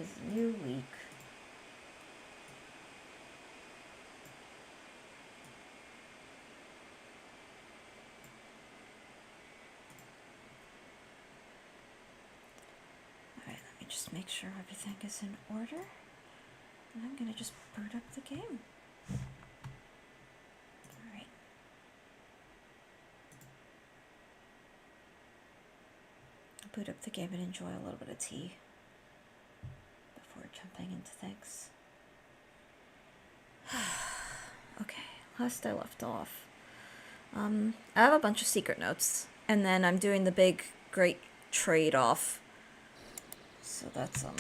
is a new week. Alright, let me just make sure everything is in order. And I'm gonna just boot up the game. Alright. Boot up the game and enjoy a little bit of tea before jumping into things. Okay, last I left off. I have a bunch of secret notes, and then I'm doing the big, great trade-off. So that's, I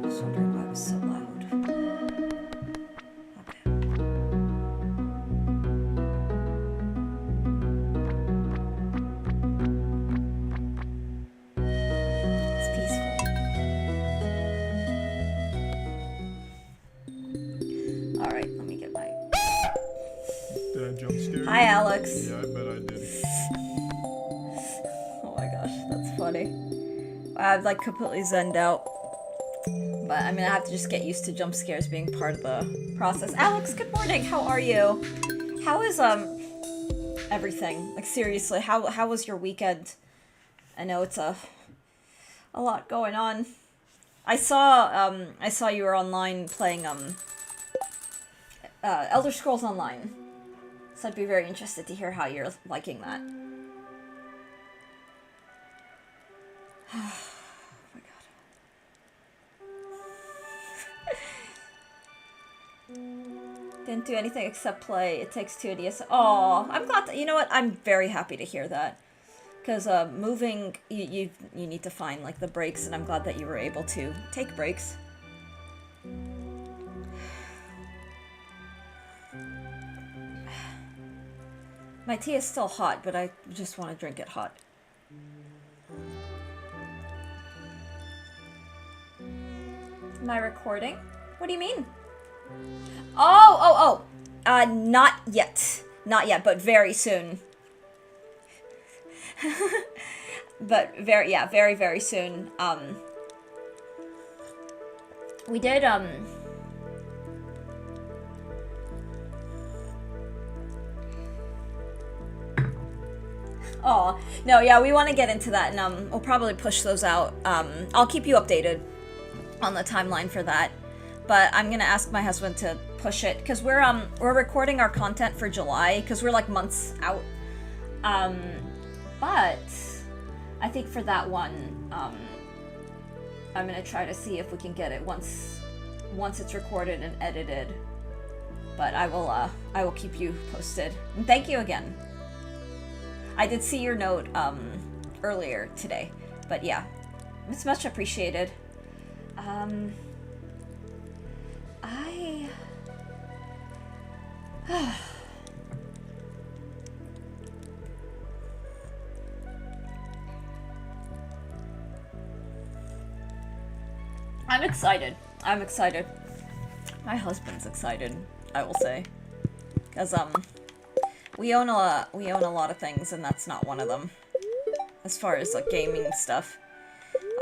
was wondering why it was so loud. Okay. It's peaceful. Alright, let me get my... Did I jump scare you? Hi, Alex. Yeah, I bet I did. Oh my gosh, that's funny. I've like completely zenned out. But I mean, I have to just get used to jump scares being part of the process. Alex, good morning. How are you? How is everything? Like seriously, how was your weekend? I know it's a lot going on. I saw you were online playing Elder Scrolls Online. So I'd be very interested to hear how you're liking that. Oh my god. Didn't do anything except play It Takes Two DS. Oh, I'm glad that, you know what? I'm very happy to hear that. Because moving, you need to find like the breaks, and I'm glad that you were able to take breaks. My tea is still hot, but I just want to drink it hot. Am I recording? What do you mean? Oh! Not yet. Not yet, but very soon. But very, very soon. We did, Oh, no, yeah, we want to get into that, and we'll probably push those out. I'll keep you updated on the timeline for that. But I'm gonna ask my husband to push it, because we're recording our content for July, because we're like months out. But I think for that one, I'm gonna try to see if we can get it once it's recorded and edited. But I will keep you posted. And thank you again. I did see your note earlier today, but yeah, it's much appreciated. I'm excited. I'm excited. My husband's excited, I will say, because we own a lot of things, and that's not one of them, as far as like gaming stuff.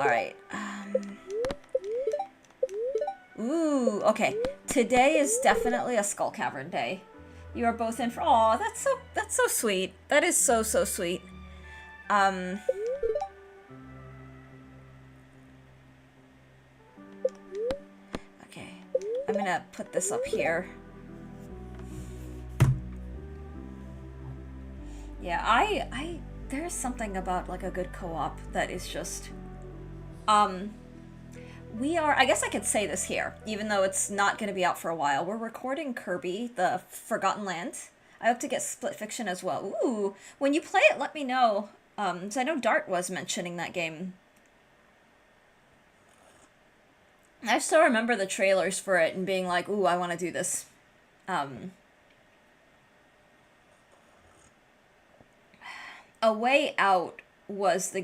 All right. Ooh, okay. Today is definitely a Skull Cavern day. You are both in for. Aw, that's so sweet. That is so sweet. Okay. I'm gonna put this up here. Yeah, there's something about like a good co-op that is just, I guess I could say this here, even though it's not going to be out for a while. We're recording Kirby, the Forgotten Land. I hope to get Split Fiction as well. Ooh, when you play it, let me know, so I know Dart was mentioning that game. I still remember the trailers for it and being like, ooh, I want to do this. A Way Out was the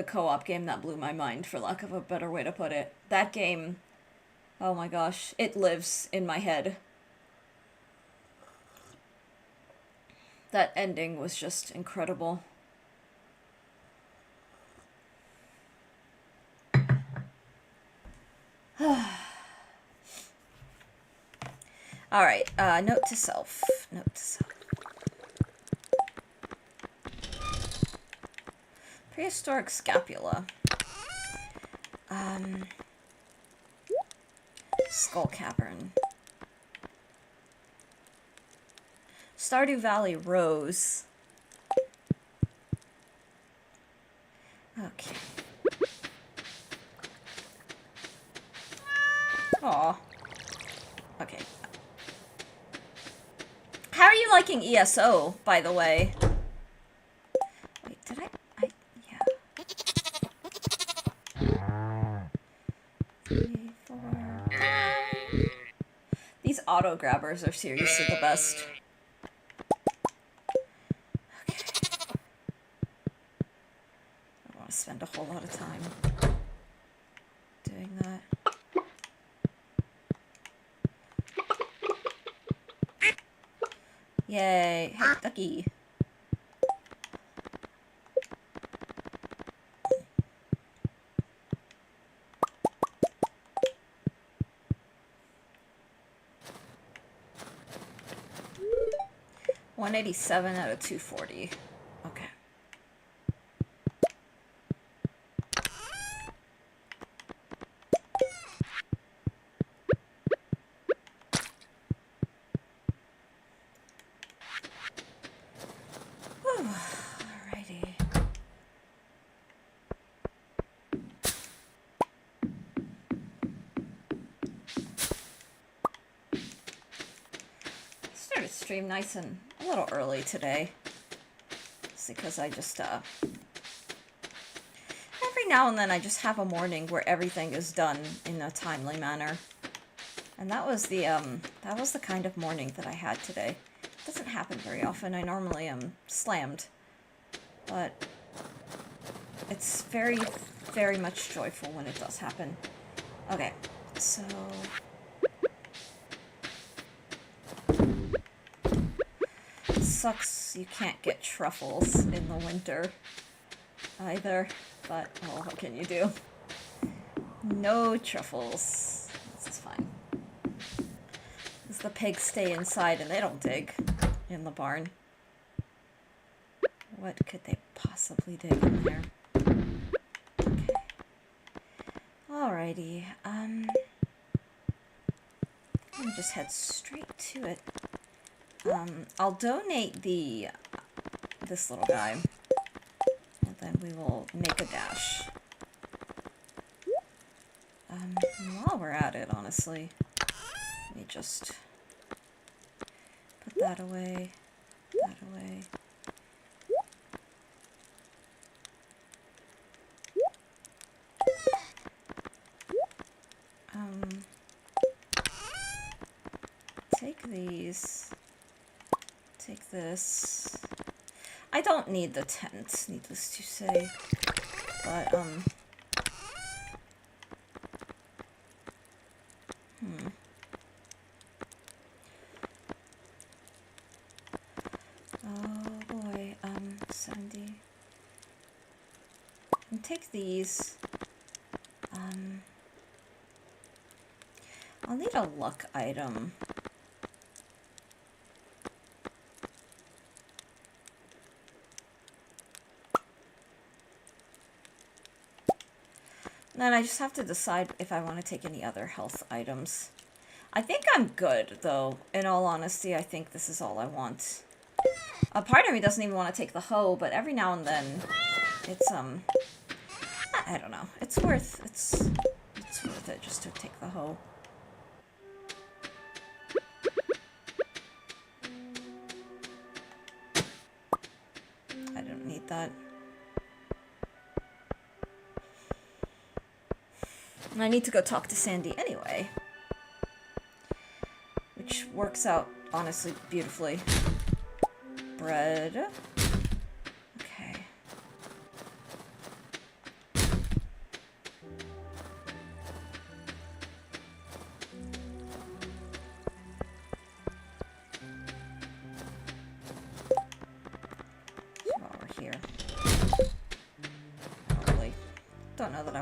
co-op game that blew my mind, for lack of a better way to put it. That game, oh my gosh, it lives in my head. That ending was just incredible. Alright, note to self. Note to self. Prehistoric scapula. Skull cavern. Stardew Valley Rose. Okay. Aw. Okay. How are you liking ESO, by the way? Wait, did yeah. 3, 4. These auto grabbers are seriously the best. Okay. I don't want to spend a whole lot of time doing that. Yay. Hey, ducky. $187 out of 240. Okay. Whew. Alrighty. Started stream nice and a little early today. It's because I just every now and then I just have a morning where everything is done in a timely manner. And that was the kind of morning that I had today. It doesn't happen very often. I normally am slammed. But it's very, very much joyful when it does happen. Okay, so it sucks you can't get truffles in the winter either, but oh, what can you do? No truffles. This is fine. Because the pigs stay inside and they don't dig in the barn. What could they possibly dig in there? Okay. Alrighty. Let me just head straight to it. I'll donate this little guy. And then we will make a dash. And while we're at it, honestly, let me just put that away, that away. Take these. Take this. I don't need the tent, needless to say. But, oh boy, 70. And take these. I'll need a luck item. Then I just have to decide if I want to take any other health items. I think I'm good, though. In all honesty, I think this is all I want. A part of me doesn't even want to take the hoe, but every now and then, it's, I don't know. It's worth it just to take the hoe. I don't need that. I need to go talk to Sandy anyway. Which works out, honestly, beautifully. Bread. Okay.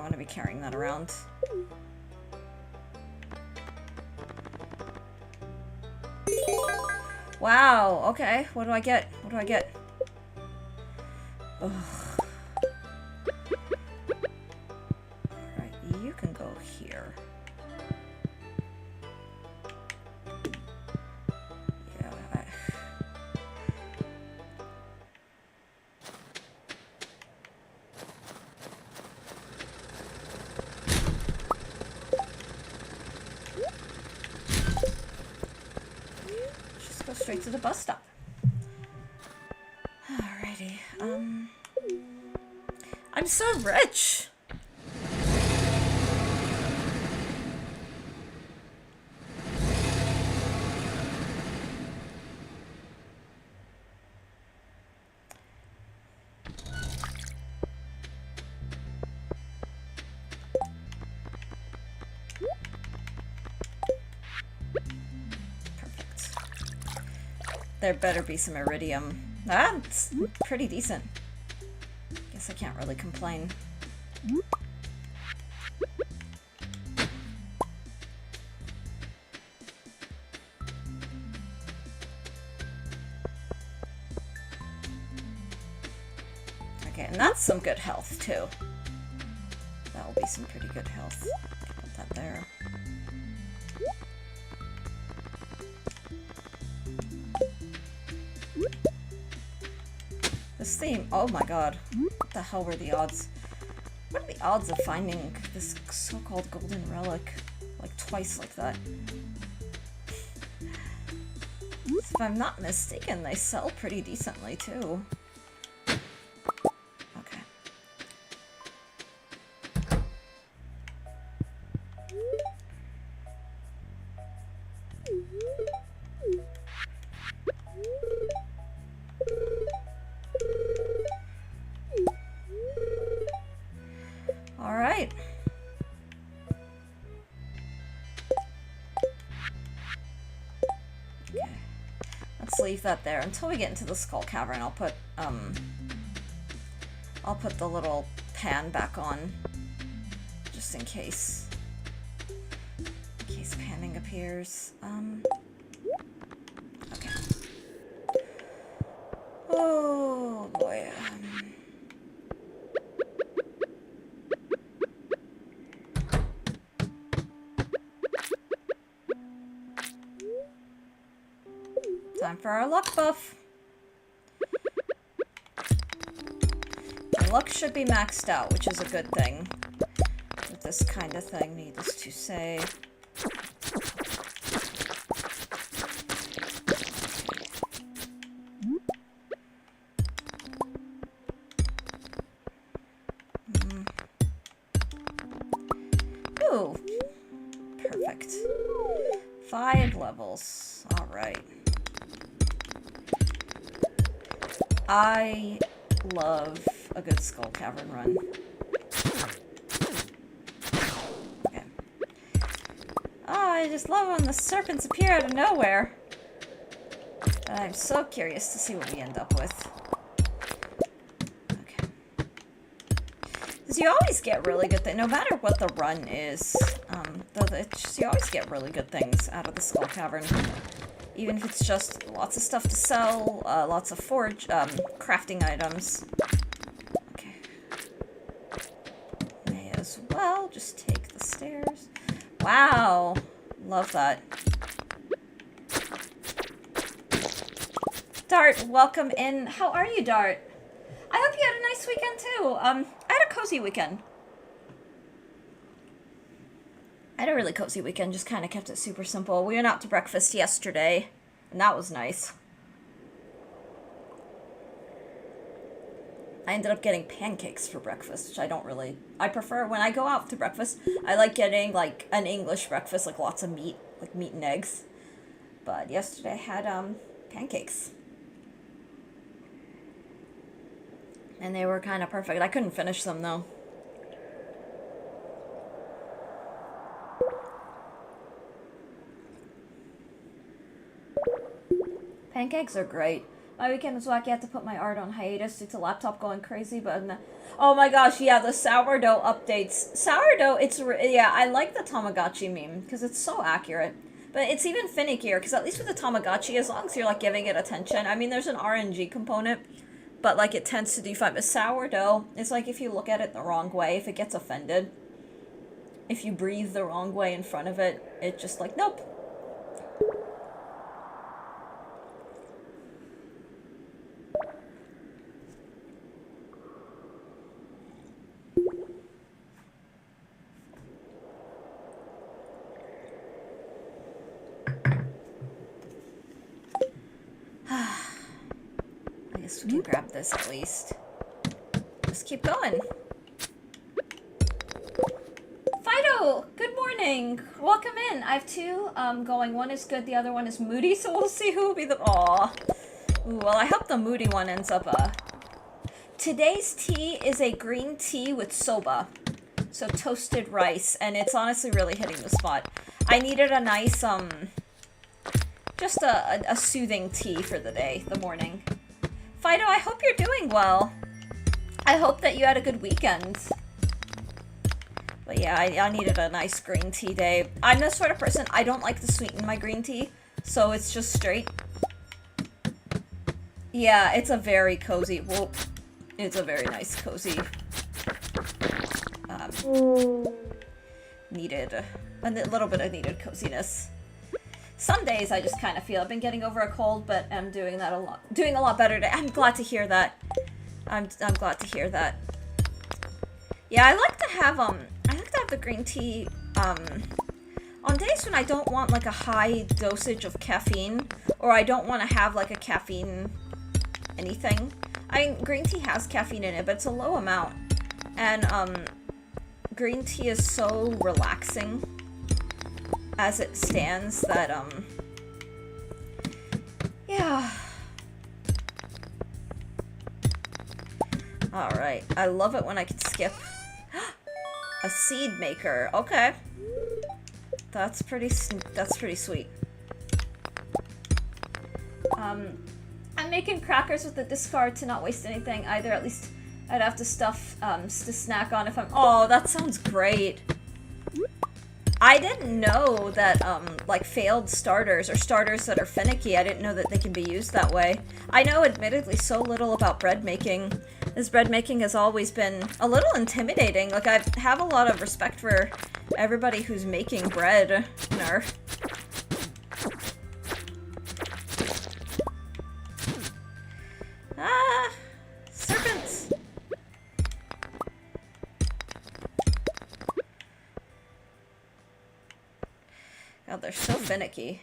want to be carrying that around. Wow, okay. What do I get? What do I get? Ugh. Alright, you can go here. Yeah, just go straight to the bus stop. Alrighty, I'm so rich! Perfect. There better be some iridium. That's pretty decent. Guess I can't really complain. Okay, and that's some good health, too. That will be some pretty good health. Put that there. This theme, oh my god. What the hell were the odds? What are the odds of finding this so-called golden relic? Like, twice like that. If I'm not mistaken, they sell pretty decently, too. Okay. Alright. Okay. Let's leave that there. Until we get into the Skull Cavern, I'll put the little pan back on. Just in case. In case panning appears. Okay. Oh boy. Time for our luck buff. My luck should be maxed out, which is a good thing. With this kind of thing, needless to say. Ooh. Perfect. 5 levels. Alright. I love a good Skull Cavern run. Okay. Oh, I just love when the serpents appear out of nowhere. And I'm so curious to see what we end up with. Okay. Because you always get really good things, no matter what the run is. You always get really good things out of the Skull Cavern. Even if it's just lots of stuff to sell, lots of crafting items. Okay. May as well just take the stairs. Wow. Love that. Dart, welcome in. How are you, Dart? I hope you had a nice weekend, too. I had a cozy weekend. I had a really cozy weekend, just kind of kept it super simple. We went out to breakfast yesterday, and that was nice. I ended up getting pancakes for breakfast, which I prefer, when I go out to breakfast, I like getting, like, an English breakfast, like lots of meat, like meat and eggs. But yesterday I had, pancakes. And they were kind of perfect. I couldn't finish them, though. Pancakes are great. My weekend was wacky. I had to put my art on hiatus due to laptop going crazy, but Oh my gosh, yeah, the sourdough updates. Sourdough, yeah, I like the Tamagotchi meme because it's so accurate. But it's even finickier because at least with the Tamagotchi, as long as you're like giving it attention, I mean, there's an RNG component, but like it tends to do fine. But sourdough, it's like if you look at it the wrong way, if it gets offended, if you breathe the wrong way in front of it, it just like, nope. I guess we can grab this at least. Just keep going. Fido, good morning. Welcome in. I have two going. One is good, the other one is moody, so we'll see who will be the... Aw. Ooh, well, I hope the moody one ends up Today's tea is a green tea with soba. So toasted rice, and it's honestly really hitting the spot. I needed a nice, just a soothing tea for the day, the morning. Fido, I hope you're doing well. I hope that you had a good weekend. But yeah, I needed a nice green tea day. I'm the sort of person, I don't like to sweeten my green tea, so it's just straight. Yeah, it's a very cozy, well, it's a very nice cozy, needed, a little bit of needed coziness. Some days I just kind of feel I've been getting over a cold, but I'm doing a lot better today. I'm glad to hear that. I'm glad to hear that. Yeah, I like to have the green tea, on days when I don't want like a high dosage of caffeine, or I don't want to have like a caffeine anything. Green tea has caffeine in it, but it's a low amount. And, green tea is so relaxing as it stands that, yeah. Alright, I love it when I can skip. A seed maker, okay. That's pretty sweet. I'm making crackers with the discard to not waste anything either. At least I'd have to stuff to snack on if I'm... Oh, that sounds great. I didn't know that, like, failed starters, or starters that are finicky, I didn't know that they can be used that way. I know, admittedly, so little about bread making, as bread making has always been a little intimidating. Like, I have a lot of respect for everybody who's making bread. Ah! Serpents! God, they're so finicky.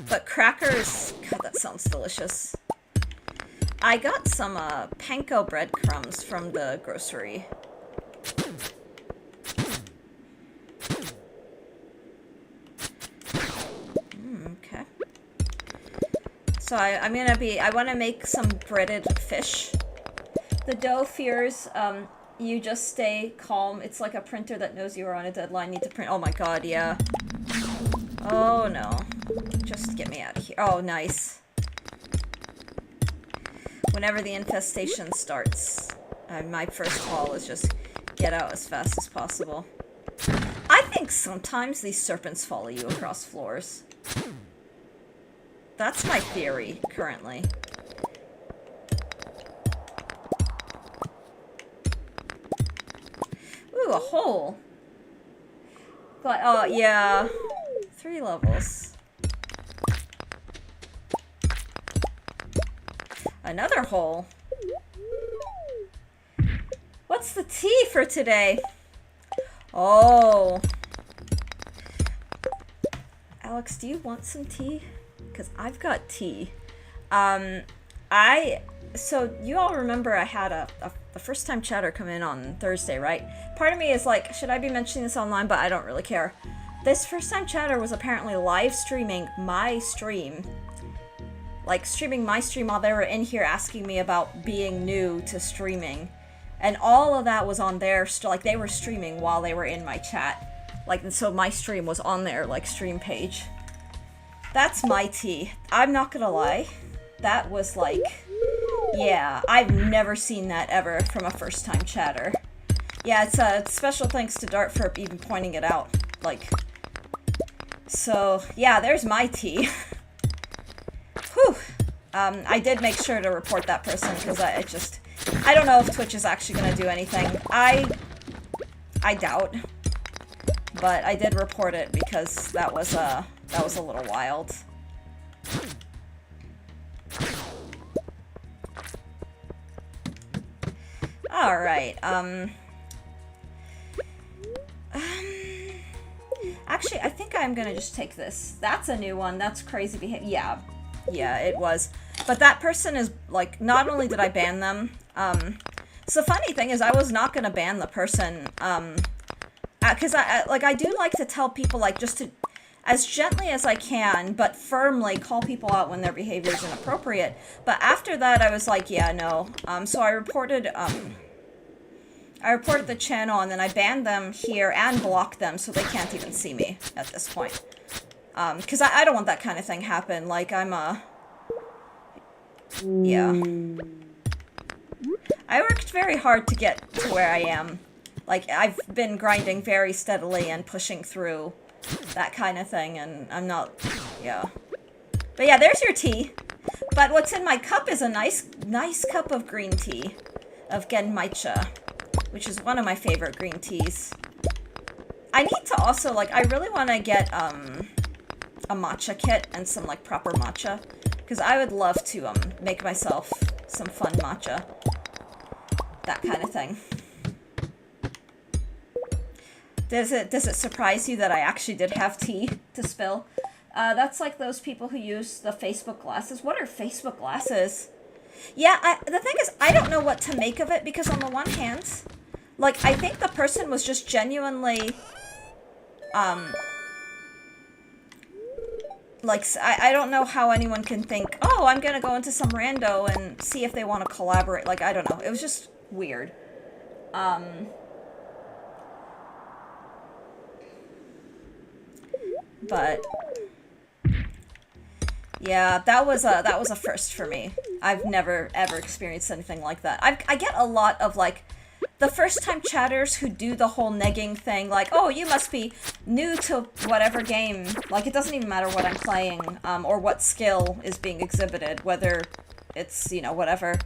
But crackers... God, that sounds delicious. I got some, panko breadcrumbs from the grocery. Okay. So I want to make some breaded fish. The dough fears, you just stay calm. It's like a printer that knows you are on a deadline, need to print. Oh my god, yeah. Oh no. Just get me out of here. Oh, nice. Whenever the infestation starts, my first call is just get out as fast as possible. I think sometimes these serpents follow you across floors. That's my theory, currently. Ooh, a hole. But, oh, yeah. 3 levels. Another hole. What's the tea for today? Oh. Alex, do you want some tea? Because I've got tea. So you all remember I had a first time chatter come in on Thursday, right? Part of me is like, should I be mentioning this online? But I don't really care. This first time chatter was apparently live streaming my stream. Like, streaming my stream while they were in here asking me about being new to streaming. And all of that was on their, like, they were streaming while they were in my chat. Like, and so my stream was on their, like, stream page. That's my tea. I'm not gonna lie. That was, like, Yeah, I've never seen that ever from a first-time chatter. Yeah, it's special thanks to Dart for even pointing it out. Like, so, yeah, there's my tea. Whew. I did make sure to report that person, because I don't know if Twitch is actually going to do anything. I doubt. But I did report it because that was a little wild. Alright, actually, I think I'm gonna just take this. That's a new one. That's crazy behavior. Yeah. Yeah, it was. But that person is, like, not only did I ban them, so the funny thing is I was not gonna ban the person, because I do like to tell people, like, just to, as gently as I can, but firmly call people out when their behavior is inappropriate. But after that, I was like, yeah, no. So I reported the channel, and then I banned them here and blocked them so they can't even see me at this point. Because I don't want that kind of thing happen. Like, yeah. I worked very hard to get to where I am. Like, I've been grinding very steadily and pushing through that kind of thing, and I'm not, yeah. But yeah, there's your tea. But what's in my cup is a nice cup of green tea. Of Genmaicha, which is one of my favorite green teas. I need to also, like, I really want to get, a matcha kit and some, like, proper matcha. Because I would love to, make myself some fun matcha. That kind of thing. Does it surprise you that I actually did have tea to spill? That's like those people who use the Facebook glasses. What are Facebook glasses? Yeah, the thing is, I don't know what to make of it, because on the one hand, like, I think the person was just genuinely, like, I don't know how anyone can think, oh, I'm gonna go into some rando and see if they want to collaborate. Like, I don't know. It was just weird. But yeah, that was a first for me. I've never ever experienced anything like that. I get a lot of, like, the first time chatters who do the whole negging thing, like, oh, you must be new to whatever game. Like, it doesn't even matter what I'm playing, or what skill is being exhibited, whether it's, you know, whatever.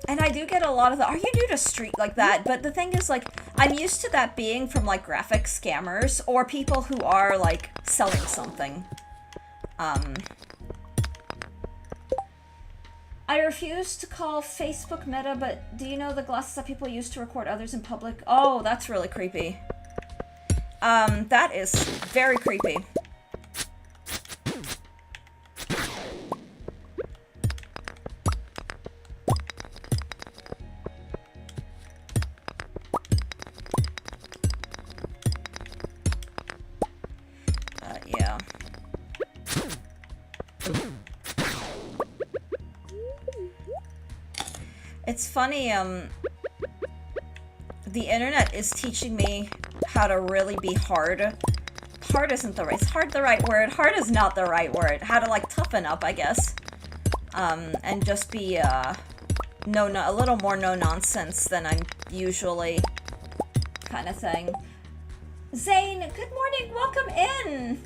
And I do get a lot of the, are you new to Street, like that? But the thing is, like, I'm used to that being from, like, graphic scammers, or people who are, like, selling something. I refuse to call Facebook meta, but do you know the glasses that people use to record others in public? Oh, that's really creepy. That is very creepy. Yeah. It's funny, the internet is teaching me how to really be hard. Hard isn't the right, is hard the right word? Hard is not the right word. How to, like, toughen up, I guess. And just be, a little more no-nonsense than I'm usually, kind of thing. Zane, good morning, welcome in!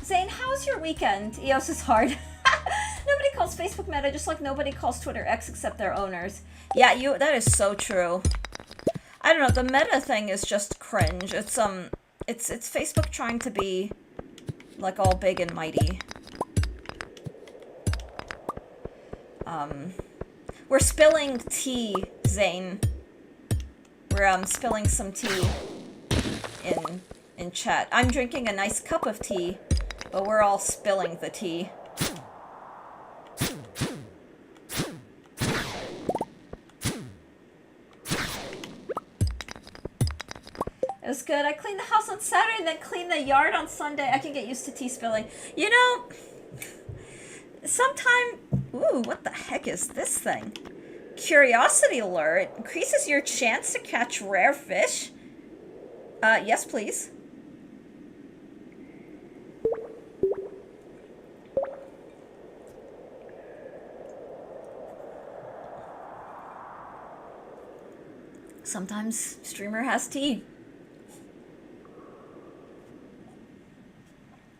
Zane, how's your weekend? EOS is hard. Nobody calls Facebook meta, just like nobody calls Twitter X except their owners. Yeah, that is so true. I don't know, the meta thing is just cringe. It's Facebook trying to be, like, all big and mighty. We're spilling tea, Zane. We're, spilling some tea in chat. I'm drinking a nice cup of tea, but we're all spilling the tea. It was good. I cleaned the house on Saturday and then cleaned the yard on Sunday. I can get used to tea spilling. You know, sometime... Ooh, what the heck is this thing? Curiosity alert. Increases your chance to catch rare fish. Yes, please. Sometimes streamer has tea.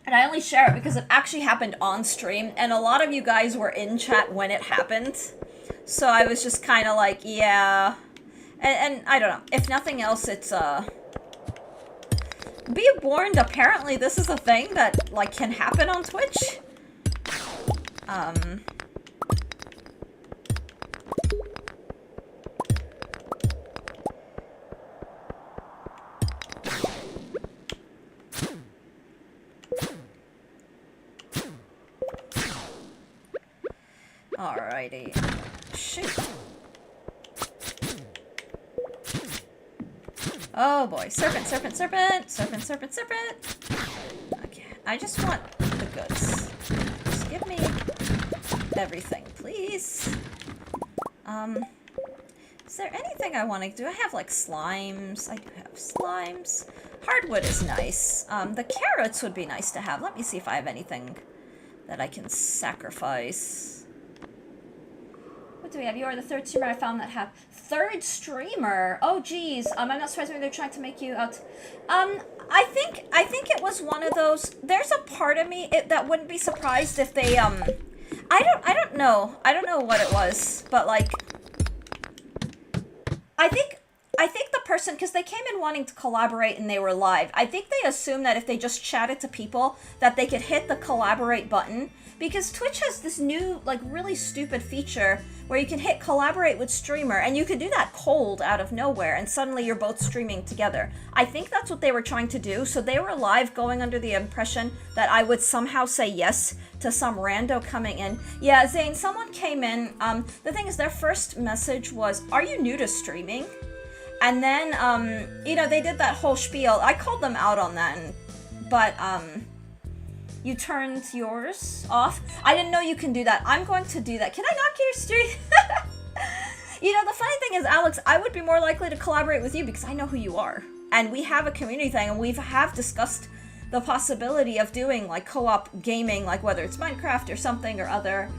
And I only share it because it actually happened on stream, and a lot of you guys were in chat when it happened. So I was just kind of like, yeah. And I don't know. If nothing else, it's, be warned, apparently this is a thing that, like, can happen on Twitch. Alrighty. Shoot. Oh boy. Serpent, serpent, serpent! Serpent, serpent, serpent! Okay. I just want the goods. Just give me everything, please. Is there anything I want to do? I have, like, slimes. I do have slimes. Hardwood is nice. The carrots would be nice to have. Let me see if I have anything that I can sacrifice. What do we have? You are the third streamer I found that have... Third streamer? Oh, geez. I'm not surprised maybe they're trying to make you out... I think it was one of those... There's a part of me that wouldn't be surprised if they, I don't know. I don't know what it was, but, like... I think the person, because they came in wanting to collaborate and they were live, I think they assumed that if they just chatted to people, that they could hit the collaborate button, because Twitch has this new, like, really stupid feature where you can hit collaborate with streamer, and you can do that cold out of nowhere, and suddenly you're both streaming together. I think that's what they were trying to do, so they were live going under the impression that I would somehow say yes to some rando coming in. Yeah, Zane, someone came in, the thing is their first message was, are you new to streaming? And then, you know, they did that whole spiel. I called them out on that, but, you turned yours off? I didn't know you can do that. I'm going to do that. Can I not get your stream? You know, the funny thing is, Alex, I would be more likely to collaborate with you because I know who you are. And we have a community thing, and we have discussed the possibility of doing, like, co-op gaming, like, whether it's Minecraft or something or other.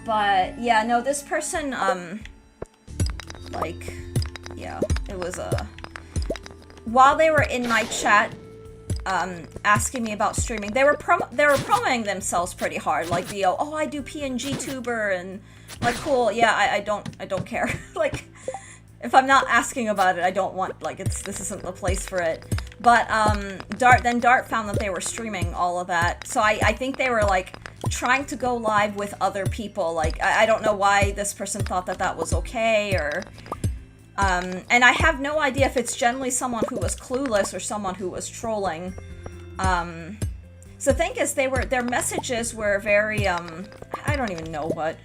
But, yeah, no, this person, like, yeah, it was, while they were in my chat, asking me about streaming, they were promoting themselves pretty hard, like the, oh, I do PNG tuber, and, like, cool, yeah, I don't care. Like, if I'm not asking about it, I don't want, like, this isn't the place for it. But, Dart found that they were streaming all of that, so I think they were, like, trying to go live with other people, like, I don't know why this person thought that that was okay, or, and I have no idea if it's generally someone who was clueless or someone who was trolling. So the thing is, their messages were very, I don't even know what.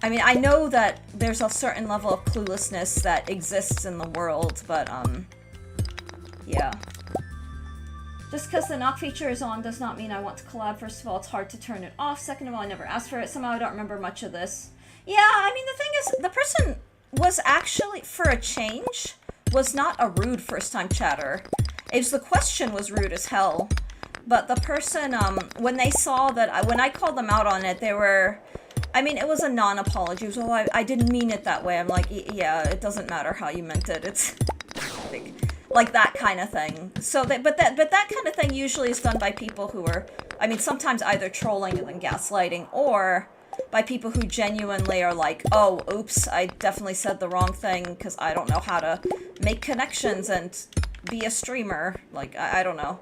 I mean, I know that there's a certain level of cluelessness that exists in the world, but, yeah. Just because the knock feature is on does not mean I want to collab. First of all, it's hard to turn it off. Second of all, I never asked for it. Somehow I don't remember much of this. Yeah, I mean, the thing is, the person was actually, for a change, was not a rude first-time chatter. It's the question was rude as hell. But the person, when they saw that, when I called them out on it, they were, I mean, it was a non-apology. It was, oh, I didn't mean it that way. I'm like, yeah, it doesn't matter how you meant it. It's like that kind of thing. So, but that kind of thing usually is done by people who are, I mean, sometimes either trolling and then gaslighting, or by people who genuinely are like, oh, oops, I definitely said the wrong thing because I don't know how to make connections and be a streamer. Like, I don't know.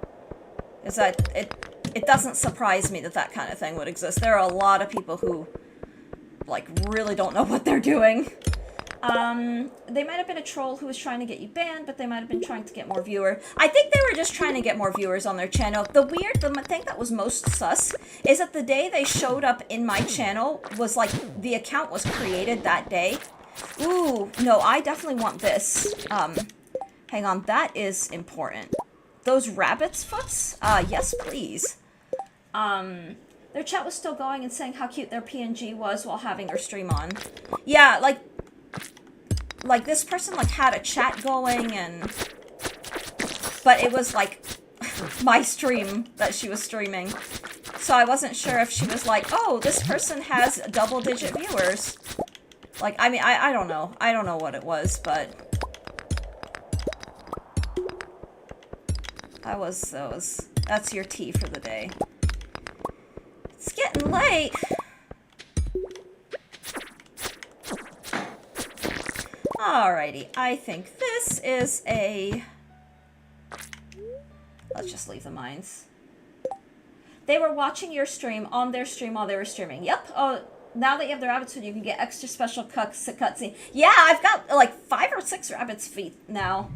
Is that, it doesn't surprise me that that kind of thing would exist. There are a lot of people who, like, really don't know what they're doing. They might have been a troll who was trying to get you banned, but they might have been trying to get more viewers. I think they were just trying to get more viewers on their channel. The thing that was most sus is that the day they showed up in my channel was, like, the account was created that day. Ooh, no, I definitely want this. Hang on, that is important. Those rabbit's foots? Yes, please. Their chat was still going and saying how cute their PNG was while having their stream on. Yeah, like this person, like, had a chat going, and, but it was, like, my stream that she was streaming. So I wasn't sure if she was like, oh, this person has double-digit viewers. Like, I mean, I don't know. I don't know what it was, but... That's your tea for the day. It's getting late. Alrighty, I think this is a... Let's just leave the mines. They were watching your stream on their stream while they were streaming. Yep. Oh, now that you have the rabbit's foot, you can get extra special cutscene. Yeah, I've got like 5 or 6 rabbit's feet now.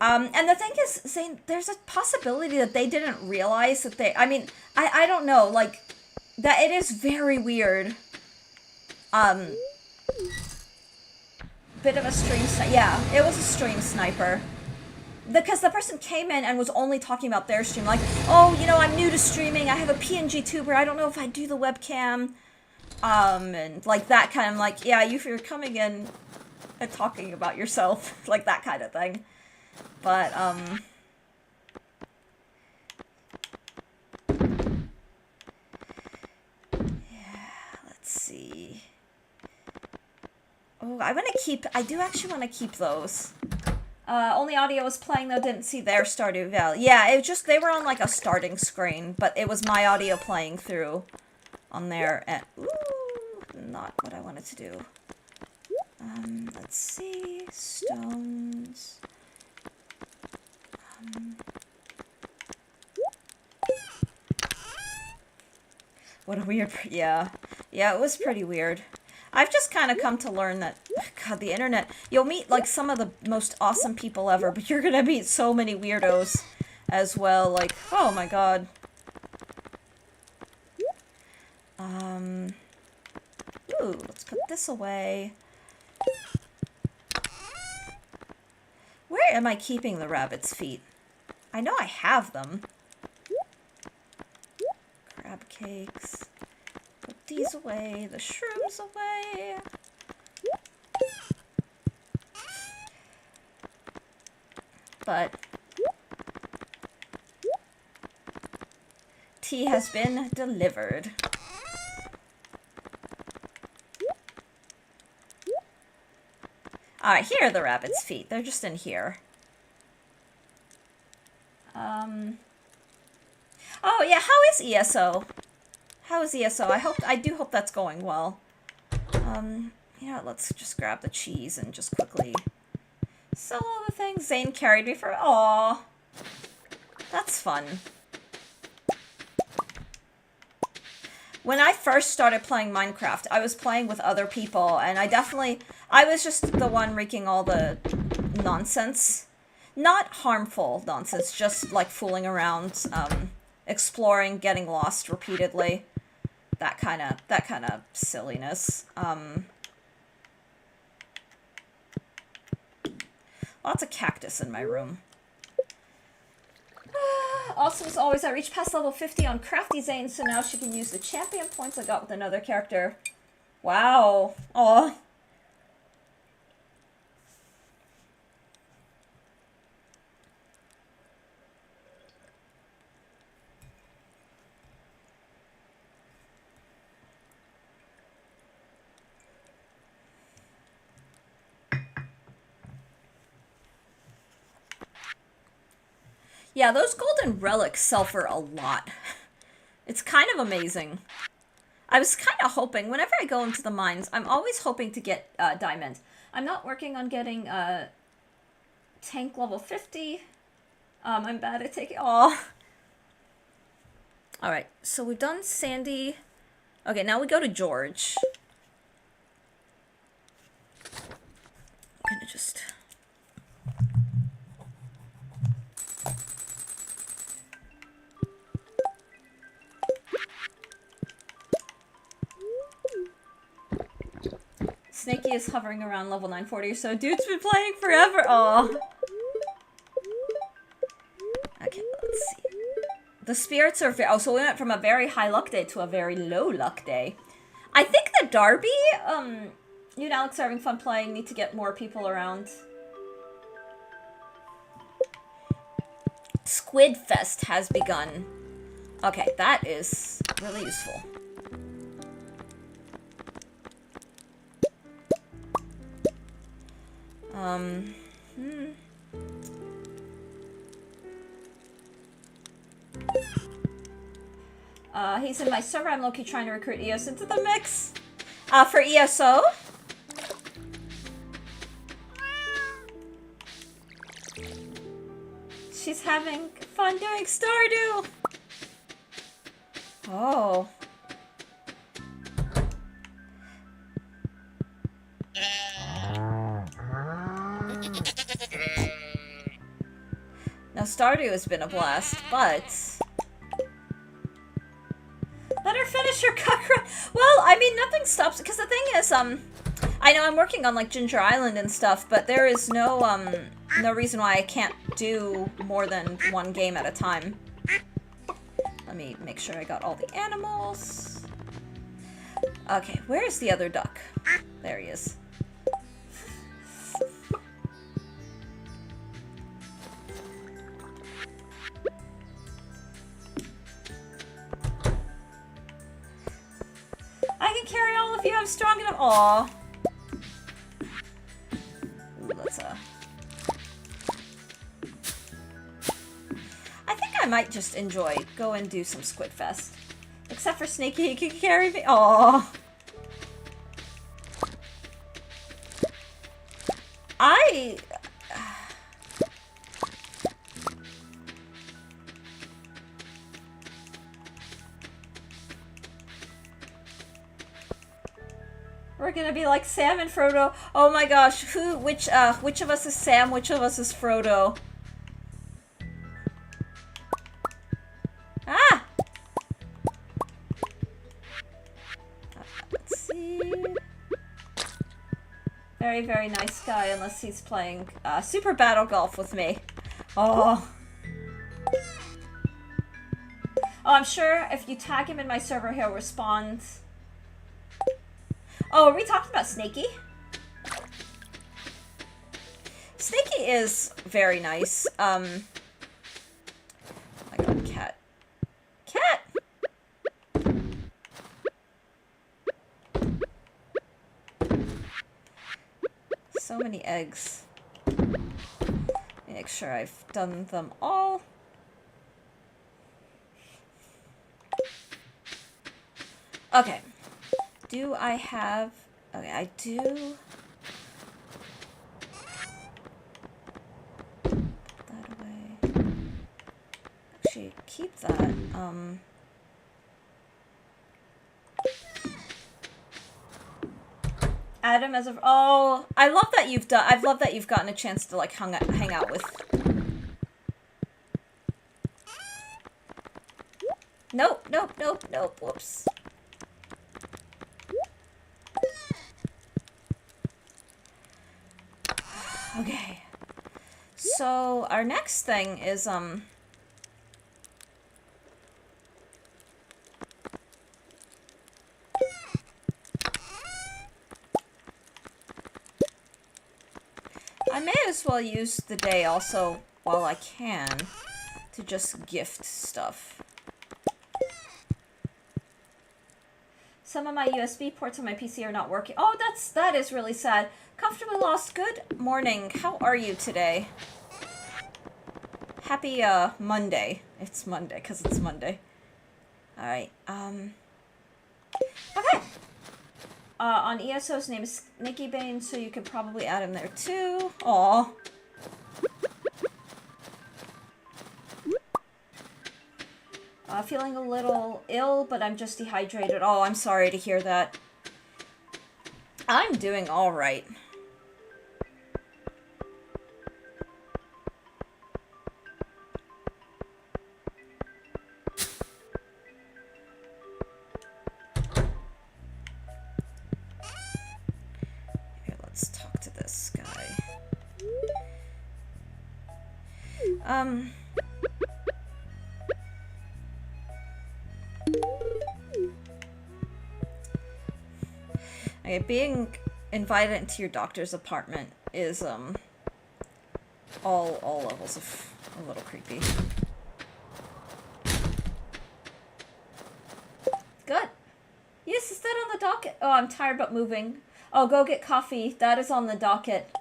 And the thing is, Zane, there's a possibility that they didn't realize that they... I mean, I don't know, like, that it is very weird. Bit of a stream sniper. Yeah, it was a stream sniper. Because the person came in and was only talking about their stream, like, oh, you know, I'm new to streaming, I have a PNG tuber, I don't know if I do the webcam, and like that kind of, like, yeah, you're coming in and talking about yourself, like that kind of thing, but, yeah, let's see, oh, I do actually want to keep those. Only audio was playing though, didn't see their Stardew Valley. Yeah, it was just, they were on like a starting screen, but it was my audio playing through on there. And, ooh, not what I wanted to do. Let's see, stones. What a weird, yeah, it was pretty weird. I've just kind of come to learn that, God, the internet, you'll meet, like, some of the most awesome people ever, but you're gonna meet so many weirdos as well, like, oh my God. Ooh, let's put this away. Where am I keeping the rabbit's feet? I know I have them. Crab cakes. Put these away, the shrooms away. But tea has been delivered. Alright, here are the rabbit's feet. They're just in here. Oh yeah, how is ESO? How is ESO? I do hope that's going well. You know, let's just grab the cheese and just quickly sell all the things. Zane carried me for... Aww. That's fun. When I first started playing Minecraft, I was playing with other people, and I was just the one wreaking all the nonsense. Not harmful nonsense, just like fooling around, exploring, getting lost repeatedly. That kind of silliness. Lots of cactus in my room. Awesome as always, I reached past level 50 on Crafty Zane, so now she can use the champion points I got with another character. Wow. Aw. Yeah, those golden relics sell for a lot. It's kind of amazing. I was kind of hoping, whenever I go into the mines, I'm always hoping to get diamond. I'm not working on getting tank level 50. I'm bad at taking... Aw. Alright, so we've done Sandy. Okay, now we go to George. I'm gonna just... Snakey is hovering around level 940 or so. Dude's been playing forever. Aw. Okay, let's see. The spirits are... Oh, so we went from a very high luck day to a very low luck day. I think the Derby, you and Alex are having fun playing. Need to get more people around. Squid Fest has begun. Okay, that is really useful. Hmm. He's in my server. I'm low-key trying to recruit EOS into the mix. For ESO? She's having fun doing Stardew. Oh. Now Stardew has been a blast, but let her finish her cockroach. Well, I mean, nothing stops, because the thing is, I know I'm working on, like, Ginger Island and stuff, but there is no reason why I can't do more than one game at a time. Let me make sure I got all the animals. Okay, where's the other duck? There he is. I can carry all of you. I'm strong enough. Aw. Ooh, let's I think I might just go and do some Squid Fest. Except for Snaky, he can carry me. Aw. We're gonna be like Sam and Frodo. Oh my gosh, which of us is Sam, which of us is Frodo? Ah! Let's see. Very, very nice guy, unless he's playing Super Battle Golf with me. Oh. Oh, I'm sure if you tag him in my server, he'll respond. Oh, are we talking about Snaky? Snaky is very nice. Oh my god, cat. Cat! So many eggs. Make sure I've done them all. Okay. Do I have... Okay, I do... Put that away. Actually, keep that. Adam as of... Oh, I love that you've done... I love that you've gotten a chance to, like, hang out with... Nope, nope, nope, nope. Whoops. Okay. So, our next thing is, I may as well use the day also, while I can, to just gift stuff. Some of my USB ports on my PC are not working. Oh, that is really sad. Comfortably lost. Good morning. How are you today? Happy, Monday. It's Monday, because it's Monday. Alright, okay. On ESO's name is Nicky Bane, so you could probably add him there, too. Aw. Feeling a little ill, but I'm just dehydrated. Oh, I'm sorry to hear that. I'm doing alright. Here, let's talk to this guy. Okay, being invited into your doctor's apartment is, all levels of a little creepy. Good. Yes, is that on the docket? Oh, I'm tired but moving. Oh, go get coffee. That is on the docket.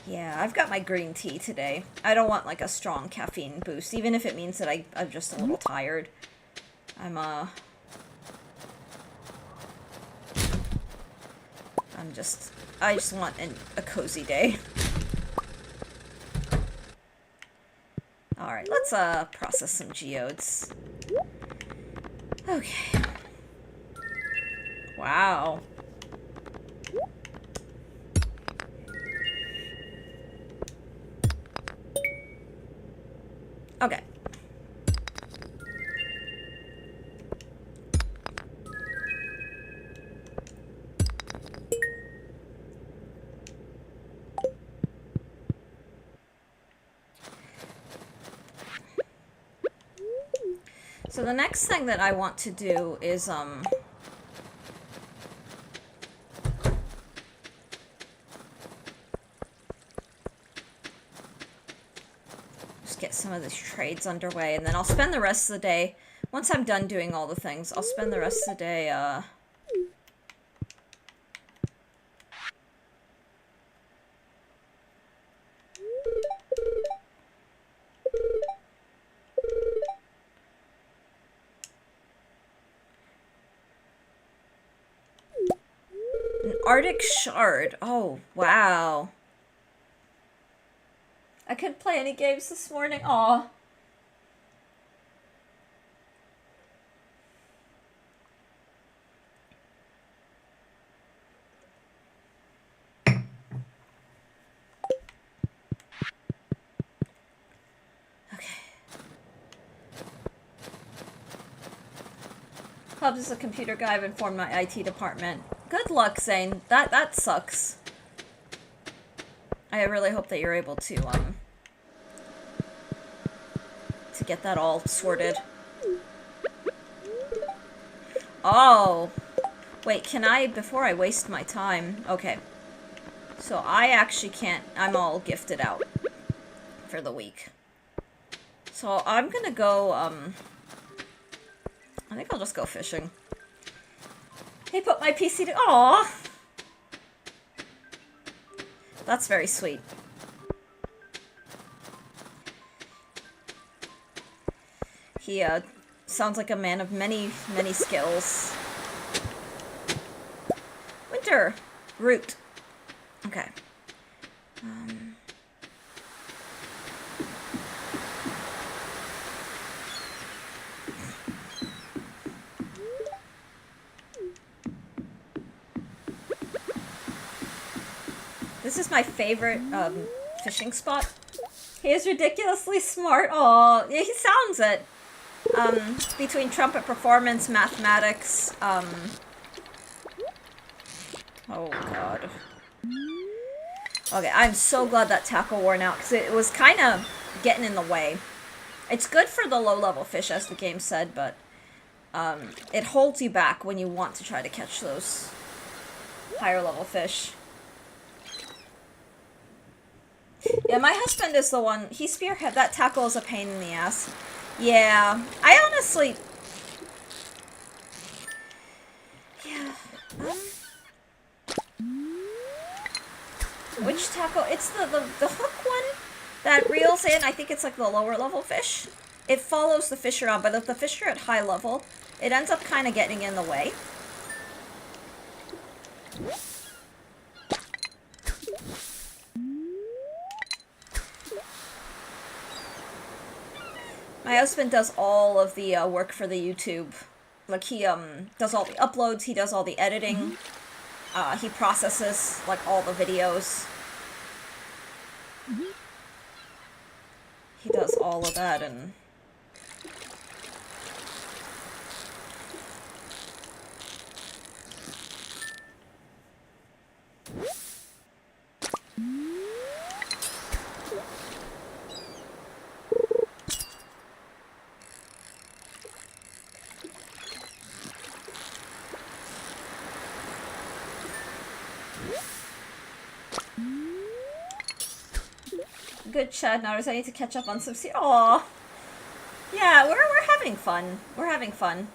Yeah, I've got my green tea today. I don't want like a strong caffeine boost, even if it means that I'm just a little tired. I just want a cozy day. Alright, let's process some geodes. Okay. Wow. Okay. So the next thing that I want to do is, just get some of these trades underway, and then I'll spend the rest of the day, once I'm done doing all the things, I'll spend the rest of the day, an Arctic Shard. Oh, wow. I couldn't play any games this morning. Aw. Hubs is a computer guy. I've informed my IT department. Good luck, Zane. That sucks. I really hope that you're able to get that all sorted. Oh. Wait, can I, before I waste my time... Okay. So I actually can't... I'm all gifted out for the week. So I'm gonna go, I think I'll just go fishing. He put my PC to... Aww! That's very sweet. He, sounds like a man of many, many skills. Winter! Root. Okay. This is my favorite, fishing spot. He is ridiculously smart. Aw, yeah, he sounds it. Between trumpet performance, mathematics, oh god. Okay, I'm so glad that tackle worn out, because it was kind of getting in the way. It's good for the low-level fish, as the game said, but, it holds you back when you want to try to catch those higher-level fish. Yeah, my husband is the one, he spearhead, that tackle is a pain in the ass. Yeah, I honestly... Yeah, which tackle? It's the hook one that reels in, I think it's like the lower level fish. It follows the fish around, but if the fish are at high level, it ends up kind of getting in the way. My husband does all of the work for the YouTube. Like, he does all the uploads, he does all the editing, he processes, like, all the videos. He does all of that, and... Good Chad notice I need to catch up on some Aww. Yeah, we're having fun. We're having fun.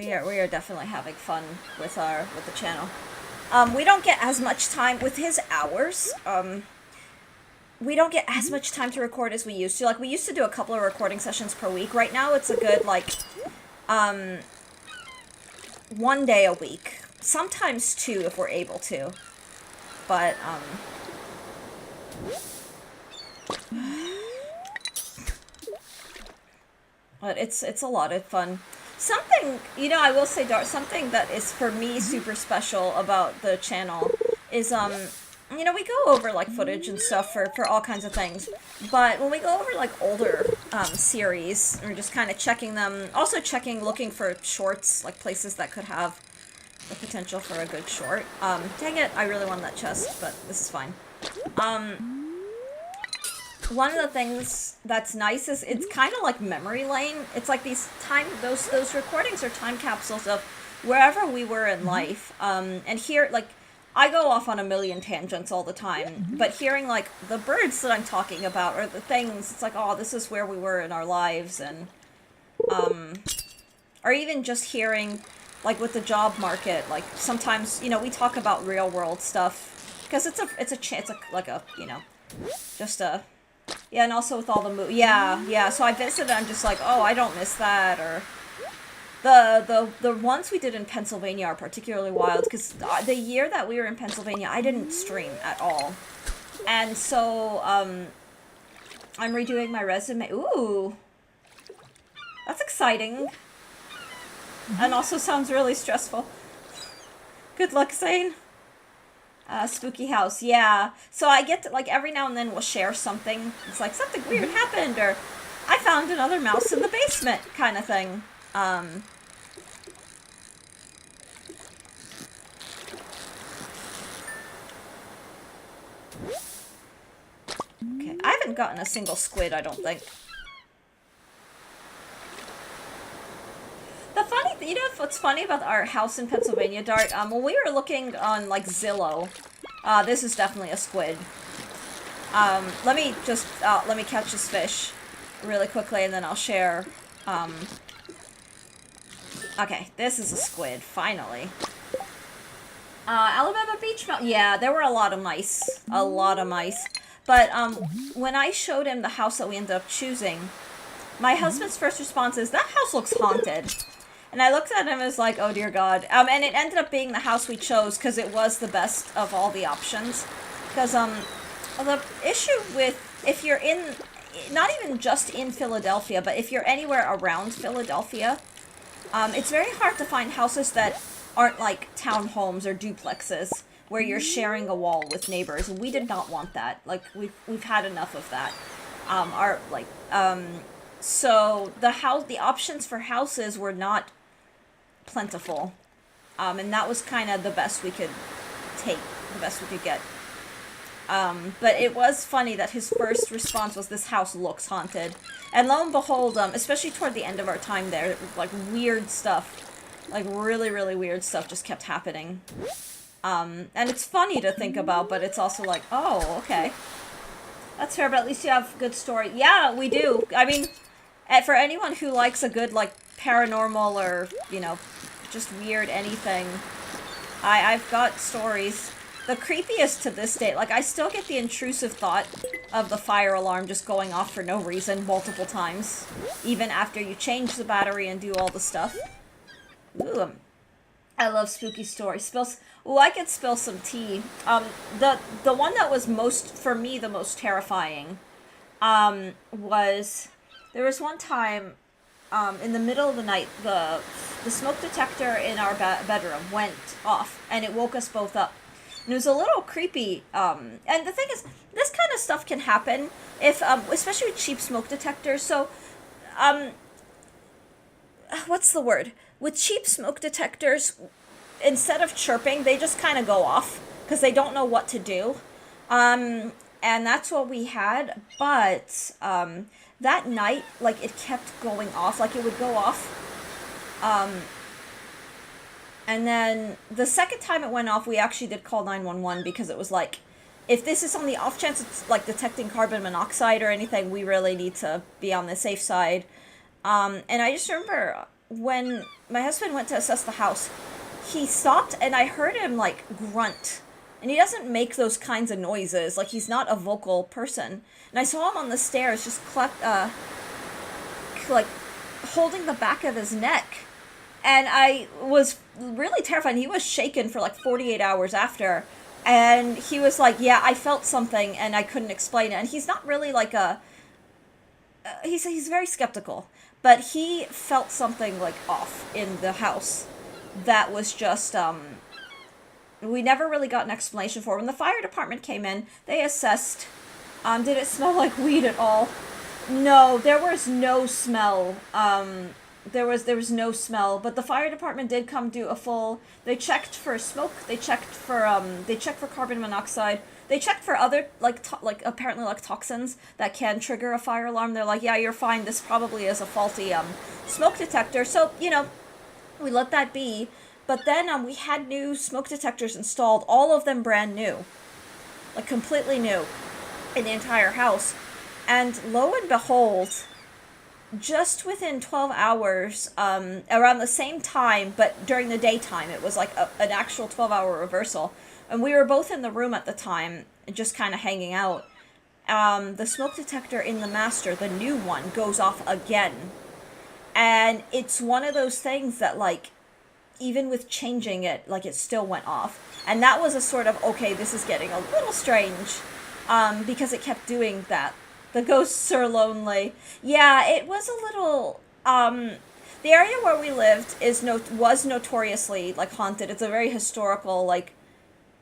we are definitely having fun with the channel. We don't get as much time with his hours. We don't get as much time to record as we used to. Like, we used to do a couple of recording sessions per week. Right now, it's a good, like, 1 day a week. Sometimes 2 if we're able to. But, but it's a lot of fun. Something, you know, I will say, Dart, something that is, for me, super special about the channel is, you know, we go over, like, footage and stuff for all kinds of things, but when we go over, like, older, series, we're just kind of checking them, also looking for shorts, like, places that could have the potential for a good short. Dang it, I really wanted that chest, but this is fine. One of the things that's nice is it's kind of like memory lane. It's like those recordings are time capsules of wherever we were in life. And here, like, I go off on a million tangents all the time, but hearing, like, the birds that I'm talking about, or the things, it's like, oh, this is where we were in our lives, and, or even just hearing, like, with the job market, like, sometimes, you know, we talk about real-world stuff, because it's like a, you know, just a, yeah, and also with all the yeah, so I visited, I'm just like, oh, I don't miss that, or the ones we did in Pennsylvania are particularly wild, because the year that we were in Pennsylvania, I didn't stream at all, and so, I'm redoing my resume. Ooh, that's exciting, and also sounds really stressful. Good luck, Zane. Spooky house, yeah. So I get to, like, every now and then we'll share something. It's like, something weird happened, or I found another mouse in the basement, kind of thing. Okay, I haven't gotten a single squid, I don't think. The funny, you know what's funny about our house in Pennsylvania, Dart? When we were looking on, like, Zillow, this is definitely a squid. Let me catch this fish really quickly, and then I'll share, okay, this is a squid, finally. Alabama Beach Mountain, yeah, there were a lot of mice. A lot of mice. But, when I showed him the house that we ended up choosing, my husband's first response is, that house looks haunted. And I looked at him and was like, oh dear God. And it ended up being the house we chose because it was the best of all the options. Because, the issue with, if you're in, not even just in Philadelphia, but if you're anywhere around Philadelphia, it's very hard to find houses that aren't like townhomes or duplexes, where you're sharing a wall with neighbors. We did not want that. Like, we've had enough of that. So the options for houses were not plentiful, and that was kind of the best we could take, the best we could get. But it was funny that his first response was, this house looks haunted. And lo and behold, especially toward the end of our time there, like, weird stuff, like, really, really weird stuff just kept happening. And it's funny to think about, but it's also like, oh, okay. That's fair, but at least you have a good story. Yeah, we do. I mean, for anyone who likes a good, like, paranormal or, you know, just weird anything, I've got stories. The creepiest to this day, like, I still get the intrusive thought of the fire alarm just going off for no reason multiple times, even after you change the battery and do all the stuff. Ooh, I love spooky stories. Ooh, I could spill some tea. The one that was for me, the most terrifying, was, there was one time, in the middle of the night, the smoke detector in our bedroom went off, and it woke us both up. And it was a little creepy, and the thing is, this kind of stuff can happen if, especially with cheap smoke detectors, so, what's the word? With cheap smoke detectors, instead of chirping, they just kind of go off, because they don't know what to do, and that's what we had, but, that night, like, it kept going off, like, it would go off, and then the second time it went off, we actually did call 911, because it was like, if this is on the off chance it's, like, detecting carbon monoxide or anything, we really need to be on the safe side. And I just remember when my husband went to assess the house, he stopped and I heard him like grunt. And he doesn't make those kinds of noises. Like, he's not a vocal person. And I saw him on the stairs just like holding the back of his neck. And I was really terrified. He was shaken for like 48 hours after. And he was like, yeah, I felt something and I couldn't explain it. And he's not really like he's very skeptical. But he felt something like off in the house that was just, we never really got an explanation for. When the fire department came in, they assessed, did it smell like weed at all? No, there was no smell. There was no smell, but the fire department did come do a full. They checked for smoke. They checked for carbon monoxide. They checked for other like apparently like toxins that can trigger a fire alarm. They're like, yeah, you're fine. This probably is a faulty smoke detector. So we let that be. But then we had new smoke detectors installed, all of them brand new, like completely new, in the entire house. And lo and behold, just within 12 hours, around the same time, but during the daytime, it was like an actual 12-hour reversal. And we were both in the room at the time, just kind of hanging out. The smoke detector in the master, the new one, goes off again. And it's one of those things that, like, even with changing it, like, it still went off. And that was a sort of, okay, this is getting a little strange, because it kept doing that. The ghosts are lonely. Yeah, it was a little, the area where we lived was notoriously, like, haunted. It's a very historical, like,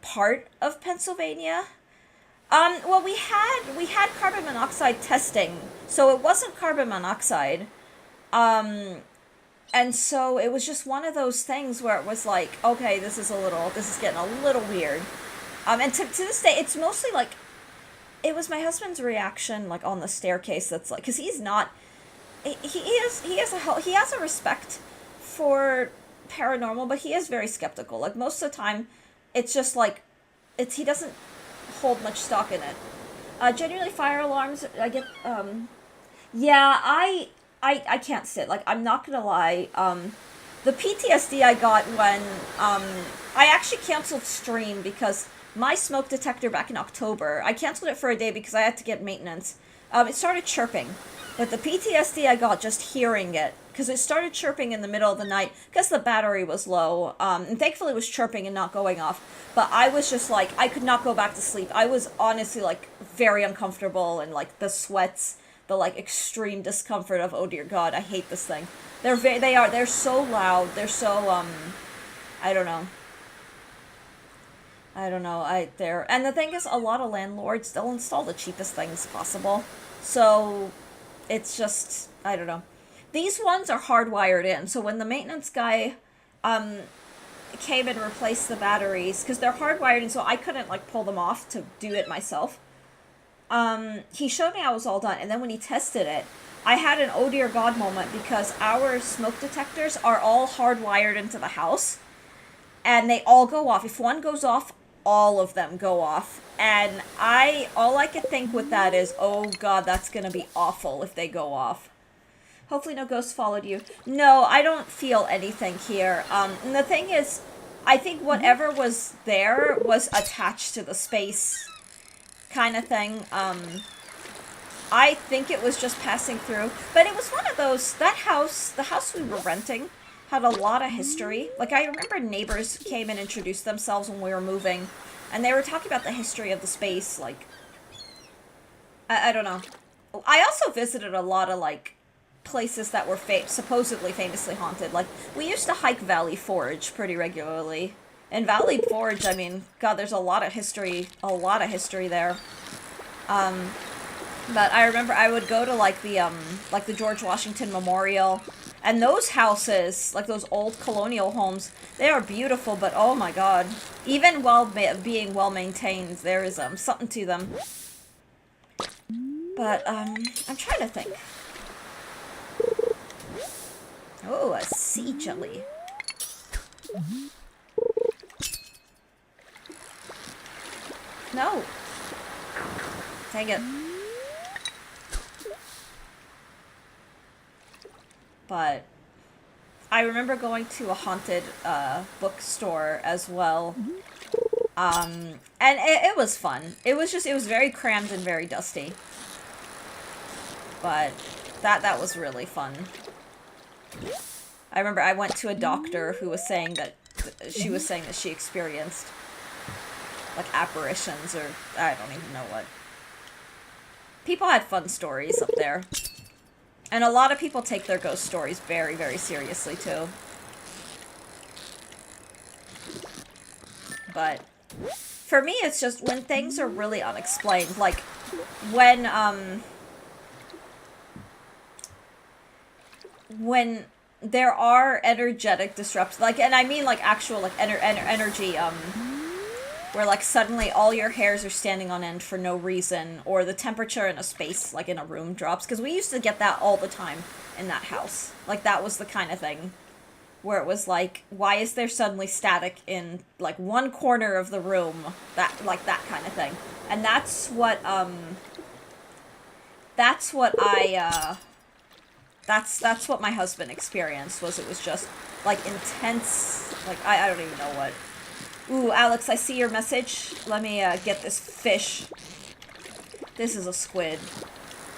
part of Pennsylvania. Well, we had carbon monoxide testing, so it wasn't carbon monoxide. And so it was just one of those things where it was like, okay, this is getting a little weird. And to this day, it's mostly like, it was my husband's reaction, like, on the staircase that's like, because he's not, he has a respect for paranormal, but he is very skeptical. Like, most of the time, it's just like, he doesn't hold much stock in it. Genuinely, fire alarms, I get, yeah, I can't sit. Like, I'm not gonna lie. The PTSD I got when, I actually canceled stream because my smoke detector back in October, I canceled it for a day because I had to get maintenance. It started chirping. But the PTSD I got just hearing it, because it started chirping in the middle of the night, because the battery was low, and thankfully it was chirping and not going off. But I was just like, I could not go back to sleep. I was honestly, like, very uncomfortable, and, like, the sweats, the, like, extreme discomfort of, oh dear God, I hate this thing. They're so loud, they're so, I don't know. And the thing is, a lot of landlords, they'll install the cheapest things possible. So, it's just, I don't know. These ones are hardwired in, so when the maintenance guy, came and replaced the batteries, because they're hardwired in, so I couldn't, like, pull them off to do it myself. He showed me how it was all done, and then when he tested it, I had an oh dear God moment, because our smoke detectors are all hardwired into the house, and they all go off. If one goes off, all of them go off. And all I could think with that is, oh God, that's gonna be awful if they go off. Hopefully no ghosts followed you. No, I don't feel anything here. And the thing is, I think whatever was there was attached to the space kind of thing. I think it was just passing through. But it was one of those, the house we were renting had a lot of history. Like, I remember neighbors came and introduced themselves when we were moving, and they were talking about the history of the space, like, I don't know. I also visited a lot of, like, places that were supposedly famously haunted. Like, we used to hike Valley Forge pretty regularly. And Valley Forge, I mean, God, there's a lot of history there. But I remember I would go to, like, the George Washington Memorial. And those houses, like those old colonial homes, they are beautiful, but oh my God. Even while being well-maintained, there is something to them. But, I'm trying to think. Oh, a sea jelly. No. Dang it. But I remember going to a haunted bookstore as well. And it was fun. It was very crammed and very dusty. But that was really fun. I remember I went to a doctor who was saying that she experienced like apparitions or I don't even know what. People had fun stories up there. And a lot of people take their ghost stories very, very seriously too. But for me it's just when things are really unexplained, like when there are energetic disruptions, like, and I mean like actual like energy, where like suddenly all your hairs are standing on end for no reason, or the temperature in a space, like in a room, drops, because we used to get that all the time in that house. Like that was the kind of thing where it was like, why is there suddenly static in like one corner of the room, that kind of thing. And that's what my husband experienced. It was just like intense, like I don't even know what. Ooh, Alex, I see your message. Let me get this fish. This is a squid.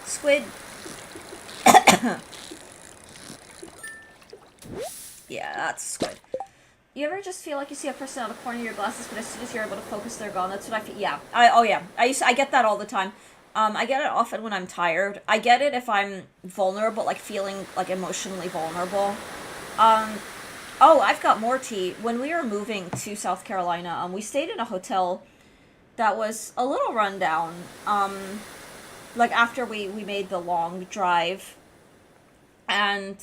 Squid. Yeah, that's a squid. You ever just feel like you see a person out of the corner of your glasses, but as soon as you're able to focus, they're gone? That's what I feel. Yeah. I get that all the time. I get it often when I'm tired. I get it if I'm vulnerable, like feeling like emotionally vulnerable. Oh, I've got more tea. When we were moving to South Carolina, we stayed in a hotel that was a little rundown. Like after we made the long drive, and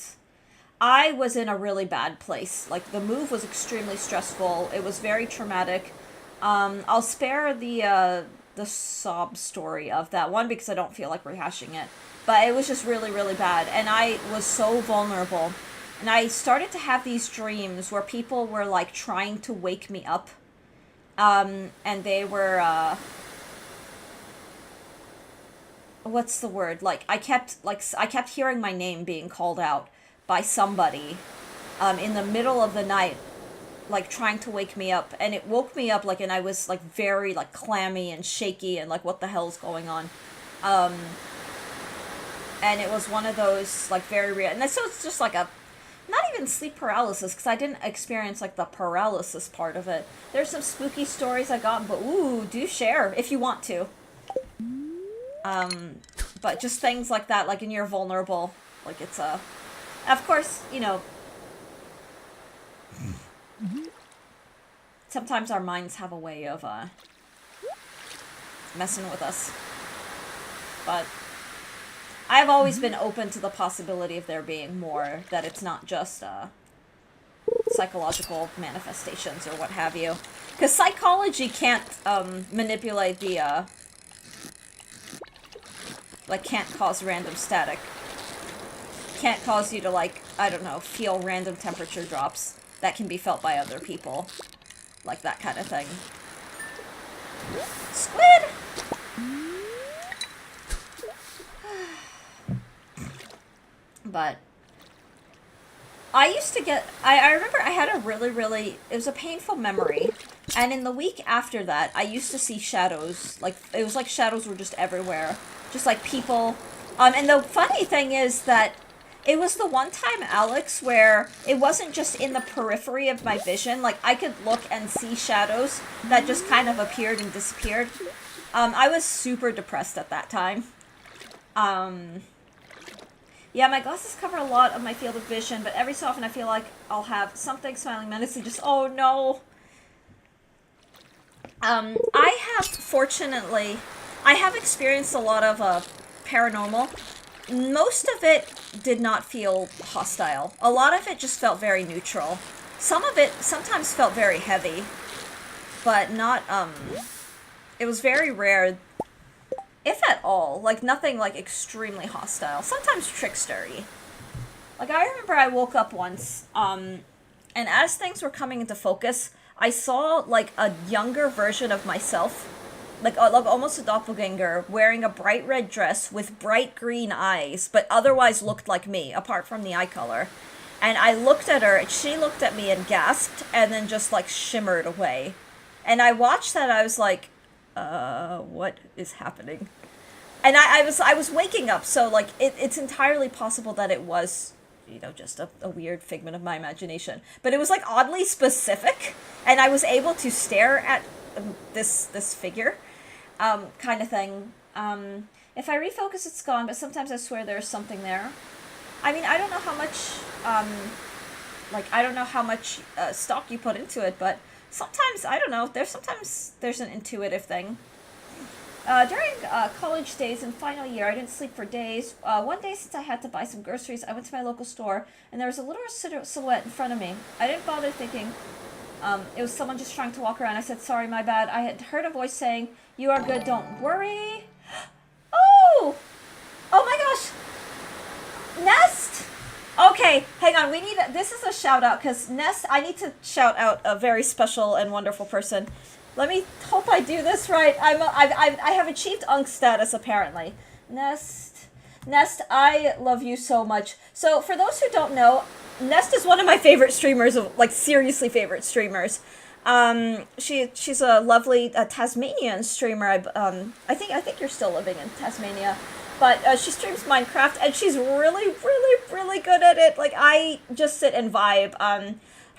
I was in a really bad place. Like the move was extremely stressful. It was very traumatic. I'll spare the sob story of that one because I don't feel like rehashing it. But it was just really, really bad, and I was so vulnerable. And I started to have these dreams where people were, like, trying to wake me up. And they were, what's the word? Like, I kept hearing my name being called out by somebody, in the middle of the night, like, trying to wake me up. And it woke me up, like, and I was, like, very, like, clammy and shaky and, like, what the hell's going on? And it was one of those, like, very real. And so it's just, like, not even sleep paralysis, because I didn't experience, like, the paralysis part of it. There's some spooky stories I got, but, ooh, do share, if you want to. But just things like that, like, and you're vulnerable. Like, it's of course, you know, sometimes our minds have a way of, messing with us. But I've always been open to the possibility of there being more, that it's not just psychological manifestations or what have you. Because psychology can't manipulate the, like, can't cause random static. Can't cause you to, like, I don't know, feel random temperature drops that can be felt by other people. Like that kind of thing. Squid! But I used to get, I remember I had a really, it was a painful memory. And in the week after that, I used to see shadows. Like, it was like shadows were just everywhere. Just like people. And the funny thing is that it was the one time, Alex, where it wasn't just in the periphery of my vision. Like, I could look and see shadows that just kind of appeared and disappeared. I was super depressed at that time. Yeah, my glasses cover a lot of my field of vision, but every so often I feel like I'll have something smiling menacingly, just, oh no. Fortunately, I have experienced a lot of paranormal. Most of it did not feel hostile. A lot of it just felt very neutral. Some of it sometimes felt very heavy, but not, it was very rare, if at all. Like, nothing, like, extremely hostile. Sometimes trickstery. Like, I remember I woke up once, and as things were coming into focus, I saw, like, a younger version of myself, like almost a doppelganger, wearing a bright red dress with bright green eyes, but otherwise looked like me, apart from the eye color. And I looked at her, and she looked at me and gasped, and then just like shimmered away. And I watched that. I was like, what is happening? And I was waking up, so like it's entirely possible that it was, just a weird figment of my imagination. But it was like oddly specific, and I was able to stare at this figure, kind of thing. If I refocus, it's gone. But sometimes I swear there's something there. I mean, I don't know how much, I don't know how much stock you put into it, but sometimes I don't know. There's an intuitive thing. During college days and final year, I didn't sleep for days. One day, since I had to buy some groceries, I went to my local store, and there was a little silhouette in front of me. I didn't bother thinking. It was someone just trying to walk around. I said, sorry, my bad. I had heard a voice saying, you are good, don't worry. Oh! Oh my gosh! Nest! Okay, hang on. This is a shout out, because Nest, I need to shout out a very special and wonderful person. Let me hope I do this right. I have achieved Unk status, apparently. Nest, I love you so much. So, for those who don't know, Nest is one of my favorite streamers, like, seriously favorite streamers. She's a lovely Tasmanian streamer. I think you're still living in Tasmania. But she streams Minecraft, and she's really, really, really good at it. Like, I just sit and vibe.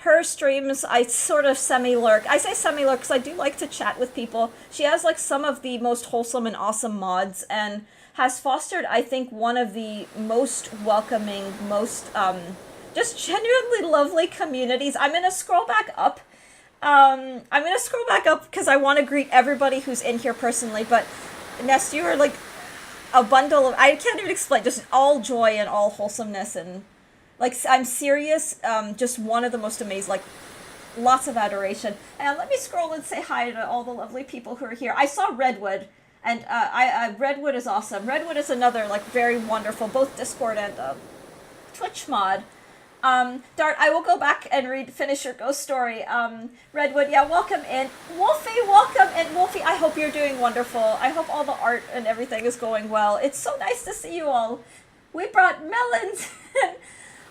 Her streams, I sort of semi-lurk. I say semi-lurk because I do like to chat with people. She has, like, some of the most wholesome and awesome mods, and has fostered, I think, one of the most welcoming, most, just genuinely lovely communities. I'm gonna scroll back up. Because I want to greet everybody who's in here personally, but Nest, you are, like, a bundle of, I can't even explain, just all joy and all wholesomeness, and like, I'm serious, just one of the most amazing, like, lots of adoration. And let me scroll and say hi to all the lovely people who are here. I saw Redwood, and Redwood is awesome. Redwood is another, like, very wonderful, both Discord and Twitch mod. Dart, I will go back and finish your ghost story. Redwood, yeah, welcome in. Wolfie, welcome in. Wolfie, I hope you're doing wonderful. I hope all the art and everything is going well. It's so nice to see you all. We brought melons.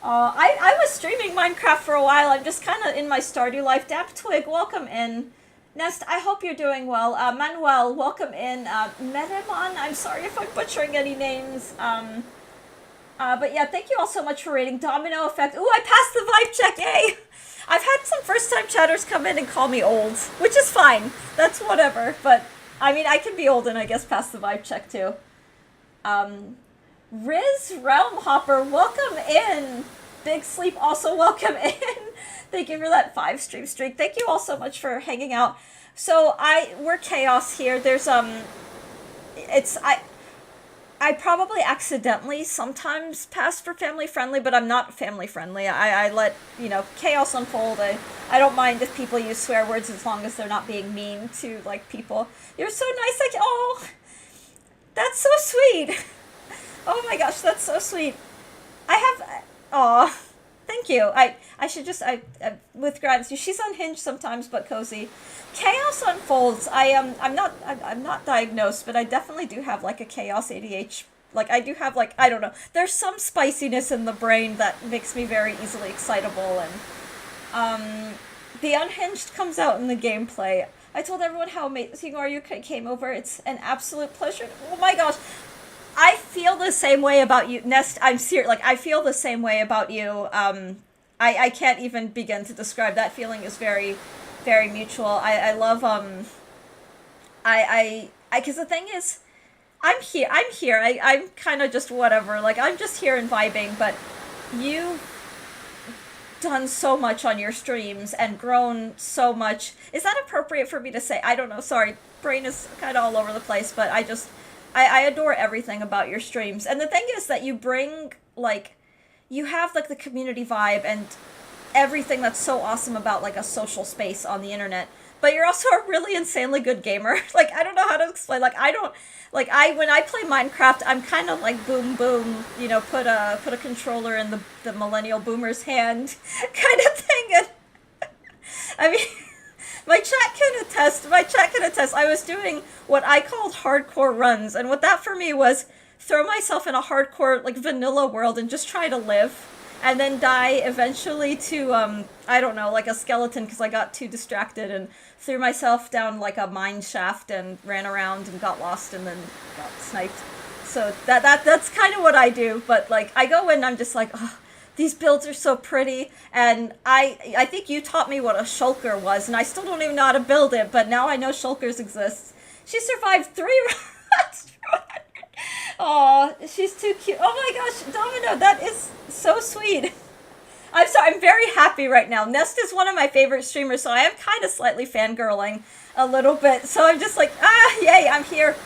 I was streaming Minecraft for a while. I'm just kind of in my Stardew life. Dap Twig, welcome in. Nest, I hope you're doing well. Manuel, welcome in. Metamon, I'm sorry if I'm butchering any names. But yeah, thank you all so much for rating. Domino Effect. Ooh, I passed the vibe check, yay! I've had some first-time chatters come in and call me old, which is fine. That's whatever. But, I mean, I can be old and I guess pass the vibe check too. Riz Realm Hopper, welcome in. Big Sleep, also welcome in. Thank you for that 5-stream streak. Thank you all so much for hanging out. So we're chaos here. There's I probably accidentally sometimes pass for family friendly, but I'm not family friendly. I let, chaos unfold. I don't mind if people use swear words as long as they're not being mean to, like, people. You're so nice, oh, that's so sweet. Oh my gosh, that's so sweet. Aw, thank you. I should just, with gratitude, she's unhinged sometimes, but cozy. Chaos unfolds. I'm not diagnosed, but I definitely do have, like, a chaos ADHD. Like, I do have, like, I don't know. There's some spiciness in the brain that makes me very easily excitable, and, the unhinged comes out in the gameplay. I told everyone how amazing you came over. It's an absolute pleasure. Oh my gosh. I feel the same way about you, Nest. I'm serious. Like, I feel the same way about you. I can't even begin to describe. That feeling is very, very mutual. I love, because the thing is, I'm here. I'm kind of just whatever. Like, I'm just here and vibing, but you've done so much on your streams and grown so much. Is that appropriate for me to say? I don't know. Sorry. Brain is kind of all over the place, but I adore everything about your streams. And the thing is that you bring, like, you have, like, the community vibe and everything that's so awesome about, like, a social space on the internet. But you're also a really insanely good gamer. Like, I don't know how to explain. Like, when I play Minecraft, I'm kind of like boom, boom, put a controller in the millennial boomer's hand kind of thing. And I mean, my chat can attest. I was doing what I called hardcore runs, and what that for me was throw myself in a hardcore, like, vanilla world and just try to live. and then die eventually to, I don't know, like a skeleton because I got too distracted and threw myself down like a mine shaft and ran around and got lost and then got sniped. So that's kind of what I do, but like I go in and I'm just like, oh, these builds are so pretty, and I think you taught me what a shulker was, and I still don't even know how to build it, but now I know shulkers exist. She survived 3 rounds. Aw, she's too cute. Oh my gosh, Domino, that is so sweet. I'm sorry, I'm very happy right now. Nest is one of my favorite streamers, so I am kind of slightly fangirling a little bit. So I'm just like, yay, I'm here.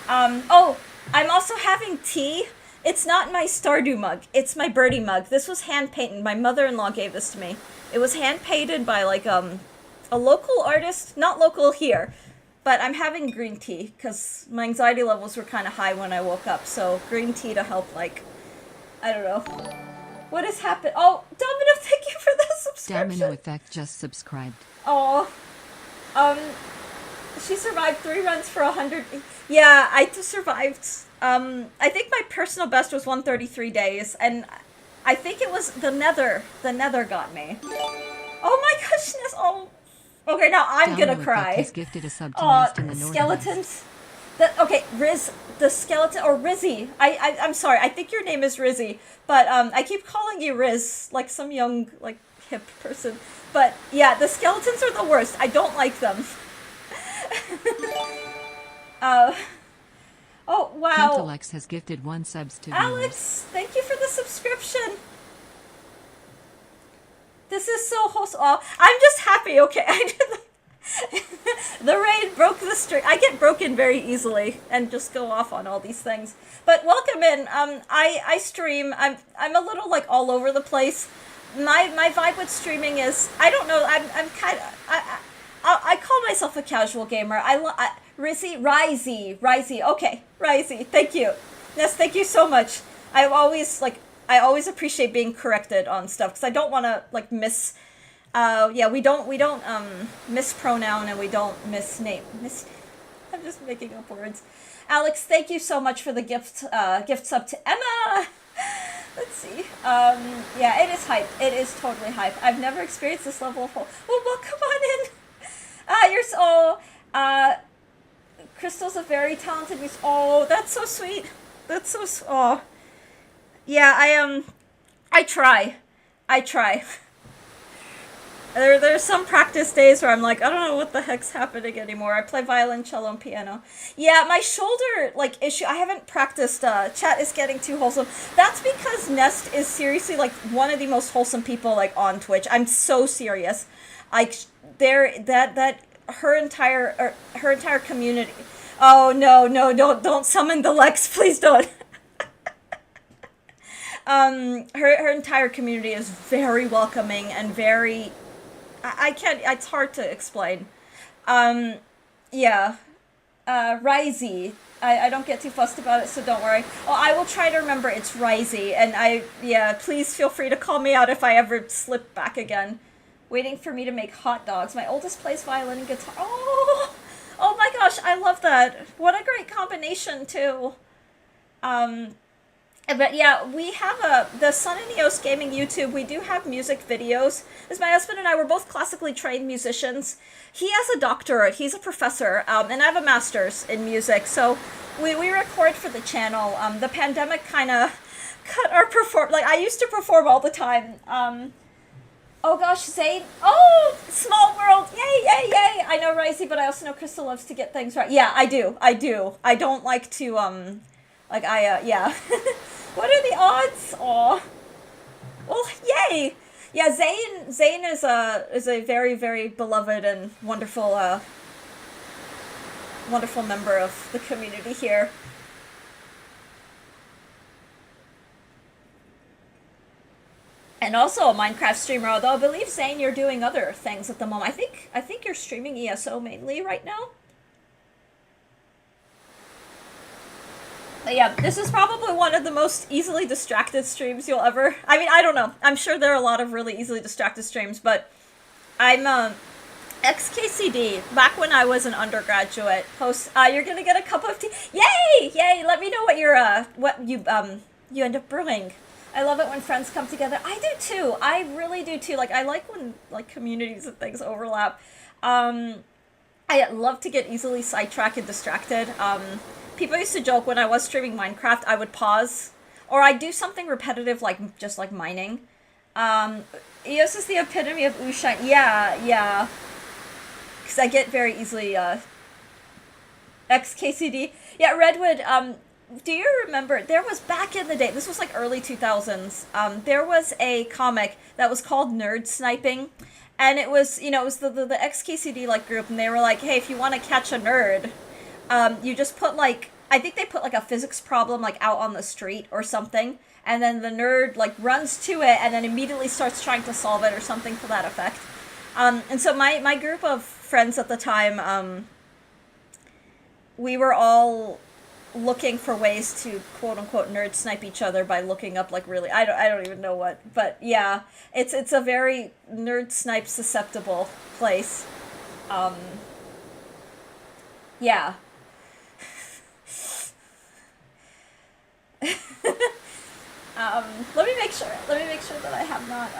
Oh, I'm also having tea. It's not my Stardew mug. It's my birdie mug. This was hand-painted. My mother-in-law gave this to me. It was hand-painted by, like, a local artist. Not local here. But I'm having green tea, because my anxiety levels were kind of high when I woke up. So, green tea to help, like, I don't know. What has happened? Oh, Domino, thank you for the subscription. Domino Effect just subscribed. Oh. She survived 3 runs for 100. Yeah, I just survived. I think my personal best was 133 days, and I think it was the Nether. The Nether got me. Oh my goodness! Oh, okay. Now I'm Domino gonna cry. Effect has gifted a sub to Nest in the Skeletons. Okay, the skeleton or Rizzy. I'm sorry. I think your name is Rizzy, but I keep calling you Riz, like some young like hip person. But yeah, the skeletons are the worst. I don't like them. Oh, wow. Pentalex has gifted 1 subs to Alex, thank you for the subscription. This is so wholesome. Oh, I'm just happy, okay. The raid broke the streak. I get broken very easily and just go off on all these things. But welcome in. I stream. I'm a little like all over the place. My vibe with streaming is, I don't know, I'm kind of, I call myself a casual gamer. Rizzy, okay, Rizzy, thank you. Yes, thank you so much. I always appreciate being corrected on stuff, because I don't want to, like, we don't mispronoun, and we don't misname. I'm just making up words. Alex, thank you so much for the gift sub to Emma. Let's see. Yeah, it is hype. It is totally hype. I've never experienced this level of well, come on in. You're so, Crystal's a very talented music. Oh, that's so sweet. That's so, oh. Yeah, I try. There's some practice days where I'm like, I don't know what the heck's happening anymore. I play violin, cello, and piano. Yeah, my shoulder, like, issue, I haven't practiced, chat is getting too wholesome. That's because Nest is seriously, like, one of the most wholesome people, like, on Twitch. I'm so serious. Like, her entire community. Oh, no, don't summon the Lex, please don't. Her entire community is very welcoming and very, I can't, it's hard to explain. Yeah. Rizzy. I don't get too fussed about it, so don't worry. Oh, I will try to remember it's Rizzy, and please feel free to call me out if I ever slip back again. Waiting for me to make hot dogs. My oldest plays violin and guitar. Oh my gosh, I love that. What a great combination, too. But yeah, we have the Sun and Eos Gaming YouTube, we do have music videos. As my husband and I were both classically trained musicians. He has a doctorate, he's a professor, and I have a master's in music. So we record for the channel. The pandemic kind of cut our like, I used to perform all the time. Oh gosh, Zane. Oh, small world. Yay. I know Ricey, but I also know Crystal loves to get things right. Yeah, I do. I don't like to, yeah. What are the odds? Aw. Well, yay. Yeah, Zane is a very, very beloved and wonderful, wonderful member of the community here. And also a Minecraft streamer, although I believe, Zane, you're doing other things at the moment. I think you're streaming ESO mainly right now. But yeah, this is probably one of the most easily distracted streams you'll ever... I mean, I don't know. I'm sure there are a lot of really easily distracted streams, but I'm, XKCD, back when I was an undergraduate, you're gonna get a cup of tea. Yay! Let me know what you end up brewing. I love it when friends come together. I do too. I really do too. Like I like when like communities and things overlap. I love to get easily sidetracked and distracted. People used to joke when I was streaming Minecraft, I would pause, or I'd do something repetitive like just like mining. EOS is the epitome of Ushine. Yeah, yeah. Because I get very easily XKCD. Yeah, Redwood. Do you remember there was back in the day? This was like early 2000s. There was a comic that was called Nerd Sniping, and it was it was the XKCD like group, and they were like, hey, if you want to catch a nerd, you just put like I think they put like a physics problem like out on the street or something, and then the nerd like runs to it and then immediately starts trying to solve it or something to that effect. And so my group of friends at the time, we were all looking for ways to quote unquote nerd snipe each other by looking up like really I don't even know what, but yeah, it's a very nerd snipe susceptible place. Yeah. Let me make sure that I have not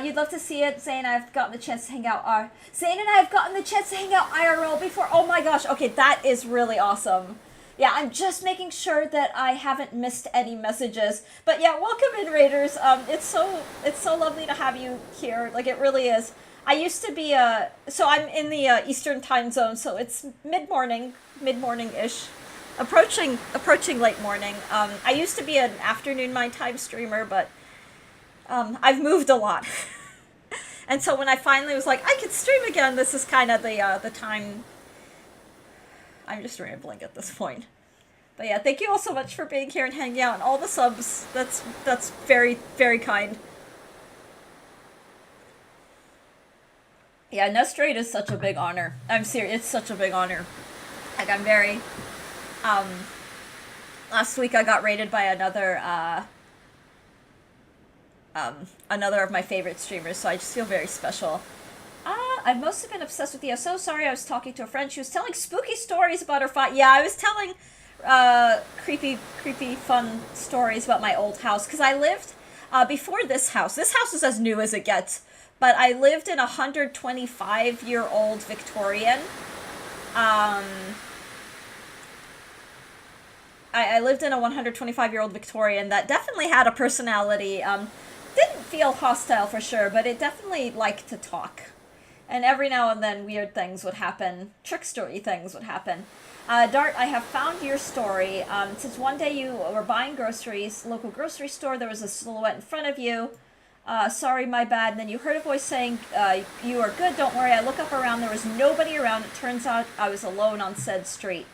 you'd love to see it. Zane and I have gotten the chance to hang out. Zane and I have gotten the chance to hang out IRL before. Oh my gosh. Okay, that is really awesome. Yeah, I'm just making sure that I haven't missed any messages. But yeah, welcome in, Raiders. It's so lovely to have you here. Like it really is. I used to be so I'm in the Eastern time zone, so it's mid-morning-ish. Approaching late morning. I used to be an afternoon my time streamer, but I've moved a lot. And so when I finally was like, I could stream again, this is kind of the time. I'm just rambling at this point. But yeah, thank you all so much for being here and hanging out and all the subs. That's very, very kind. Yeah, Nest Raid is such a big honor. I'm serious, it's such a big honor. Like I'm very last week I got raided by another of my favorite streamers, so I just feel very special. I've mostly been obsessed with you. So sorry, I was talking to a friend. She was telling spooky stories about her fight. Yeah, I was telling creepy, fun stories about my old house. Because I lived, before this house is as new as it gets. But I lived in a 125-year-old Victorian. I lived in a 125-year-old Victorian that definitely had a personality. Didn't feel hostile for sure, but it definitely liked to talk. And every now and then weird things would happen. Trickstery things would happen. Dart, I have found your story. Since one day you were buying groceries, local grocery store, there was a silhouette in front of you. Sorry, my bad. And then you heard a voice saying, you are good, don't worry. I look up around, there was nobody around. It turns out I was alone on said street.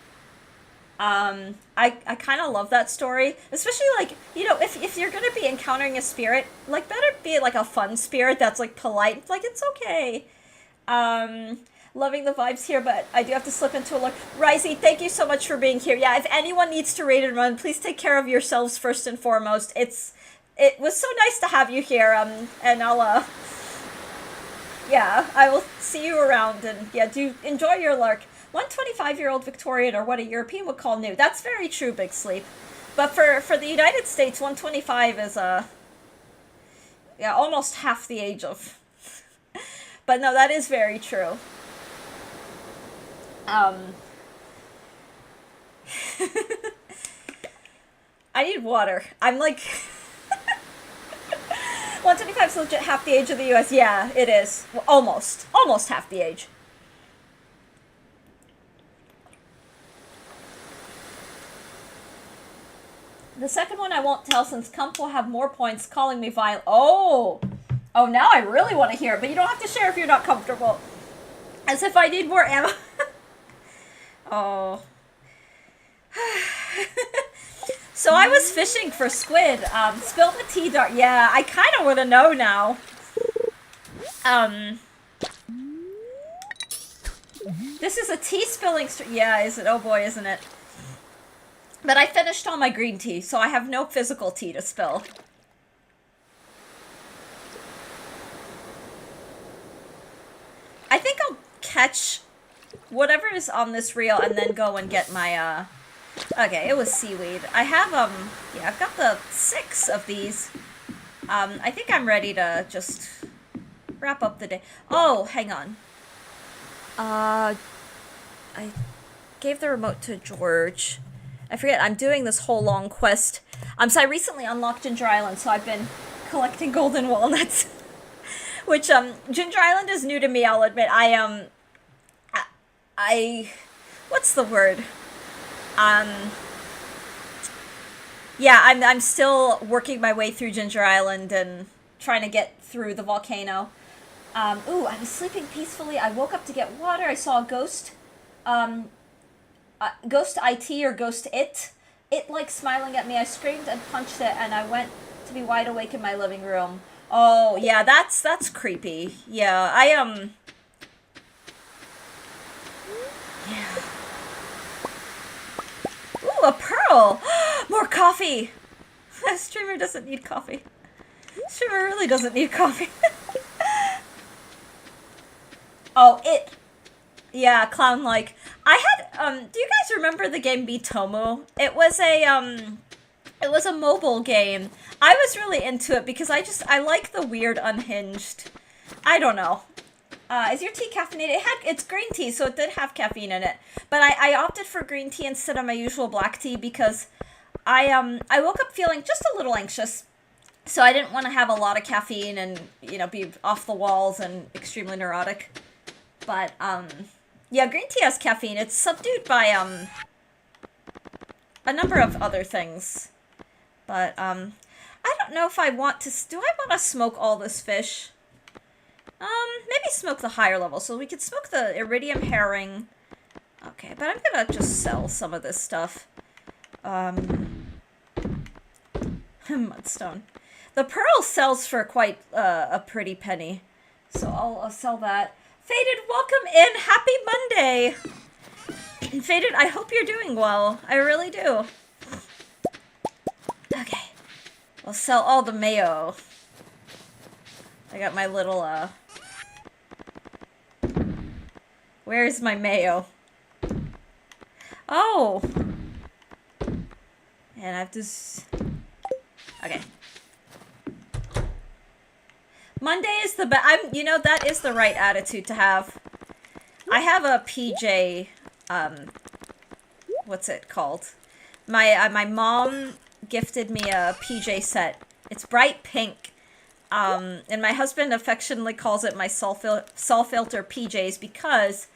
I kind of love that story, especially like, if you're gonna be encountering a spirit, like better be like a fun spirit that's like polite, like it's okay. Loving the vibes here, but I do have to slip into a look. Risey, thank you so much for being here. Yeah, if anyone needs to raid and run, please take care of yourselves first and foremost. It was so nice to have you here, and I'll, yeah, I will see you around, and yeah, do enjoy your lark. 125-year-old Victorian, or what a European would call new. That's very true, Big Sleep. But for the United States, 125 is, yeah, almost half the age of... But no, that is very true. I need water. I'm like... 125 is legit half the age of the US. Yeah, it is. Well, almost. Almost half the age. The second one I won't tell since Kump will have more points calling me vile. Oh! Oh, now I really want to hear it, but you don't have to share if you're not comfortable. As if I need more ammo. Oh. So I was fishing for squid. Spill the tea, Dart. Yeah, I kind of want to know now. This is a tea spilling yeah, is it? Oh boy, isn't it? But I finished all my green tea, so I have no physical tea to spill. I think I'll catch whatever is on this reel and then go and get my, Okay, it was seaweed. I have, yeah, I've got the 6 of these. I think I'm ready to just wrap up the day. Oh, hang on. I gave the remote to George. I forget, I'm doing this whole long quest. So I recently unlocked Ginger Island, so I've been collecting golden walnuts. Which, Ginger Island is new to me, I'll admit. What's the word? Yeah, I'm still working my way through Ginger Island and trying to get through the volcano. Ooh, I was sleeping peacefully. I woke up to get water. I saw a ghost. Ghost IT or Ghost It. It, like, smiling at me. I screamed and punched it, and I went to be wide awake in my living room. Oh, yeah, that's creepy. Yeah, yeah. Ooh, a pearl! More coffee! Streamer doesn't need coffee. Streamer really doesn't need coffee. Oh, it. Yeah, clown-like. I had, do you guys remember the game Bitomu? It was a mobile game. I was really into it because I like the weird unhinged. I don't know. Is your tea caffeinated? It's green tea, so it did have caffeine in it. But I opted for green tea instead of my usual black tea because I woke up feeling just a little anxious. So I didn't want to have a lot of caffeine and, you know, be off the walls and extremely neurotic. But, yeah, green tea has caffeine. It's subdued by, a number of other things. But, I don't know if I want to... Do I want to smoke all this fish? Maybe smoke the higher level. So we could smoke the iridium herring. Okay, but I'm gonna just sell some of this stuff. Mudstone. The pearl sells for quite, a pretty penny. So I'll sell that. Faded, welcome in! Happy Monday! Faded, I hope you're doing well. I really do. Okay. I'll sell all the mayo. I got my little, Where's my mayo? Oh! And I have to... Okay. Monday is the best. You know, that is the right attitude to have. I have a PJ, what's it called? My mom gifted me a PJ set. It's bright pink. And my husband affectionately calls it my Sol Filter PJs because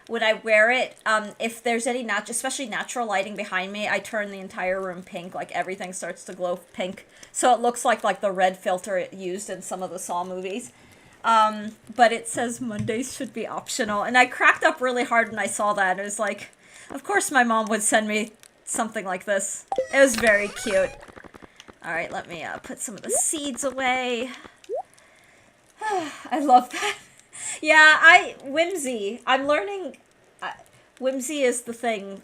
when I wear it, if there's any especially natural lighting behind me, I turn the entire room pink. Like, everything starts to glow pink. So it looks like the red filter it used in some of the Saw movies. But it says Mondays should be optional. And I cracked up really hard when I saw that. It was like, of course my mom would send me something like this. It was very cute. Alright, let me put some of the seeds away. I love that. Yeah, Whimsy. I'm learning... Whimsy is the thing.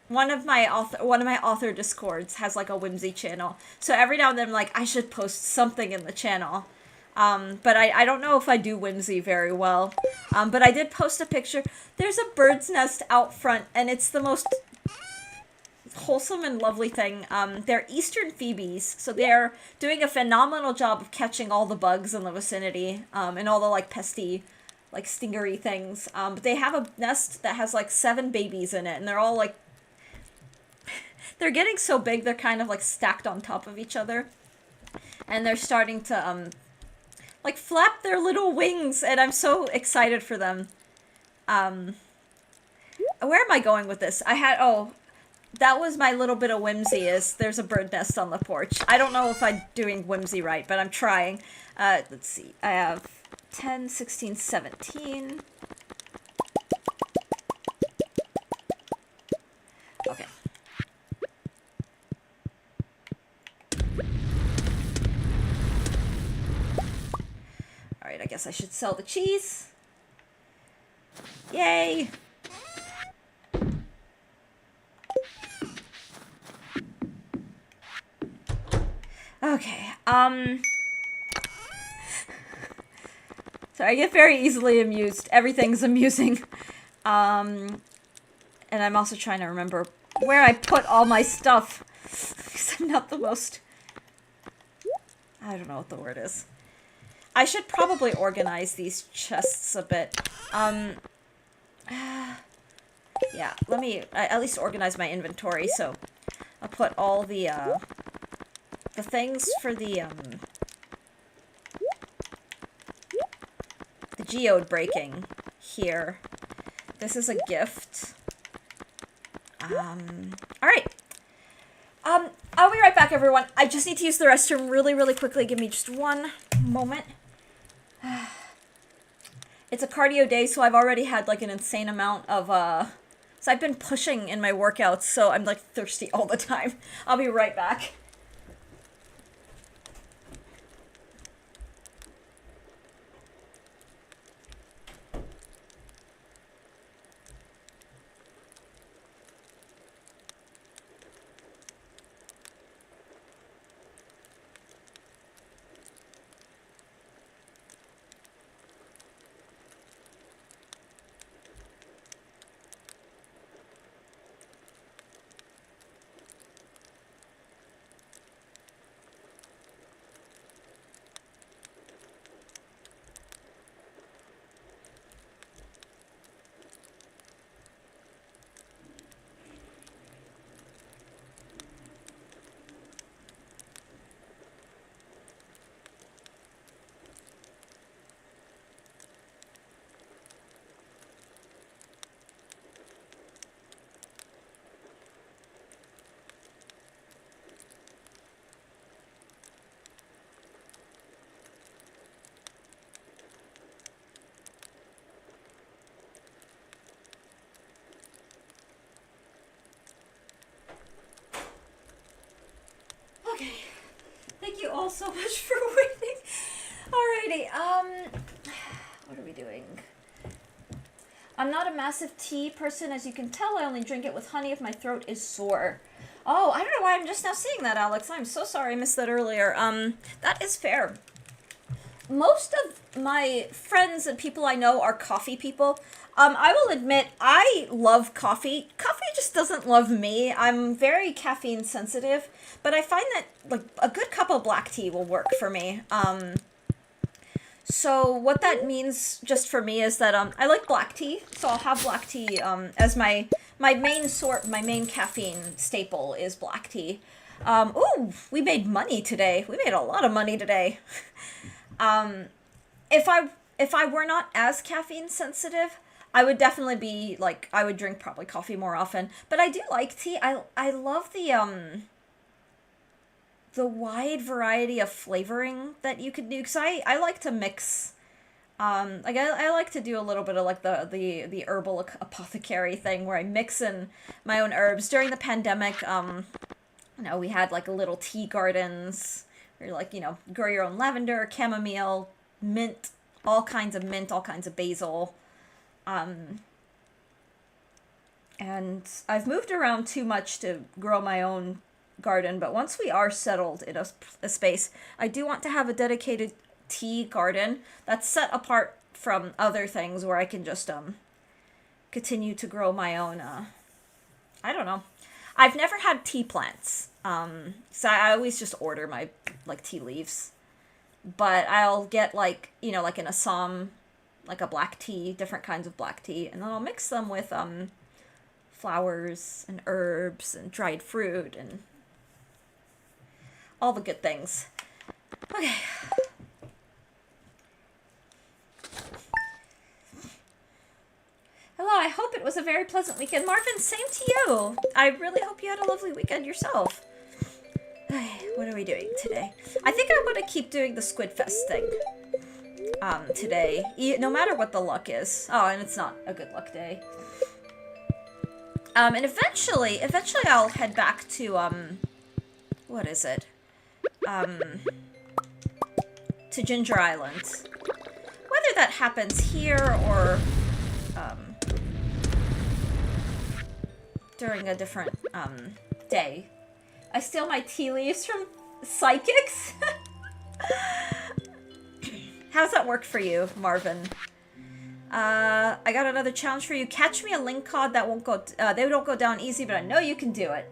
One of my author discords has like a Whimsy channel. So every now and then I'm like, I should post something in the channel. But I don't know if I do Whimsy very well. But I did post a picture. There's a bird's nest out front, and it's the most wholesome and lovely thing. They're eastern phoebes, so they're doing a phenomenal job of catching all the bugs in the vicinity, and all the, like, pesty, like, stingery things. But they have a nest that has, like, 7 babies in it, and they're all, like, they're getting so big, they're kind of, like, stacked on top of each other. And they're starting to, like, flap their little wings, and I'm so excited for them. Where am I going with this? That was my little bit of whimsy, is there's a bird nest on the porch. I don't know if I'm doing whimsy right, but I'm trying. Let's see. I have 10, 16, 17. Okay. Alright, I guess I should sell the cheese. Yay! Okay, so I get very easily amused. Everything's amusing. And I'm also trying to remember where I put all my stuff. Because I'm not the most... I don't know what the word is. I should probably organize these chests a bit. Yeah, let me at least organize my inventory, so I'll put all the things for the geode breaking here. This is a gift. Alright. I'll be right back, everyone. I just need to use the restroom really, really quickly. Give me just one moment. It's a cardio day, so I've already had, like, an insane amount of, so I've been pushing in my workouts, so I'm, like, thirsty all the time. I'll be right back. Okay. Thank you all so much for waiting. Alrighty, what are we doing? I'm not a massive tea person, as you can tell. I only drink it with honey if my throat is sore. Oh, I don't know why I'm just now seeing that, Alex. I'm so sorry I missed that earlier. That is fair. Most of my friends and people I know are coffee people. I will admit, I love coffee. Coffee just doesn't love me. I'm very caffeine sensitive, but I find that, like, a good cup of black tea will work for me. So what that means just for me is that, I like black tea, so I'll have black tea, as my main caffeine staple is black tea. Ooh, we made money today. We made a lot of money today. If I were not as caffeine sensitive, I would definitely be, like, I would drink probably coffee more often, but I do like tea. I love the wide variety of flavoring that you could do, because I like to mix, like, I like to do a little bit of, like, the herbal apothecary thing, where I mix in my own herbs. During the pandemic, you know, we had, like, little tea gardens, where, like, you know, grow your own lavender, chamomile, mint, all kinds of basil. And I've moved around too much to grow my own garden, but once we are settled in a space, I do want to have a dedicated tea garden that's set apart from other things, where I can just continue to grow my own, I don't know. I've never had tea plants, so I always just order my, like, tea leaves, but I'll get, like, you know, like in Assam, like a black tea, different kinds of black tea, and then I'll mix them with flowers and herbs and dried fruit and all the good things. Okay. Hello, I hope it was a very pleasant weekend. Marvin, same to you. I really hope you had a lovely weekend yourself. What are we doing today? I think I'm going to keep doing the Squid Fest thing today, no matter what the luck is. Oh, and it's not a good luck day. And eventually I'll head back to, what is it? To Ginger Island. Whether that happens here or, during a different, day. I steal my tea leaves from psychics? How's that work for you, Marvin? I got another challenge for you. Catch me a link cod that won't go, they don't go down easy, but I know you can do it.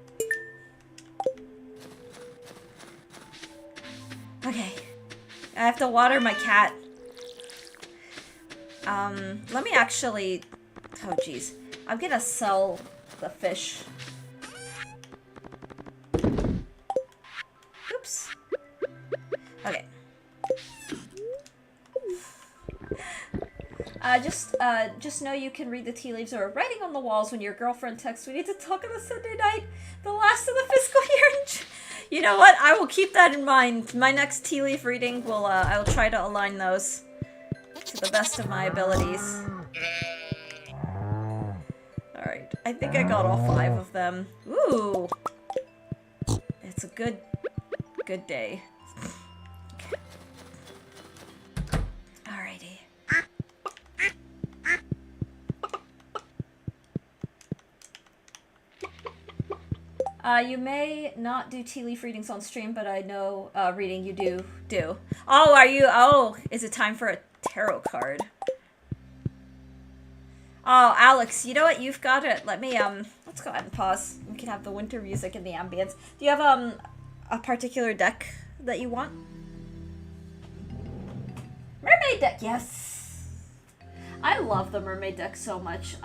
Okay. I have to water my cat. Let me actually, oh jeez. I'm gonna sell the fish. Oops. Okay. Just know you can read the tea leaves or writing on the walls when your girlfriend texts. We need to talk on a Sunday night, the last of the fiscal year. You know what? I will keep that in mind. My next tea leaf reading will, I will try to align those to the best of my abilities. Alright, I think I got all 5 of them. Ooh! It's a good day. Alrighty. You may not do tea leaf readings on stream, but I know reading you do. Oh, are you? Oh, is it time for a tarot card? Oh, Alex, you know what? You've got it. Let me, let's go ahead and pause. We can have the winter music and the ambience. Do you have, a particular deck that you want? Mermaid deck, yes! I love the mermaid deck so much.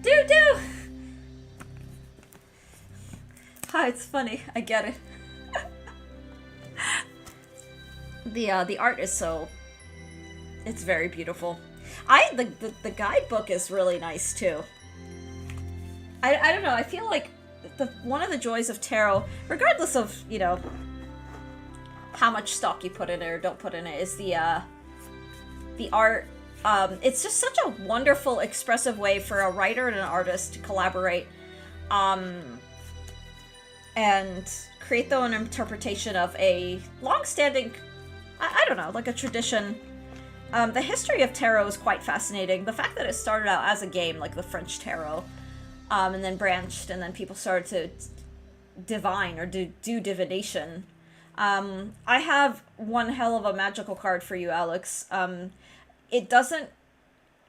Do! Hi, it's funny. I get it. The art is so... It's very beautiful. The guidebook is really nice, too. I don't know, I feel like one of the joys of tarot, regardless of, you know, how much stock you put in it or don't put in it, is the art. It's just such a wonderful, expressive way for a writer and an artist to collaborate, and create their own interpretation of a long-standing, I don't know, like a tradition. The history of tarot is quite fascinating. The fact that it started out as a game, like the French tarot, and then branched, and then people started to divine or do divination. I have one hell of a magical card for you, Alex. It doesn't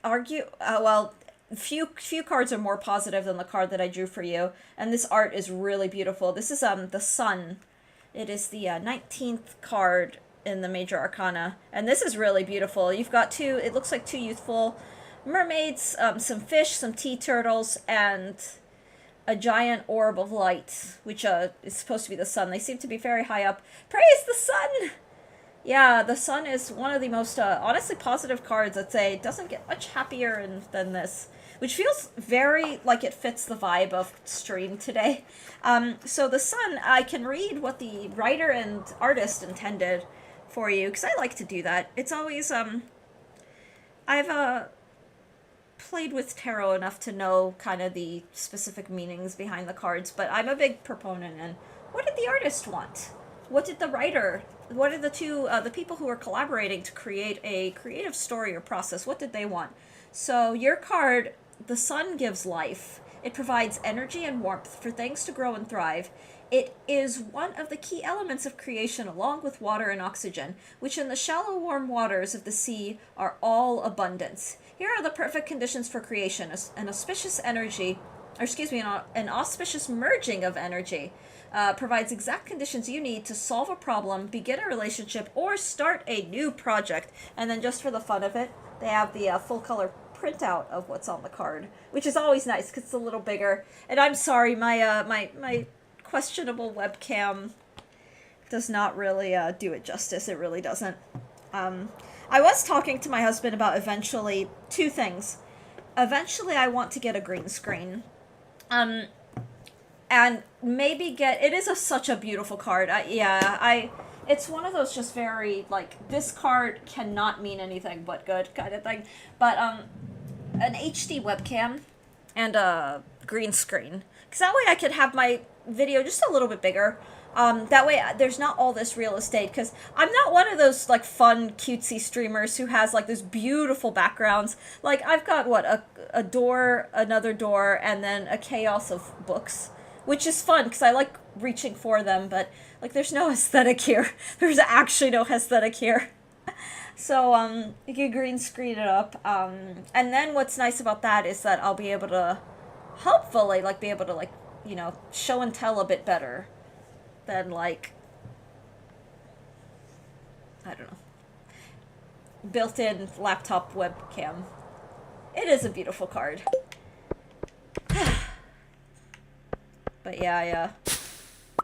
argue, well, few cards are more positive than the card that I drew for you, and this art is really beautiful. This is, the Sun. It is the 19th card in the Major Arcana, and this is really beautiful. You've got it looks like 2 youthful mermaids, some fish, some tea turtles, and a giant orb of light, which is supposed to be the sun. They seem to be very high up. Praise the sun! Yeah, the sun is one of the most, honestly positive cards. I'd say it doesn't get much happier than this, which feels very like it fits the vibe of stream today. So the sun, I can read what the writer and artist intended for you, because I like to do that. It's always, I've, played with tarot enough to know kind of the specific meanings behind the cards, but I'm a big proponent in what did the artist want? What did the writer, what did the people who are collaborating to create a creative story or process, what did they want? So your card, the sun, gives life. It provides energy and warmth for things to grow and thrive. It is one of the key elements of creation along with water and oxygen, which in the shallow warm waters of the sea are all abundance. Here are the perfect conditions for creation, an auspicious energy, or excuse me, an auspicious merging of energy. Provides exact conditions you need to solve a problem, begin a relationship, or start a new project. And then just for the fun of it, they have the full color printout of what's on the card, which is always nice because it's a little bigger. And I'm sorry, my questionable webcam does not really do it justice. It really doesn't. I was talking to my husband about eventually 2 things. Eventually I want to get a green screen. And maybe it is such a beautiful card. It's one of those just very, like, this card cannot mean anything but good kind of thing. But, an HD webcam and a green screen. Because that way I could have my video just a little bit bigger. That way there's not all this real estate, because I'm not one of those, like, fun, cutesy streamers who has, like, those beautiful backgrounds. Like, I've got, what, a door, another door, and then a chaos of books, which is fun, because I like reaching for them, but, like, there's no aesthetic here. There's actually no aesthetic here. So, you can green screen it up. And then what's nice about that is that I'll be able to, hopefully, like, be able to, like, show and tell a bit better than, like, I don't know, built-in laptop webcam. It is a beautiful card. But yeah,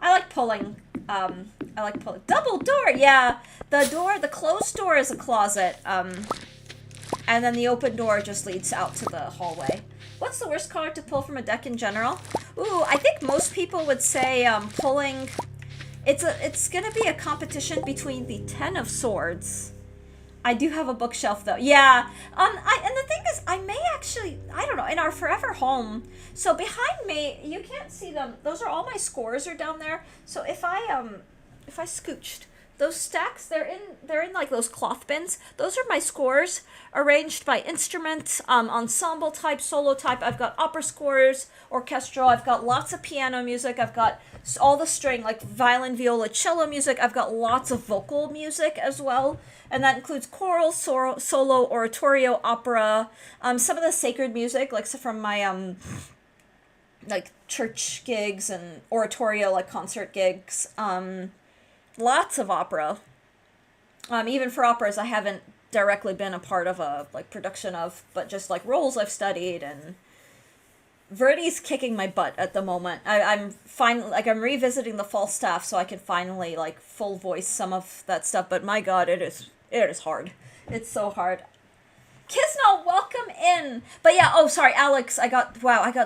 I like pulling. I like pulling. Double door, yeah. The closed door is a closet. And then the open door just leads out to the hallway. What's the worst card to pull from a deck in general? Ooh, I think most people would say pulling. It's gonna be a competition between the Ten of Swords. I do have a bookshelf though. Yeah. And the thing is, I may actually, I don't know, in our forever home. So behind me, you can't see them. Those are all my scores are down there. So if I scooched those stacks, they're in like those cloth bins. Those are my scores arranged by instrument, ensemble type, solo type. I've got opera scores, orchestral. I've got lots of piano music. I've got all the string, like violin, viola, cello music. I've got lots of vocal music as well. And that includes choral, solo, oratorio, opera, some of the sacred music, like so from my like church gigs and oratorio, like concert gigs. Lots of opera. Even for operas, I haven't directly been a part of a like production of, but just like roles I've studied. And Verdi's kicking my butt at the moment. I'm revisiting the Falstaff so I can finally like full voice some of that stuff. But my God, it is hard. It's so hard. Kisno, welcome in. But yeah, oh sorry, Alex, I got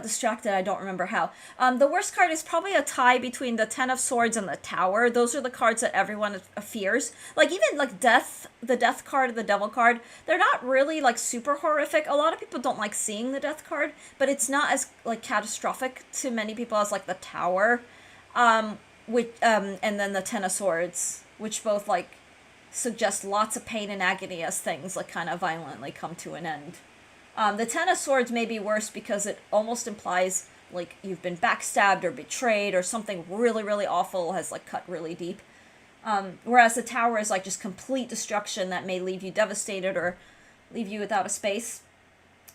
distracted. I don't remember how. The worst card is probably a tie between the Ten of Swords and the Tower. Those are the cards that everyone fears. Like even like Death, the Death card and the Devil card, they're not really like super horrific. A lot of people don't like seeing the Death card, but it's not as like catastrophic to many people as like the Tower, and then the Ten of Swords, which both like suggest lots of pain and agony as things like kind of violently come to an end. The Ten of Swords may be worse because it almost implies like you've been backstabbed or betrayed or something really, really awful has like cut really deep. Whereas the Tower is like just complete destruction that may leave you devastated or leave you without a space.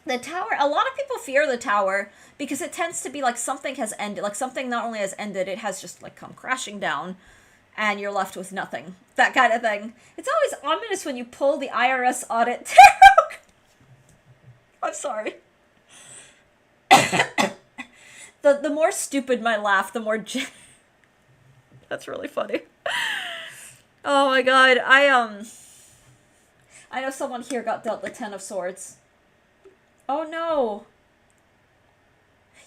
The Tower, a lot of people fear the Tower because it tends to be like something has ended, like something not only has ended, it has just like come crashing down. And you're left with nothing. That kind of thing. It's always ominous when you pull the IRS audit tarot. I'm sorry. The more stupid my laugh, the more That's really funny. Oh my God. I know someone here got dealt the Ten of Swords. Oh no.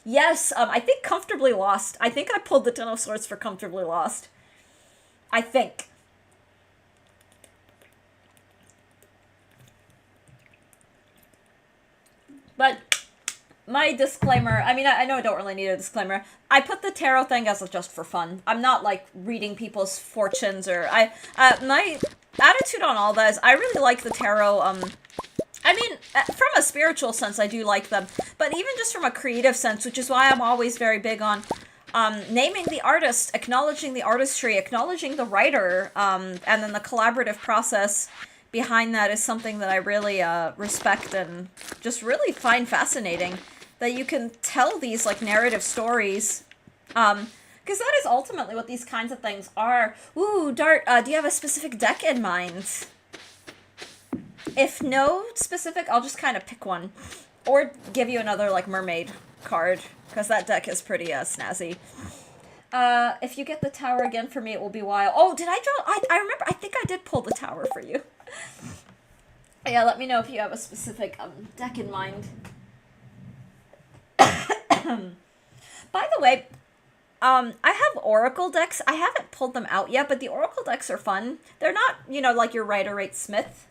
Yes, I think Comfortably Lost. I think I pulled the Ten of Swords for Comfortably Lost. I think. But my disclaimer, I mean, I know I don't really need a disclaimer. I put the tarot thing as just for fun. I'm not like reading people's fortunes or my attitude on all that is I really like the tarot. I mean, from a spiritual sense, I do like them, but even just from a creative sense, which is why I'm always very big on naming the artist, acknowledging the artistry, acknowledging the writer, and then the collaborative process behind that is something that I really respect and just really find fascinating. That you can tell these like narrative stories, because that is ultimately what these kinds of things are. Ooh, Dart, do you have a specific deck in mind? If no specific, I'll just kind of pick one, or give you another like mermaid card. Because that deck is pretty snazzy. If you get the Tower again for me, it will be wild. Oh, did I draw? I remember. I think I did pull the Tower for you. Yeah, let me know if you have a specific deck in mind. By the way, I have Oracle decks. I haven't pulled them out yet, but the Oracle decks are fun. They're not, like your Rider-Waite-Smith.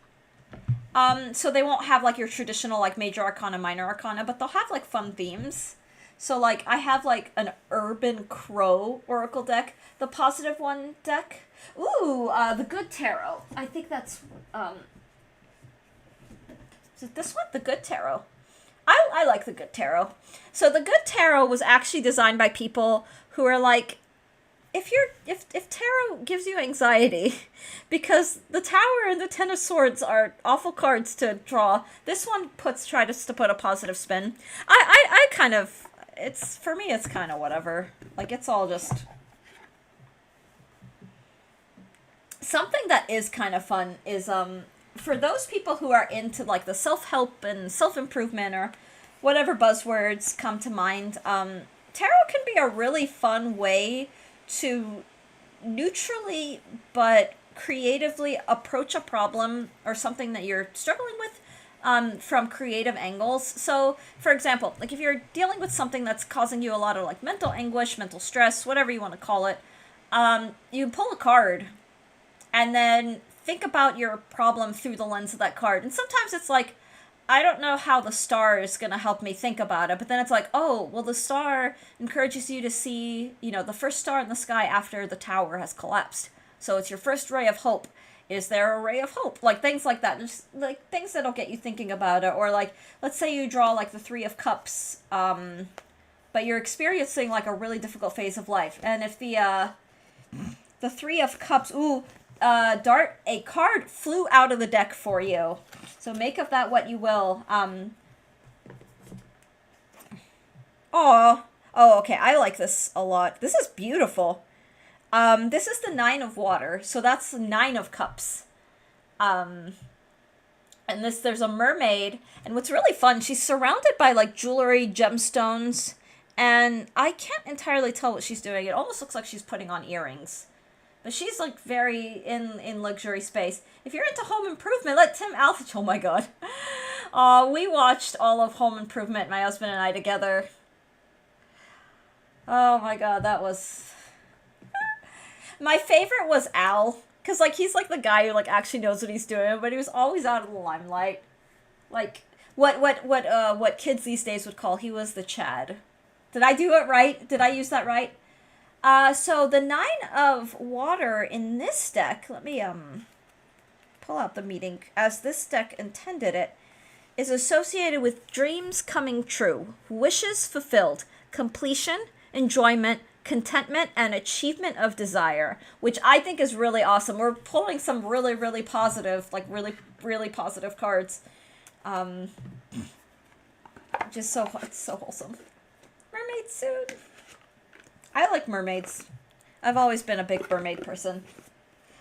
So they won't have like your traditional like Major Arcana, Minor Arcana, but they'll have like fun themes. So, like, I have, like, an Urban Crow Oracle deck. The Positive One deck. Ooh, the Good Tarot. I think that's, is it this one? The Good Tarot. I like the Good Tarot. So, the Good Tarot was actually designed by people who are, like, if tarot gives you anxiety, because the Tower and the Ten of Swords are awful cards to draw, this one tries to put a positive spin. I kind of, it's, for me, it's kind of whatever. Like, it's all just... Something that is kind of fun is, for those people who are into, like, the self-help and self-improvement or whatever buzzwords come to mind, tarot can be a really fun way to neutrally but creatively approach a problem or something that you're struggling with from creative angles. So, for example, like if you're dealing with something that's causing you a lot of like mental anguish, mental stress, whatever you want to call it, you pull a card and then think about your problem through the lens of that card. And sometimes it's like, I don't know how the star is going to help me think about it, but then it's like, oh, well, the star encourages you to see, you know, the first star in the sky after the tower has collapsed. So it's your first ray of hope. Is there a ray of hope? Like, things like that. Just, like, things that'll get you thinking about it. Or, like, let's say you draw, like, the Three of Cups, but you're experiencing, like, a really difficult phase of life. And if the Three of Cups, Dart, a card flew out of the deck for you. So make of that what you will. Oh, okay, I like this a lot. This is beautiful. This is the Nine of Water, so that's the Nine of Cups. And there's a mermaid, and what's really fun, she's surrounded by, like, jewelry, gemstones, and I can't entirely tell what she's doing. It almost looks like she's putting on earrings. But she's, like, very in luxury space. If you're into home improvement, let Tim Alford... Oh, my God. We watched all of Home Improvement, my husband and I, together. Oh, my God, that was... My favorite was Al. Because, like, he's, like, the guy who, like, actually knows what he's doing. But he was always out of the limelight. Like, what kids these days would call, he was the Chad. Did I do it right? Did I use that right? So the Nine of Water in this deck, let me pull out the meaning as this deck intended it, is associated with dreams coming true, wishes fulfilled, completion, enjoyment, contentment, and achievement of desire, which I think is really awesome. We're pulling some really, really positive, like really, really positive cards. It's so wholesome. Mermaid suit. I like mermaids. I've always been a big mermaid person.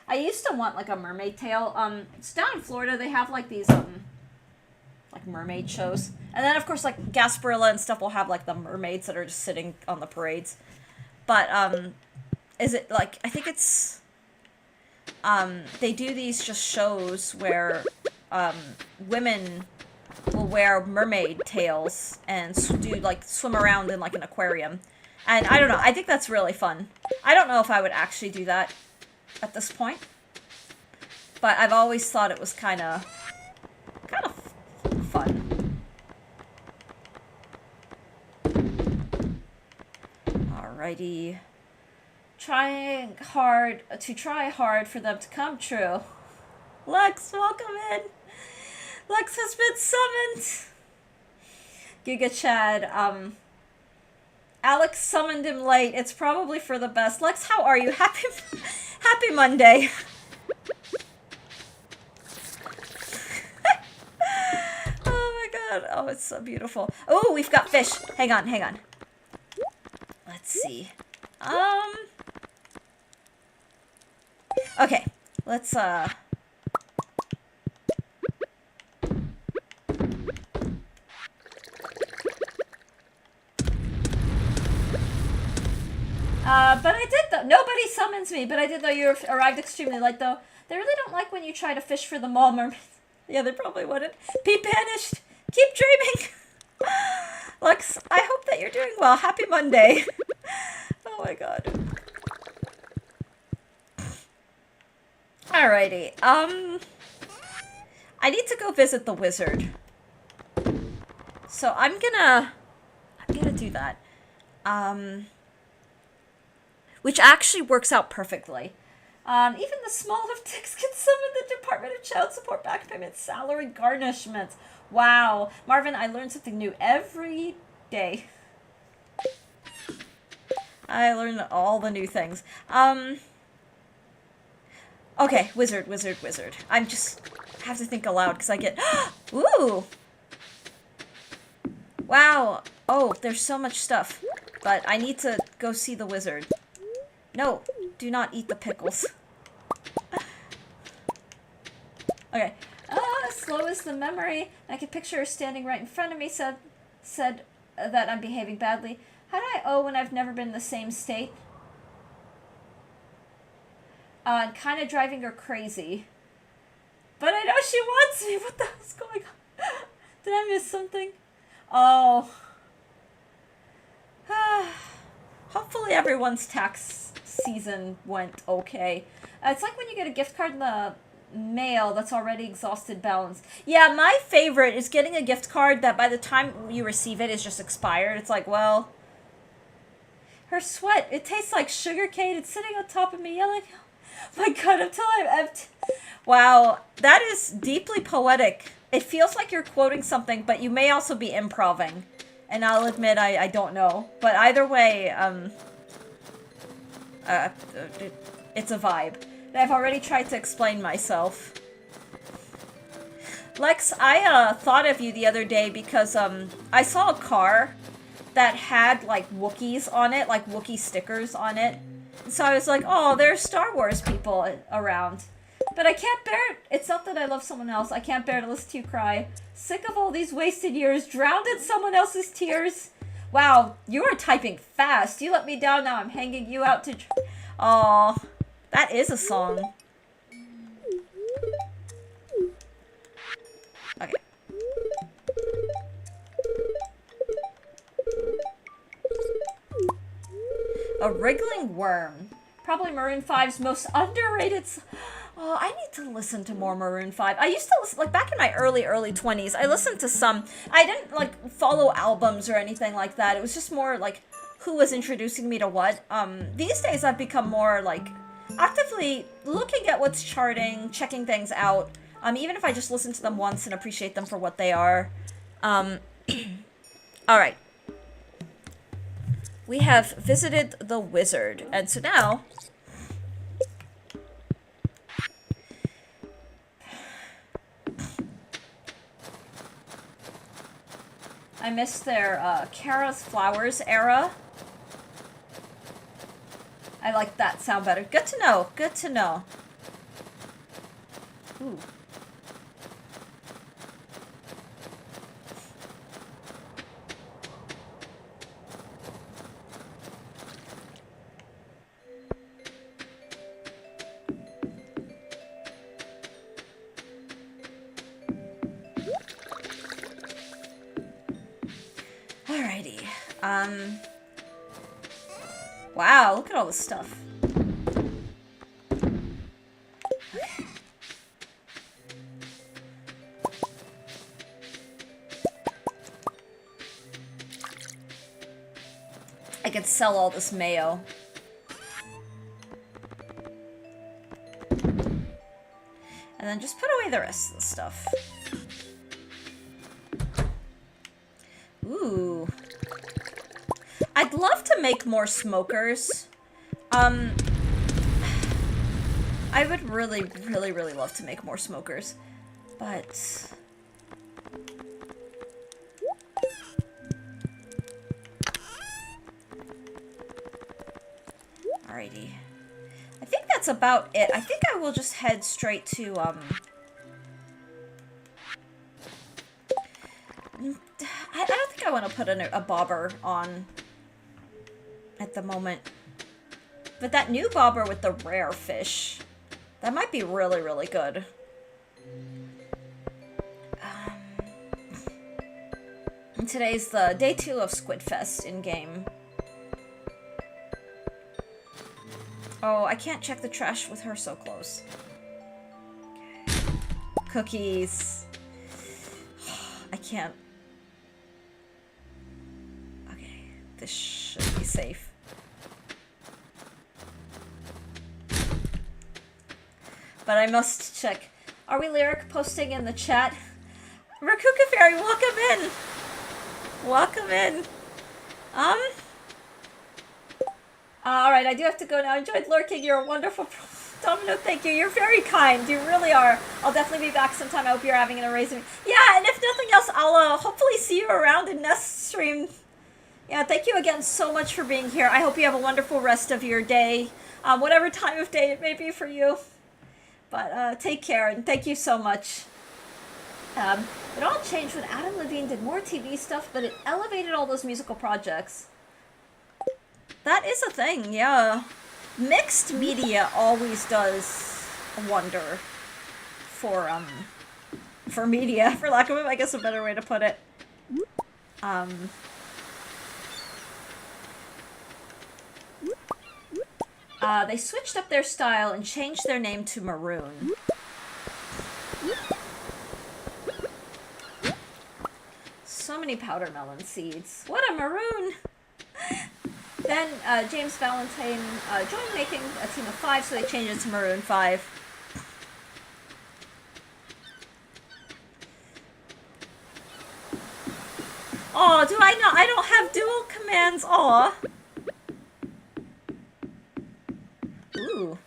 I used to want, like, a mermaid tail. It's down in Florida, they have, like, these, like, mermaid shows. And then, of course, like, Gasparilla and stuff will have, like, the mermaids that are just sitting on the parades. But, is it, like, I think it's, they do these just shows where, women will wear mermaid tails and do, like, swim around in, like, an aquarium. And I don't know, I think that's really fun. I don't know if I would actually do that at this point. But I've always thought it was kind of fun. Alrighty. Try hard for them to come true. Lex, welcome in. Lex has been summoned. Giga Chad, Alex summoned him late. It's probably for the best. Lex, how are you? Happy Monday. Oh my God. Oh, it's so beautiful. Oh, we've got fish. Hang on. Let's see. Okay. Let's, but I did though. Nobody summons me, but I did though. You arrived extremely late though. They really don't like when you try to fish for the mall mermaids. Yeah, they probably wouldn't. Be banished. Keep dreaming. Lex, I hope that you're doing well. Happy Monday. Oh my God. Alrighty. I need to go visit the wizard. So I'm gonna do that. Which actually works out perfectly. Even the small of dicks can summon the Department of Child Support back payment salary garnishments. Wow. Marvin, I learn something new every day. I learned all the new things. Okay, wizard. I'm just have to think aloud because I get ooh. Wow. Oh, there's so much stuff. But I need to go see the wizard. No, do not eat the pickles. Okay. Slow is the memory. I can picture her standing right in front of me, said that I'm behaving badly. How do I owe when I've never been in the same state? Kind of driving her crazy. But I know she wants me. What the hell's going on? Did I miss something? Oh. Hopefully everyone's tax season went okay. It's like when you get a gift card in the mail that's already exhausted balance. Yeah, my favorite is getting a gift card that by the time you receive it is just expired. It's like, well... Her sweat, it tastes like sugar cane. It's sitting on top of me yelling, my God, until I'm empty. Wow, that is deeply poetic. It feels like you're quoting something, but you may also be improving. And I'll admit I don't know. But either way, it's a vibe. And I've already tried to explain myself. Lex, I thought of you the other day because I saw a car that had like Wookiees on it, like Wookiee stickers on it. So I was like, oh, there's Star Wars people around. But I can't bear it. It's not that I love someone else. I can't bear to listen to you cry. Sick of all these wasted years, drowned in someone else's tears. Wow, you are typing fast. You let me down, now I'm hanging you out to... Aw, that is a song. Okay. A wriggling worm. Probably Maroon 5's most underrated... Oh, I need to listen to more Maroon 5. I used to listen, like, back in my early 20s, I listened to some... I didn't, like, follow albums or anything like that. It was just more, like, who was introducing me to what. These days I've become more, like, actively looking at what's charting, checking things out. Even if I just listen to them once and appreciate them for what they are. Alright. We have visited the wizard, and so now... I miss their Kara's Flowers era. I like that sound better. Good to know. Good to know. Ooh. Alrighty. Wow, look at all this stuff. I could sell all this mayo. And then just put away the rest of the stuff. Ooh. I'd love to make more smokers. I would really love to make more smokers. But... Alrighty. I think that's about it. I think I will just head straight to, I don't think I want to put a bobber on at the moment. But that new bobber with the rare fish, that might be really good. And today's the day 2 of Squid Fest in-game. Oh, I can't check the trash with her so close. Okay. Cookies. I can't. Okay, this should be safe. But I must check. Are we lyric posting in the chat? Rakuka Fairy, welcome in! Welcome in. Alright, I do have to go now. Enjoyed lurking. You're a wonderful... Domino, thank you. You're very kind. You really are. I'll definitely be back sometime. I hope you're having an amazing... Yeah, and if nothing else, I'll hopefully see you around in next stream. Yeah, thank you again so much for being here. I hope you have a wonderful rest of your day. Whatever time of day it may be for you. But take care, and thank you so much. It all changed when Adam Levine did more TV stuff, but it elevated all those musical projects. That is a thing, yeah. Mixed media always does a wonder for media, for lack of, I guess, a better way to put it. They switched up their style and changed their name to Maroon. So many powder melon seeds. What a maroon! Then James Valentine joined making a team of 5, so they changed it to Maroon 5. Oh, do I not? I don't have dual commands. Aw. Ooh.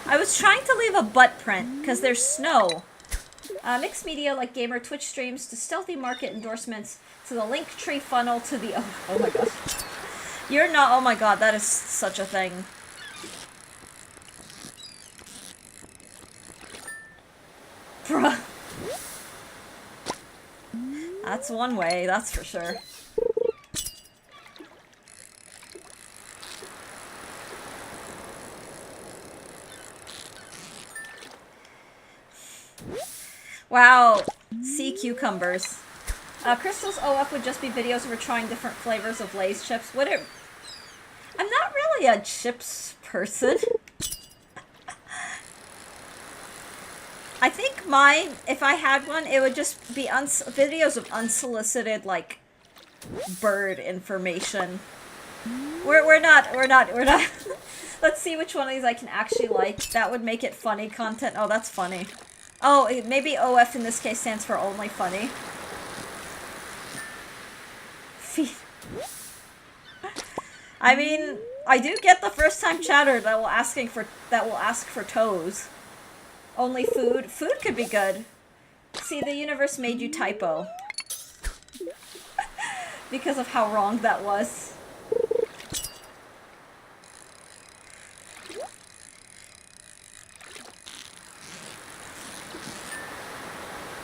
I was trying to leave a butt print because there's snow. Mixed media like gamer Twitch streams to stealthy market endorsements to the Linktree funnel to the... Oh my gosh. You're not... Oh my god, that is such a thing. Bruh. That's one way, that's for sure. Wow. Sea cucumbers. Crystal's OF would just be videos of her trying different flavors of Lay's chips. Would it... I'm not really a chips person. I think mine, if I had one, it would just be videos of unsolicited, like, bird information. We're not. Let's see which one of these I can actually like. That would make it funny content. Oh, that's funny. Oh, maybe OF in this case stands for only funny. I mean, I do get the first time chatter that will ask for toes. Only food. Food could be good. See, the universe made you typo. Because of how wrong that was.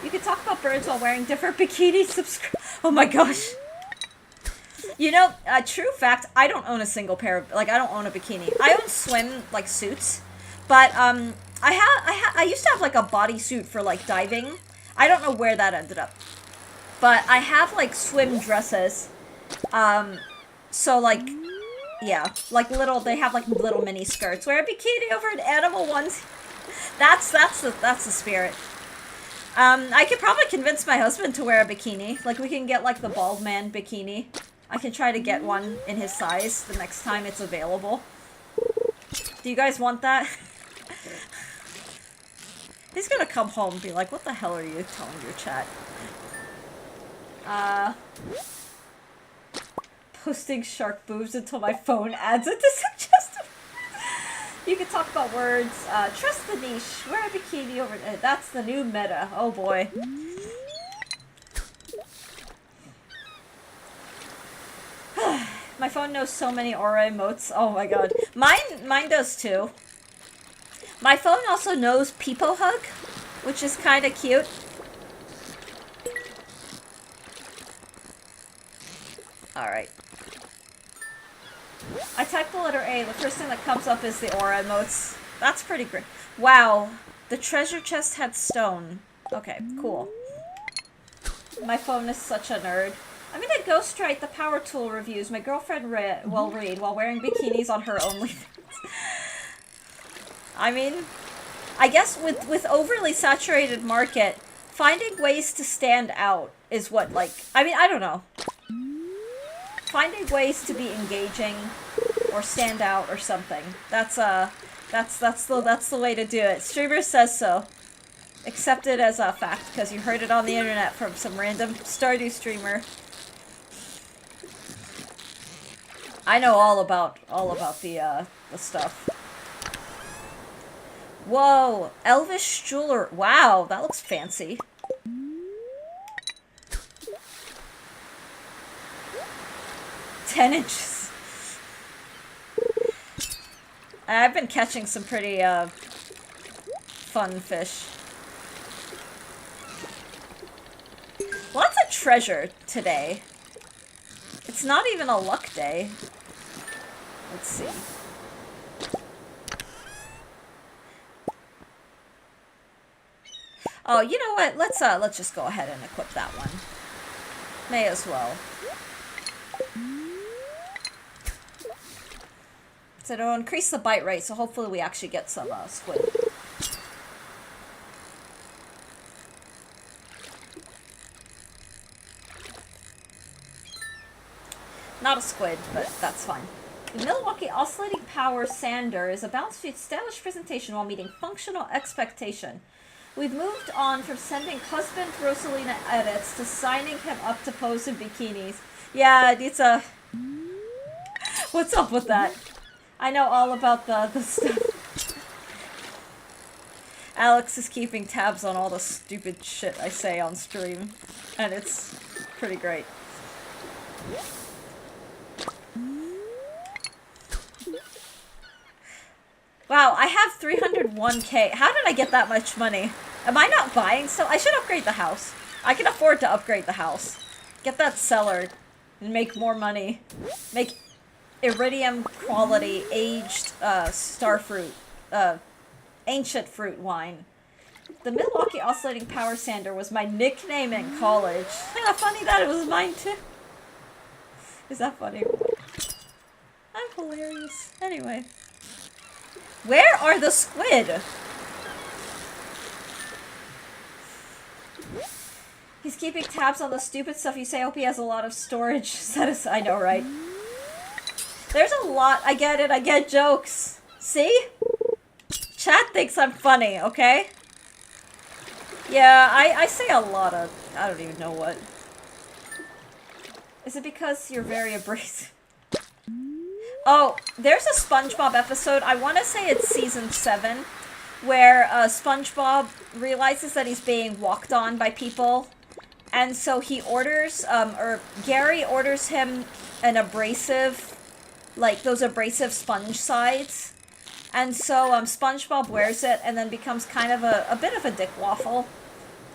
You could talk about birds while wearing different bikinis. Oh my gosh. You know, true fact, I don't own a single pair of, like, I don't own a bikini. I own swim, like, suits. But, I used to have, like, a bodysuit for, like, diving. I don't know where that ended up. But I have, like, swim dresses. So, like, yeah. Like, they have, like, little mini skirts. Wear a bikini over an animal onesie. That's the spirit. I could probably convince my husband to wear a bikini. Like, we can get, like, the bald man bikini. I can try to get one in his size the next time it's available. Do you guys want that? He's gonna come home and be like, what the hell are you telling your chat? Posting shark boobs until my phone adds it to suggested. You can talk about words. Trust the niche. Wear a bikini over... that's the new meta. Oh boy. My phone knows so many aura emotes. Oh my god. Mine does too. My phone also knows Peepo Hug, which is kind of cute. Alright. I type the letter A. The first thing that comes up is the aura emotes. That's pretty great. Wow. The treasure chest had stone. Okay, cool. My phone is such a nerd. I'm gonna ghostwrite the power tool reviews my girlfriend will read while wearing bikinis on her OnlyFans. I mean, I guess with overly saturated market, finding ways to stand out is what, like, I mean, I don't know. Finding ways to be engaging or stand out or something. That's the way to do it. Streamer says so. Accept it as a fact because you heard it on the internet from some random Stardew streamer. I know all about the stuff. Whoa, Elvish jeweler. Wow, that looks fancy. $10. I've been catching some pretty fun fish. Lots of treasure today. It's not even a luck day. Let's see. Oh, you know what? Let's just go ahead and equip that one. May as well. So it'll increase the bite rate, so hopefully we actually get some squid. Not a squid, but that's fine. The Milwaukee Oscillating Power Sander is a balanced to stylish presentation while meeting functional expectation. We've moved on from sending husband Rosalina edits to signing him up to pose in bikinis. Yeah, it's a... What's up with that? I know all about the stuff. Alex is keeping tabs on all the stupid shit I say on stream, and it's pretty great. Wow, I have 301k. How did I get that much money? Am I not buying so? I should upgrade the house. I can afford to upgrade the house. Get that cellar and make more money. Make iridium quality aged starfruit, ancient fruit wine. The Milwaukee Oscillating Power Sander was my nickname in college. Yeah, funny that it was mine too. Is that funny? I'm hilarious. Anyway. Where are the squid? He's keeping tabs on the stupid stuff you say. I hope he has a lot of storage set aside. I know, right? There's a lot. I get it. I get jokes. See? Chat thinks I'm funny, okay? Yeah, I say a lot of... I don't even know what. Is it because you're very abrasive? Oh, there's a SpongeBob episode, I want to say it's season 7, where SpongeBob realizes that he's being walked on by people, and so he orders, or Gary orders him an abrasive, like those abrasive sponge sides, and so SpongeBob wears it and then becomes kind of a bit of a dick waffle,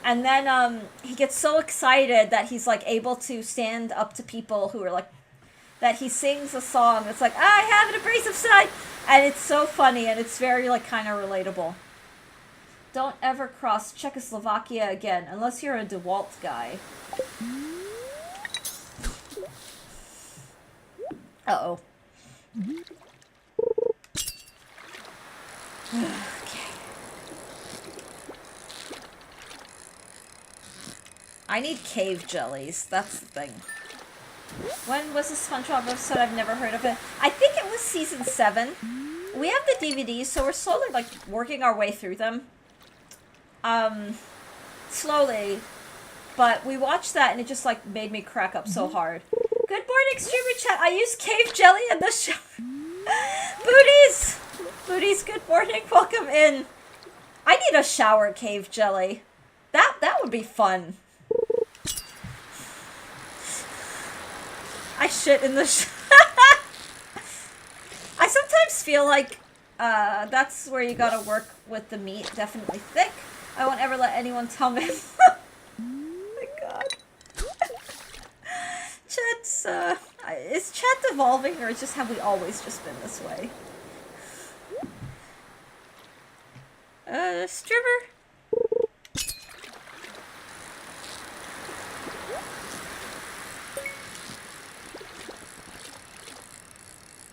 and then he gets so excited that he's like able to stand up to people who are like, that he sings a song that's like, I have an abrasive side! And it's so funny, and it's very, like, kind of relatable. Don't ever cross Czechoslovakia again, unless you're a DeWalt guy. Uh-oh. Okay. I need cave jellies, that's the thing. When was the SpongeBob episode? I've never heard of it. I think it was season 7. We have the DVDs, so we're slowly, like, working our way through them. Slowly. But we watched that, and it just, like, made me crack up so hard. Good morning, streamer chat. I use cave jelly in the shower. Booties! Booties, good morning. Welcome in. I need a shower cave jelly. That would be fun. I shit in the I sometimes feel like that's where you gotta work with the meat. Definitely thick. I won't ever let anyone tell me. Oh my god. Chat's, is chat evolving, or just have we always just been this way? Streamer?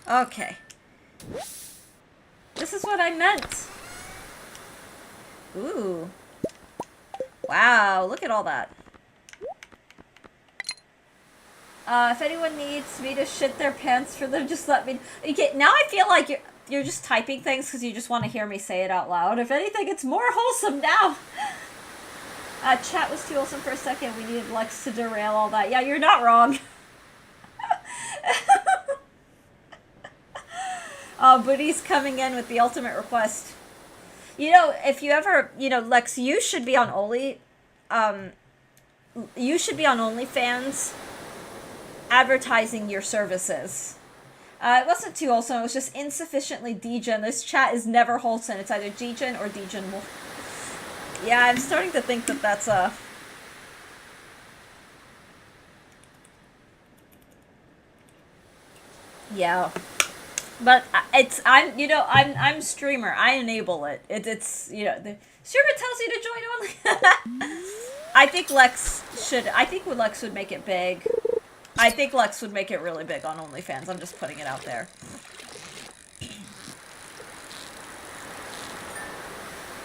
Okay. This is what I meant. Ooh. Wow, look at all that. If anyone needs me to shit their pants for them, just let me... Okay, now I feel like you're just typing things because you just want to hear me say it out loud. If anything, it's more wholesome now. Chat was too wholesome for a second. We needed Lex to derail all that. Yeah, you're not wrong. But he's coming in with the ultimate request. You know, if you ever, you know, Lex, you should be on you should be on OnlyFans advertising your services. It wasn't too wholesome, it was just insufficiently degen. This chat is never wholesome. It's either degen or degen. Yeah, I'm starting to think that that's a... Yeah. But I'm streamer. I enable it. It's, you know, the streamer tells you to join only. I think Lex would make it big. I think Lex would make it really big on OnlyFans. I'm just putting it out there.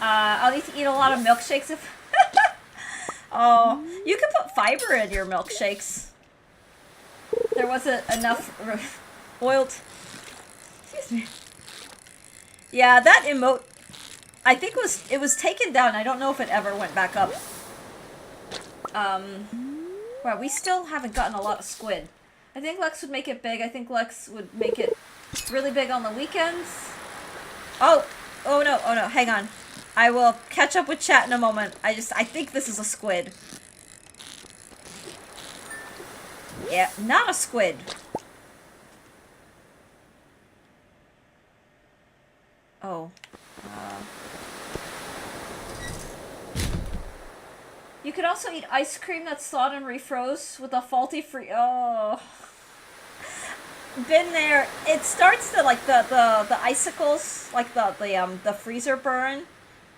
I'll need to eat a lot of milkshakes if... Oh, you could put fiber in your milkshakes. There wasn't enough oiled... Excuse me. Yeah, that emote... I think it was taken down. I don't know if it ever went back up. Wow, we still haven't gotten a lot of squid. I think Lex would make it big. I think Lex would make it really big on the weekends. Oh no, hang on. I will catch up with chat in a moment. I think this is a squid. Yeah, not a squid. Oh. You could also eat ice cream that's thawed and refroze with a faulty Oh. Been there. It starts to, like, the icicles, like the freezer burn,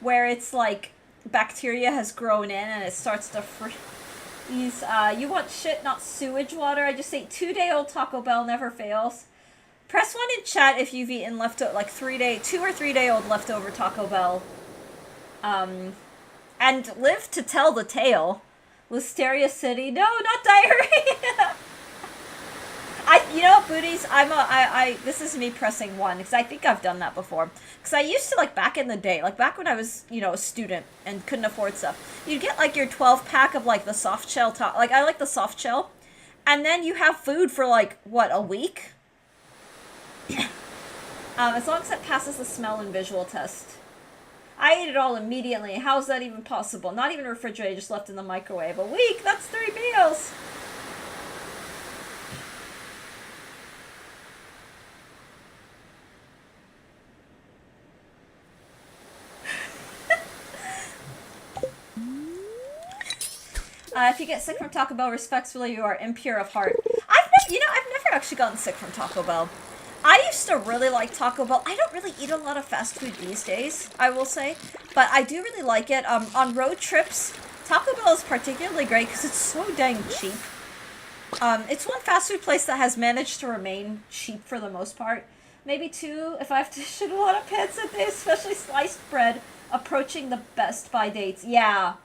where it's like bacteria has grown in and it starts to freeze. You want shit, not sewage water. I just ate 2-day-old Taco Bell, never fails. Press 1 in chat if you've eaten 2 or 3-day-old leftover Taco Bell. And live to tell the tale. Listeria City. No, not diarrhea. You know what, booties? This is me pressing 1, because I think I've done that before. Because I used to, like, back in the day, like, back when I was, you know, a student and couldn't afford stuff, you'd get, like, your 12-pack of, like, the soft shell like, I like the soft shell. And then you have food for, like, what, a week? As long as it passes the smell and visual test. I ate it all immediately. How's that even possible? Not even refrigerated, just left in the microwave. A week? That's 3 meals! If you get sick from Taco Bell, respectfully, you are impure of heart. I've never actually gotten sick from Taco Bell. I used to really like Taco Bell. I don't really eat a lot of fast food these days, I will say. But I do really like it. On road trips, Taco Bell is particularly great because it's so dang cheap. It's one fast food place that has managed to remain cheap for the most part. Maybe 2 if I have to shit a lot of pants a day, especially sliced bread, approaching the Best Buy dates. Yeah.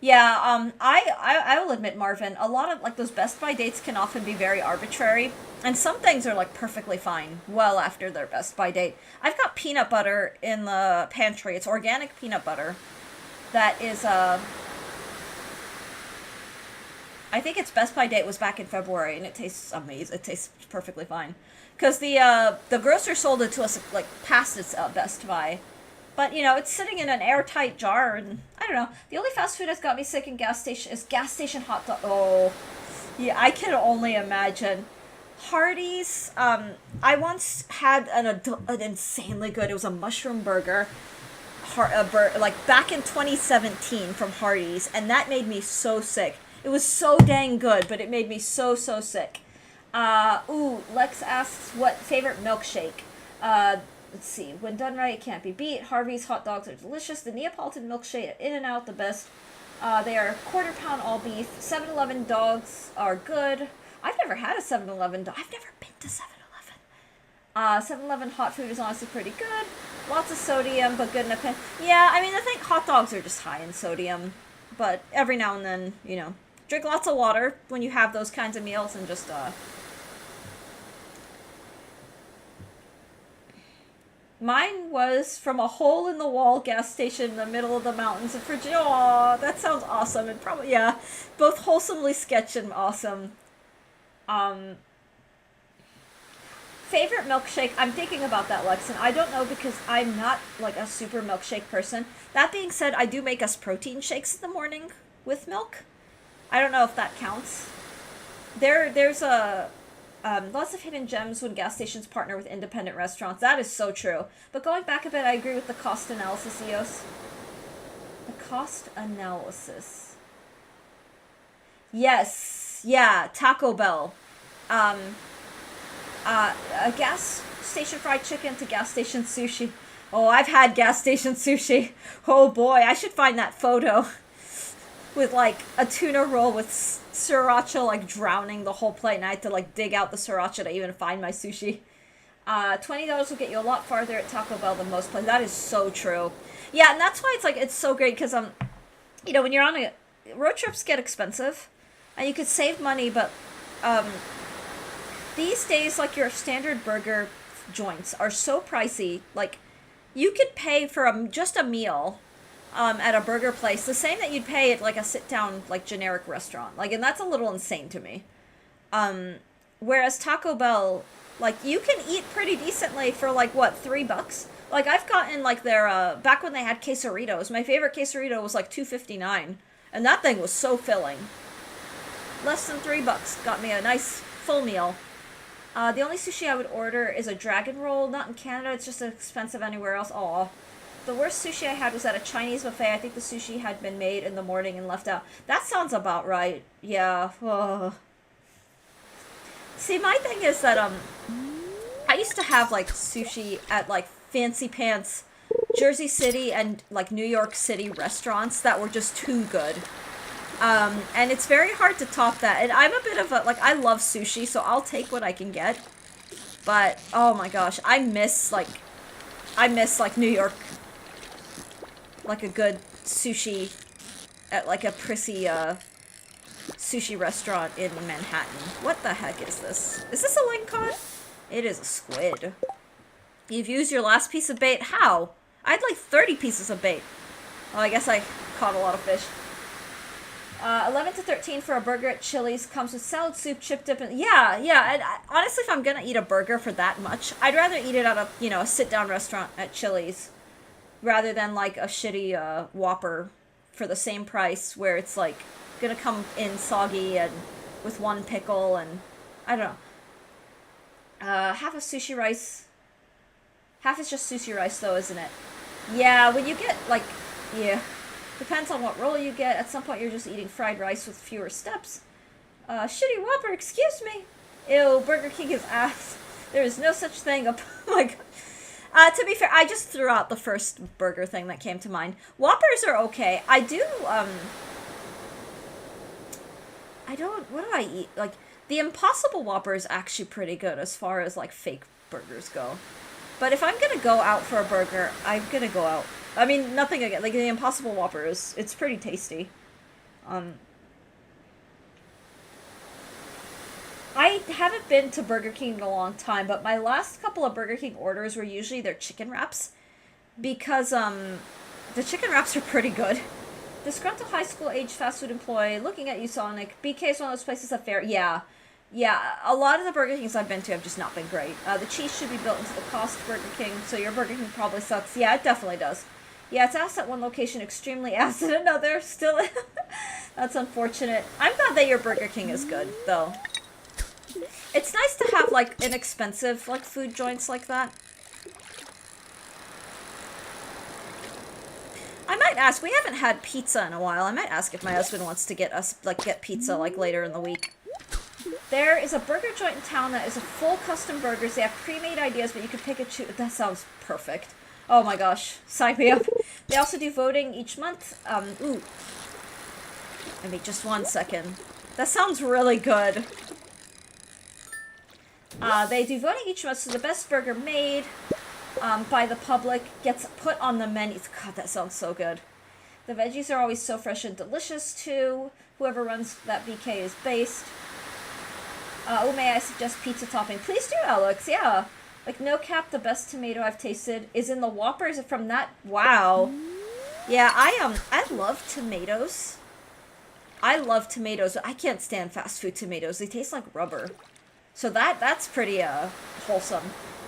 Yeah, I will admit, Marvin, a lot of, like, those Best Buy dates can often be very arbitrary, and some things are, like, perfectly fine well after their Best Buy date. I've got peanut butter in the pantry. It's organic peanut butter that is, I think its Best Buy date was back in February, and it tastes amazing. It tastes perfectly fine. Because the grocer sold it to us, like, past its Best Buy. But, you know, it's sitting in an airtight jar, and I don't know. The only fast food that's got me sick in gas station is gas station hot dog. Oh, yeah, I can only imagine. Hardee's, I once had an insanely good, it was a mushroom burger, like back in 2017 from Hardee's, and that made me so sick. It was so dang good, but it made me so sick. Lex asks, what favorite milkshake? Let's see. When done right, it can't be beat. Harvey's hot dogs are delicious. The Neapolitan milkshake at In-N-Out, the best. They are 1/4 pound all beef. 7-Eleven dogs are good. I've never had a 7-Eleven dog. I've never been to 7-Eleven. 7-Eleven hot food is honestly pretty good. Lots of sodium, but good in a pen. Yeah, I mean, I think hot dogs are just high in sodium. But every now and then, you know, drink lots of water when you have those kinds of meals and just, Mine was from a hole-in-the-wall gas station in the middle of the mountains of Virginia. Aw, that sounds awesome. And probably, yeah, both wholesomely sketch and awesome. Favorite milkshake? I'm thinking about that, Lex, and I don't know because I'm not like a super milkshake person. That being said, I do make us protein shakes in the morning with milk. I don't know if that counts. There's a lots of hidden gems when gas stations partner with independent restaurants. That is so true. But going back a bit, I agree with the cost analysis, Eos. The cost analysis. Yes. Yeah, Taco Bell. A gas station fried chicken to gas station sushi. Oh, I've had gas station sushi. Oh boy, I should find that photo. With like a tuna roll with sriracha like drowning the whole plate, and I had to like dig out the sriracha to even find my sushi. $20 will get you a lot farther at Taco Bell than most places. That is so true. Yeah, and that's why it's like it's so great because you know, when you're on a road trips get expensive, and you could save money, but these days like your standard burger joints are so pricey. Like you could pay for just a meal. At a burger place, the same that you'd pay at like a sit-down like generic restaurant, like, and that's a little insane to me. Whereas Taco Bell, like, you can eat pretty decently for like what, $3? Like I've gotten like their back when they had quesaritos. My favorite quesarito was like $2.59, and that thing was so filling. Less than $3 got me a nice full meal. The only sushi I would order is a dragon roll. Not in Canada, it's just expensive anywhere else. Aw. The worst sushi I had was at a Chinese buffet. I think the sushi had been made in the morning and left out. That sounds about right. Yeah. Ugh. See, my thing is that I used to have like sushi at like fancy pants Jersey City and like New York City restaurants that were just too good. And it's very hard to top that. And I'm a bit of a, like, I love sushi, so I'll take what I can get. But oh my gosh, I miss like New York. Like a good sushi at like a prissy sushi restaurant in Manhattan. What the heck is this? Is this a lingcod? It is a squid. You've used your last piece of bait. How? I had like 30 pieces of bait. Well, I guess I caught a lot of fish. 11 to 13 for a burger at Chili's. Comes with salad, soup, chip dip, and yeah. And honestly, if I'm gonna eat a burger for that much, I'd rather eat it at a, you know, a sit-down restaurant at Chili's. Rather than like a shitty Whopper for the same price where it's like gonna come in soggy and with one pickle and I don't know. Half of sushi rice. Half is just sushi rice though, isn't it? Yeah, when you get like, yeah. Depends on what roll you get. At some point you're just eating fried rice with fewer steps. Shitty Whopper, excuse me. Ew, Burger King is ass. There is no such thing. Oh my god. To be fair, I just threw out the first burger thing that came to mind. Whoppers are okay. I do, what do I eat? Like, the Impossible Whopper is actually pretty good as far as, like, fake burgers go. But if I'm gonna go out for a burger, I'm gonna go out. I mean, nothing again. Like, the Impossible Whopper it's pretty tasty. I haven't been to Burger King in a long time, but my last couple of Burger King orders were usually their chicken wraps. Because, the chicken wraps are pretty good. Disgruntled high school age fast food employee, looking at you, Sonic. BK is one of those places that fare. Yeah, a lot of the Burger Kings I've been to have just not been great. The cheese should be built into the cost of Burger King, so your Burger King probably sucks. Yeah, it definitely does. Yeah, it's ass at one location, extremely ass at another. Still, that's unfortunate. I'm glad that your Burger King is good, though. It's nice to have, like, inexpensive, like, food joints like that. I might ask, we haven't had pizza in a while. I might ask if my husband wants to get us, like, get pizza, like, later in the week. There is a burger joint in town that is a full custom burgers. They have pre-made ideas, but you can pick and choose. That sounds perfect. Oh my gosh, sign me up. They also do voting each month. Ooh. Give me just 1 second. That sounds really good. They do voting each month, so the best burger made by the public gets put on the menu. God, that sounds so good. The veggies are always so fresh and delicious, too. Whoever runs that BK is based. Oh, may I suggest pizza topping? Please do, Alex, yeah. Like, no cap, the best tomato I've tasted is in the Whopper. Is it from that? Wow. Yeah, I love tomatoes. I love tomatoes, but I can't stand fast food tomatoes. They taste like rubber. So that's pretty wholesome.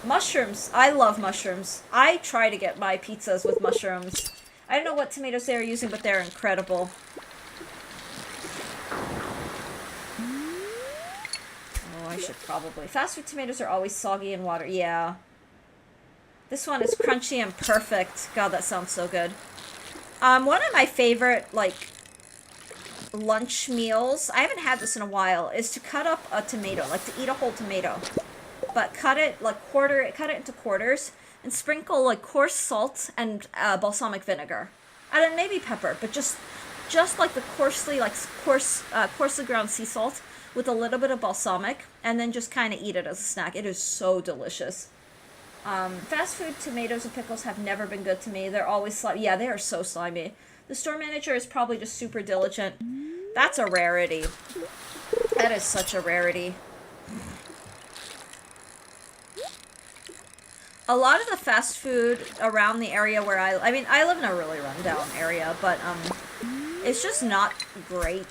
Mushrooms. I love mushrooms. I try to get my pizzas with mushrooms. I don't know what tomatoes they're using, but they're incredible. Oh, I should probably. Fast food tomatoes are always soggy in water. Yeah. This one is crunchy and perfect. God, that sounds so good. One of my favorite, like, lunch meals, I haven't had this in a while, is to cut up a tomato, like to eat a whole tomato. But cut it, like, cut it into quarters, and sprinkle, like, coarse salt and balsamic vinegar. And then maybe pepper, but just like the coarsely ground sea salt with a little bit of balsamic, and then just kind of eat it as a snack. It is so delicious. Fast food tomatoes and pickles have never been good to me. They're always slimy. Yeah, they are so slimy. The store manager is probably just super diligent. That's a rarity. That is such a rarity. A lot of the fast food around the area where I mean, I live in a really rundown area, but, it's just not great.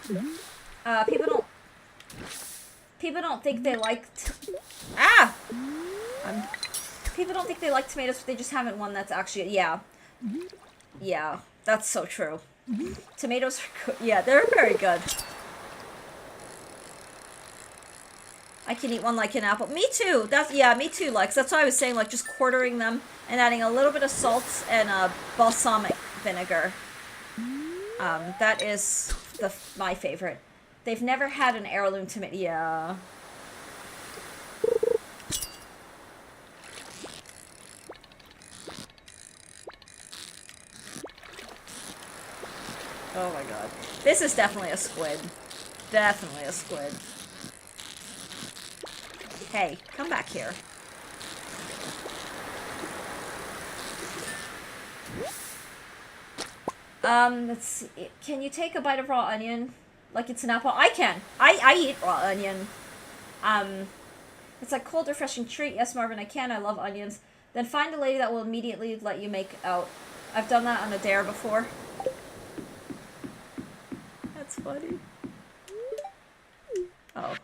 People don't think they like, people don't think they like tomatoes, but they just haven't one that's actually, yeah. Yeah, that's so true. Tomatoes are good. Yeah, they're very good. I can eat one like an apple. Me too. Yeah, me too, Lex. That's why I was saying, like, just quartering them and adding a little bit of salt and balsamic vinegar. That is my favorite. They've never had an heirloom tomato. Yeah. Oh my god. This is definitely a squid. Definitely a squid. Hey, come back here. Let's see. Can you take a bite of raw onion? Like it's an apple? I can. I eat raw onion. It's like cold, refreshing treat. Yes, Marvin, I can. I love onions. Then find a lady that will immediately let you make out. I've done that on a dare before. That's funny. Oh.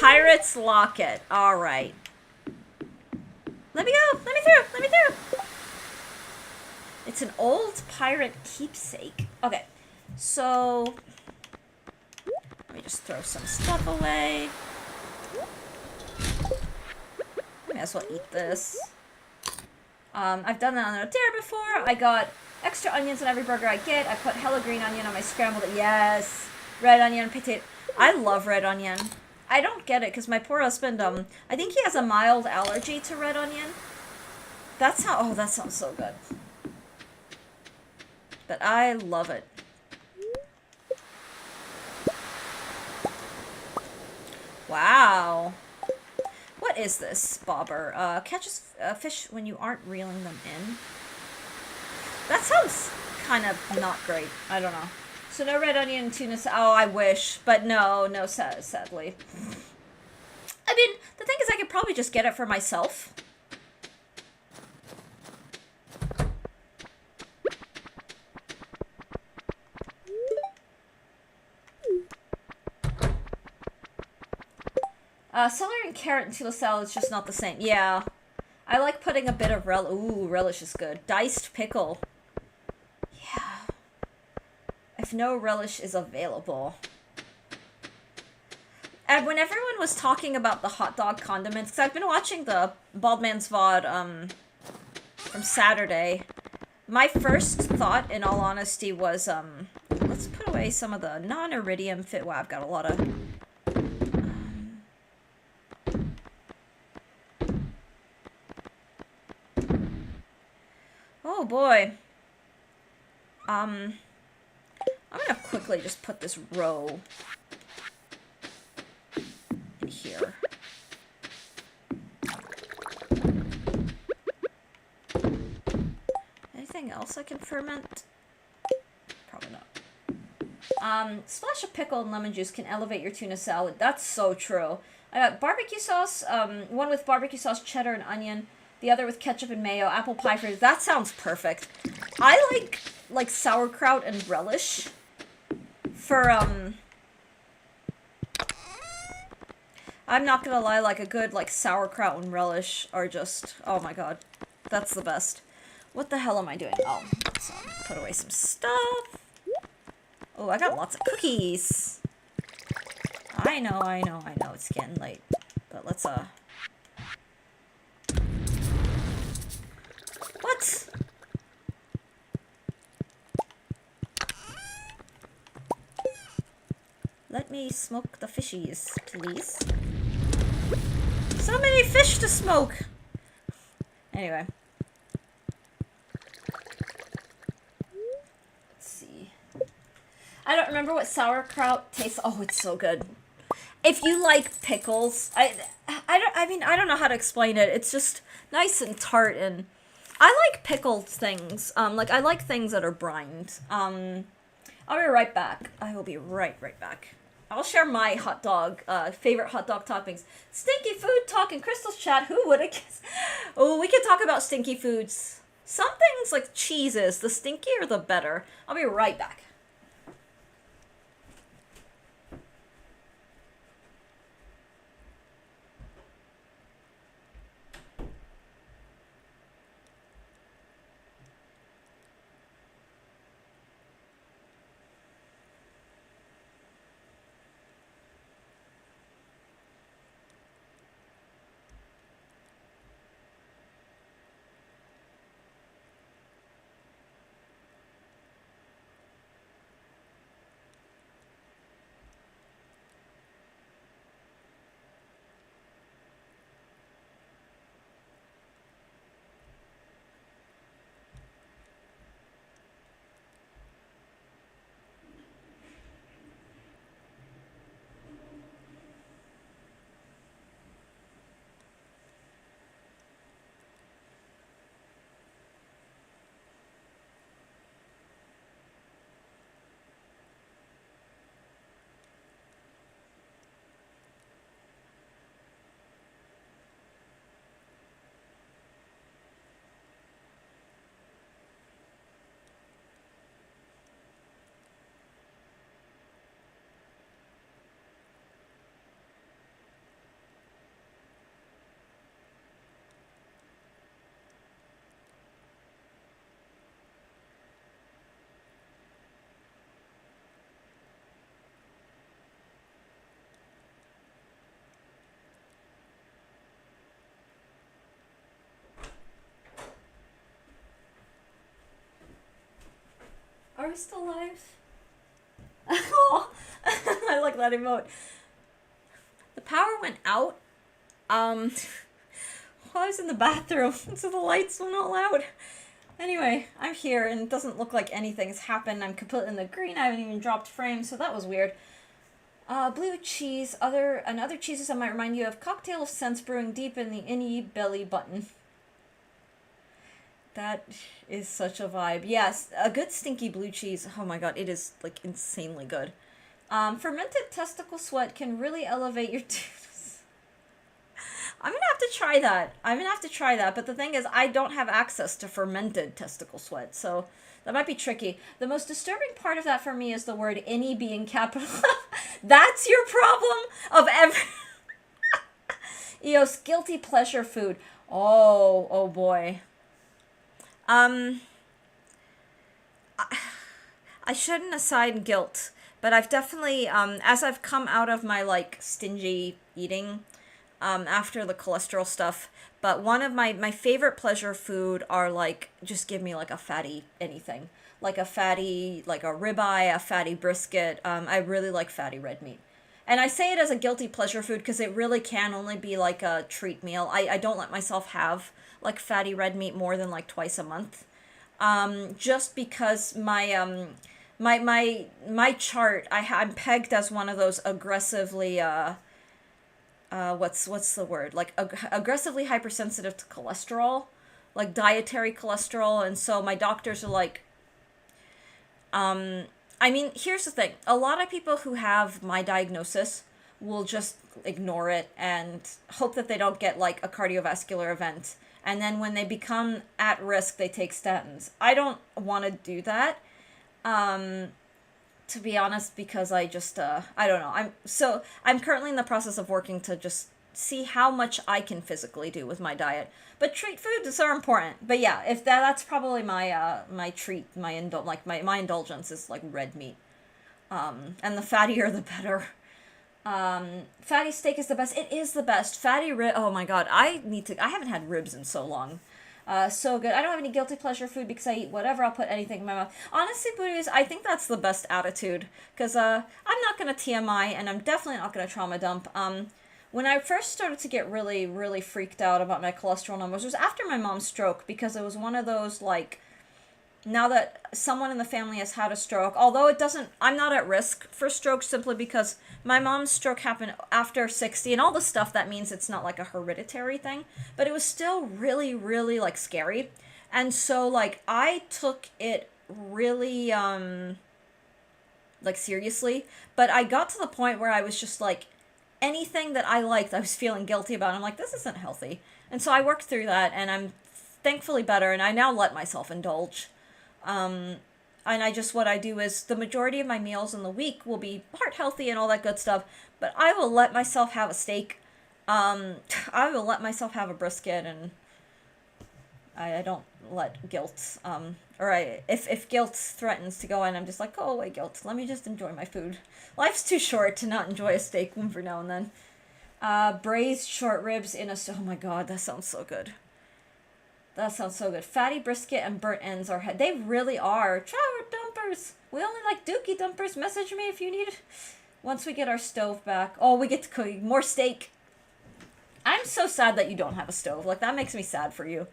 Pirate's Locket. Alright. Let me go! Let me through! Let me through! It's an old pirate keepsake. Okay. So... let me just throw some stuff away. May as well eat this. I've done that on a dare before. I got extra onions on every burger I get. I put hella green onion on my scrambled. Yes! Red onion, potato. I love red onion. I don't get it because my poor husband, I think he has a mild allergy to red onion. That sounds so good. But I love it. Wow. What is this, bobber? Catches fish when you aren't reeling them in. That sounds kind of not great. I don't know. So no red onion and tuna. Oh, I wish, but no, sadly. I mean, the thing is, I could probably just get it for myself. Celery and carrot and tuna salad is just not the same. Yeah. I like putting a bit of relish. Ooh, relish is good. Diced pickle. Yeah. If no relish is available. And when everyone was talking about the hot dog condiments, because I've been watching the Bald Man's VOD from Saturday, my first thought, in all honesty, was, let's put away some of the non-iridium fit. Wow, I've got a lot of... oh boy. I'm gonna quickly just put this row in here. Anything else I can ferment? Probably not. Splash of pickle and lemon juice can elevate your tuna salad. That's so true. I got barbecue sauce, one with barbecue sauce, cheddar, and onion. The other with ketchup and mayo, apple pie fritters. That sounds perfect. I like sauerkraut and relish for I'm not gonna lie, like a good like sauerkraut and relish are just, oh my god, that's the best. What the hell am I doing? Oh, let's put away some stuff. Oh, I got lots of cookies. I know, it's getting late. But let's, What? Let me smoke the fishies, please. So many fish to smoke! Anyway. Let's see. I don't remember what sauerkraut tastes. Oh, it's so good. If you like pickles, I don't know how to explain it. It's just nice and tart, and I like pickled things. Like I like things that are brined. I'll be right back. I will be right back. I'll share my hot dog, favorite hot dog toppings. Stinky food talk in Crystal's chat. Who would have guessed? Oh, we can talk about stinky foods. Some things like cheeses, the stinkier the better. I'll be right back. Are we still live? Oh, I like that emote. The power went out. While I was in the bathroom, so the lights went all out. Anyway, I'm here, and it doesn't look like anything's happened. I'm completely in the green. I haven't even dropped frames, so that was weird. Blue cheese. Other cheeses that might remind you of cocktail of scents brewing deep in the innie belly button. That is such a vibe. Yes, a good stinky blue cheese. Oh my god, it is like insanely good. Fermented testicle sweat can really elevate your tooth. I'm gonna have to try that. But the thing is, I don't have access to fermented testicle sweat, so that might be tricky. The most disturbing part of that for me is the word "any" being capital. That's your problem of every. Eos, guilty pleasure food. Oh boy. I shouldn't assign guilt, but I've definitely, as I've come out of my, like, stingy eating, after the cholesterol stuff, but one of my favorite pleasure food are, like, just give me, like, a fatty anything. Like a fatty, like a ribeye, a fatty brisket. I really like fatty red meat. And I say it as a guilty pleasure food because it really can only be, like, a treat meal. I don't let myself have like fatty red meat more than like twice a month, just because my my chart, I'm pegged as one of those aggressively what's the word, like aggressively hypersensitive to cholesterol, like dietary cholesterol, and so my doctors are like, I mean, here's the thing, a lot of people who have my diagnosis will just ignore it and hope that they don't get like a cardiovascular event. and then when they become at risk, they take statins. I don't want to do that, to be honest, because I just, I don't know. I'm currently in the process of working to just see how much I can physically do with my diet. But treat foods are important. But yeah, if that's probably my, my treat, my indulgence is like red meat. And the fattier the better. Fatty steak is the best. It is the best. Fatty rib. Oh my god, I haven't had ribs in so long. So good. I don't have any guilty pleasure food because I eat whatever. I'll put anything in my mouth. Honestly, booties, I think that's the best attitude. Because, I'm not gonna TMI, and I'm definitely not gonna trauma dump. When I first started to get really, really freaked out about my cholesterol numbers, it was after my mom's stroke, because it was one of those, like, now that someone in the family has had a stroke, although I'm not at risk for stroke simply because my mom's stroke happened after 60 and all the stuff that means it's not like a hereditary thing, but it was still really, really like scary. And so like I took it really, like seriously, but I got to the point where I was just like, anything that I liked, I was feeling guilty about. I'm like, this isn't healthy. And so I worked through that and I'm thankfully better and I now let myself indulge. And what I do is the majority of my meals in the week will be heart healthy and all that good stuff, but I will let myself have a steak. I will let myself have a brisket, and I don't let guilt, if guilt threatens to go in, I'm just like, go away, guilt. Let me just enjoy my food. Life's too short to not enjoy a steak for now and then. Braised short ribs in a, oh my god, that sounds so good. That sounds so good. Fatty brisket and burnt ends are... They really are. Trevor dumpers. We only like dookie dumpers. Message me if you need... Once we get our stove back. Oh, we get to cook more steak. I'm so sad that you don't have a stove. Like, that makes me sad for you.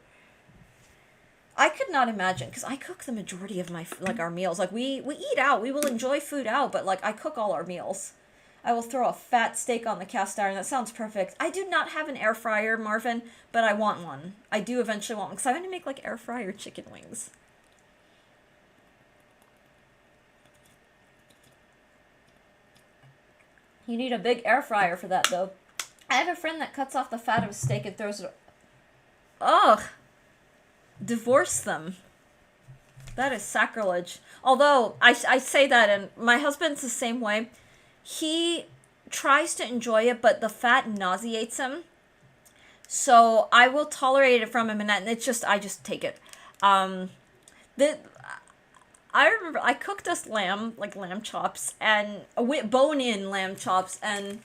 I could not imagine, because I cook the majority of my, like, our meals. Like, we eat out. We will enjoy food out, but, like, I cook all our meals. I will throw a fat steak on the cast iron. That sounds perfect. I do not have an air fryer, Marvin, but I want one. I do eventually want one, because I'm going to make, like, air fryer chicken wings. You need a big air fryer for that, though. I have a friend that cuts off the fat of a steak and throws it... Ugh. Divorce them. That is sacrilege. Although, I say that, and my husband's the same way. He tries to enjoy it, but the fat nauseates him. So I will tolerate it from him, and it's just, I just take it. I remember I cooked us lamb, like lamb chops, and bone-in lamb chops, and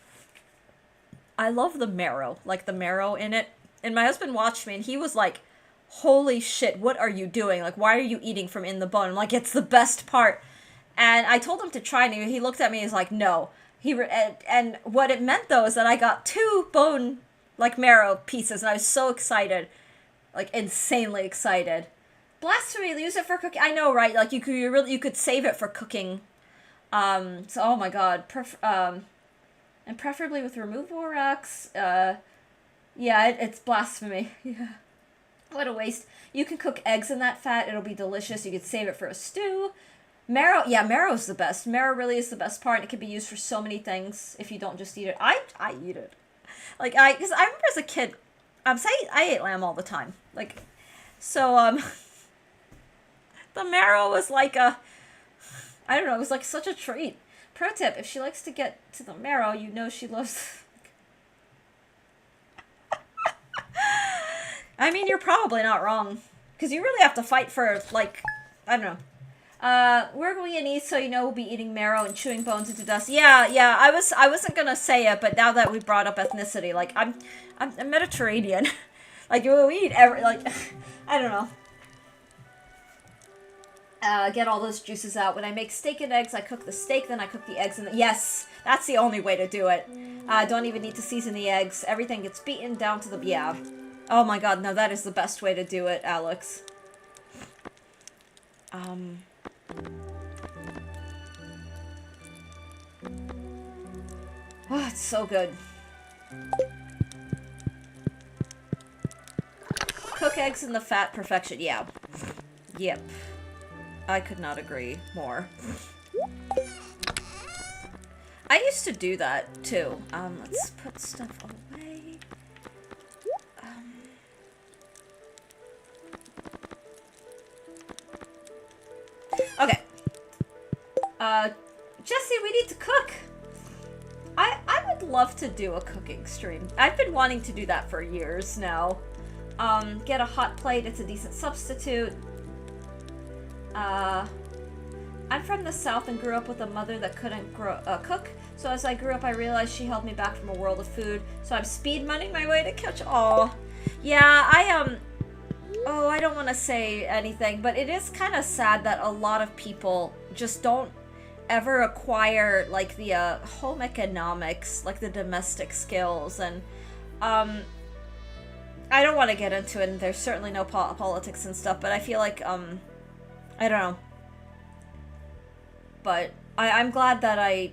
I love the marrow, like the marrow in it. And my husband watched me, and he was like, holy shit, what are you doing? Like, why are you eating from in the bone? I'm like, it's the best part. And I told him to try, and he looked at me and he's like, no. And what it meant, though, is that I got 2 bone, like, marrow pieces, and I was so excited. Like, insanely excited. Blasphemy, use it for cooking. I know, right? Like, you could save it for cooking. So, oh my god. And preferably with removed borax. Yeah, it's blasphemy. Yeah. What a waste. You can cook eggs in that fat. It'll be delicious. You could save it for a stew. Marrow, yeah, marrow's the best. Marrow really is the best part. It can be used for so many things if you don't just eat it. I eat it. Like, because I remember as a kid, so I ate lamb all the time. Like, so, the marrow was like I don't know, it was like such a treat. Pro tip, if she likes to get to the marrow, you know she loves... I mean, you're probably not wrong. Because you really have to fight for, like, I don't know. We're going to eat, so you know we'll be eating marrow and chewing bones into dust. Yeah, I wasn't gonna say it, but now that we brought up ethnicity, like, I'm Mediterranean. Like, we eat like, I don't know. Get all those juices out. When I make steak and eggs, I cook the steak, then I cook the eggs, and yes, that's the only way to do it. Don't even need to season the eggs. Everything gets beaten down to the, yeah. Oh my god, no, that is the best way to do it, Alex. Oh, it's so good. Cook eggs in the fat, perfection, yeah. Yep. I could not agree more. I used to do that, too. Let's put stuff away. Jesse, we need to cook. I would love to do a cooking stream. I've been wanting to do that for years now. Get a hot plate, it's a decent substitute. I'm from the South and grew up with a mother that couldn't cook. So as I grew up, I realized she held me back from a world of food. So I'm speed moneying my way to catch. Aw. Yeah, oh, I don't want to say anything, but it is kind of sad that a lot of people just don't ever acquire, like, the home economics, like the domestic skills, and I don't want to get into it, and there's certainly no politics and stuff, but I feel like, I don't know. But I'm glad that I